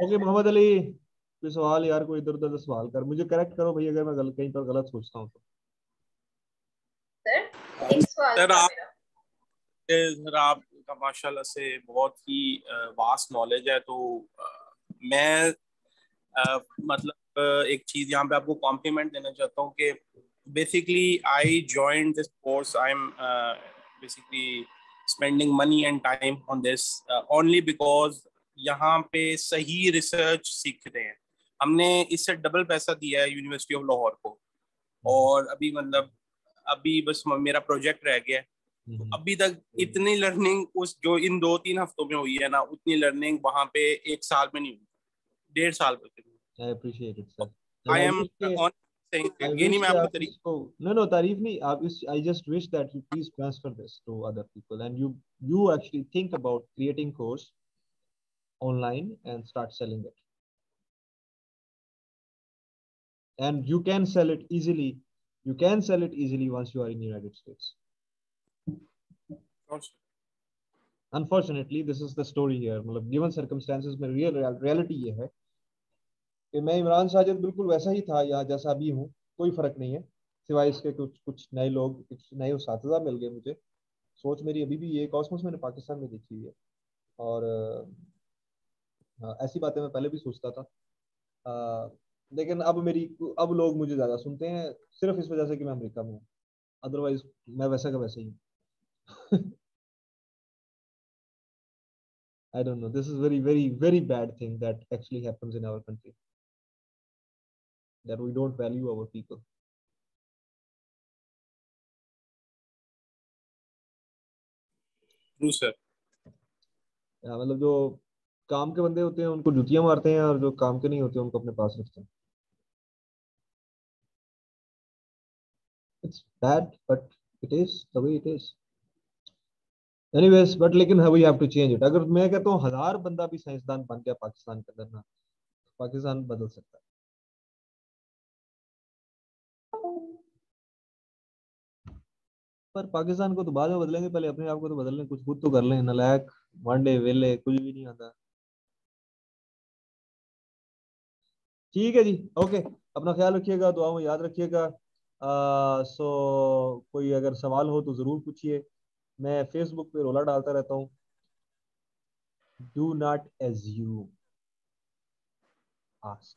ओके मोहम्मद अली, कोई सवाल यार, कोई इधर उधर सवाल कर, मुझे करेक्ट करो भाई अगर मैं कहीं पर गलत सोचता हूँ तो। सर आपका माशाल्लाह से बहुत ही वास्ट नॉलेज है, तो मैं मतलब एक चीज यहाँ पे आपको कॉम्प्लीमेंट देना चाहता हूँ कि basically I joined this course, I am basically spending money and time on this only because यहाँ पे सही रिसर्च सीखते हैं। हमने इससे डबल पैसा दिया है यूनिवर्सिटी ऑफ लाहौर को, और अभी मतलब अभी बस मेरा प्रोजेक्ट रह गया है, तो अभी तक इतनी लर्निंग उस जो इन 2-3 हफ्तों में हुई है ना, उतनी लर्निंग वहां पे 1 साल में नहीं हुई, 1.5 साल में। I appreciate it, sir. I am on saying ये नहीं मैं आपको तारीफ no तारीफ नहीं, आप इस I just wish that you please transfer this to other people and you actually think about creating course online and start selling it, and you can sell it easily. You can sell it easily once you are in the United States. Unfortunately, this is the story here. मतलब given circumstances में reality ये है कि मैं इमरान साजिद बिल्कुल वैसा ही था यहाँ जैसा अभी हूँ, कोई फर्क नहीं है, सिवाय इसके कुछ नए लोग, कुछ नए उस्ताद मिल गए मुझे। सोच मेरी अभी भी ये कॉस्मोस मैंने पाकिस्तान में देखी हुई है, और ऐसी बातें मैं पहले भी सोचता था, लेकिन अब लोग मुझे ज़्यादा सुनते हैं सिर्फ इस वजह से कि मैं अमेरिका में हूँ, अदरवाइज मैं वैसा का वैसा ही हूँ। I don't know. This is very, very, very bad thing that actually happens in our country. That we don't value our people. True sir. मतलब जो काम के बंदे होते हैं उनको जुतियां मारते हैं, और जो काम के नहीं होते उनको अपने पास रखते हैं। It's bad, but it is the way it is. Anyways but लेकिन we have to change it. अगर मैं कहता हूँ 1000 बंदा भी साइंसदान बन गया पाकिस्तान के अंदर ना, पाकिस्तान बदल सकता है। पर पाकिस्तान को तो बाद में बदलेंगे, पहले अपने आप को तो बदल लें, कुछ खुद तो कर लें। नालायक, वांडे, वेले, कुछ भी नहीं आता। ठीक है जी, ओके, अपना ख्याल रखिएगा, दुआ में याद रखिएगा। कोई अगर सवाल हो तो ज़रूर पूछिए। मैं फेसबुक पे रोला डालता रहता हूँ। Do not assume, ask.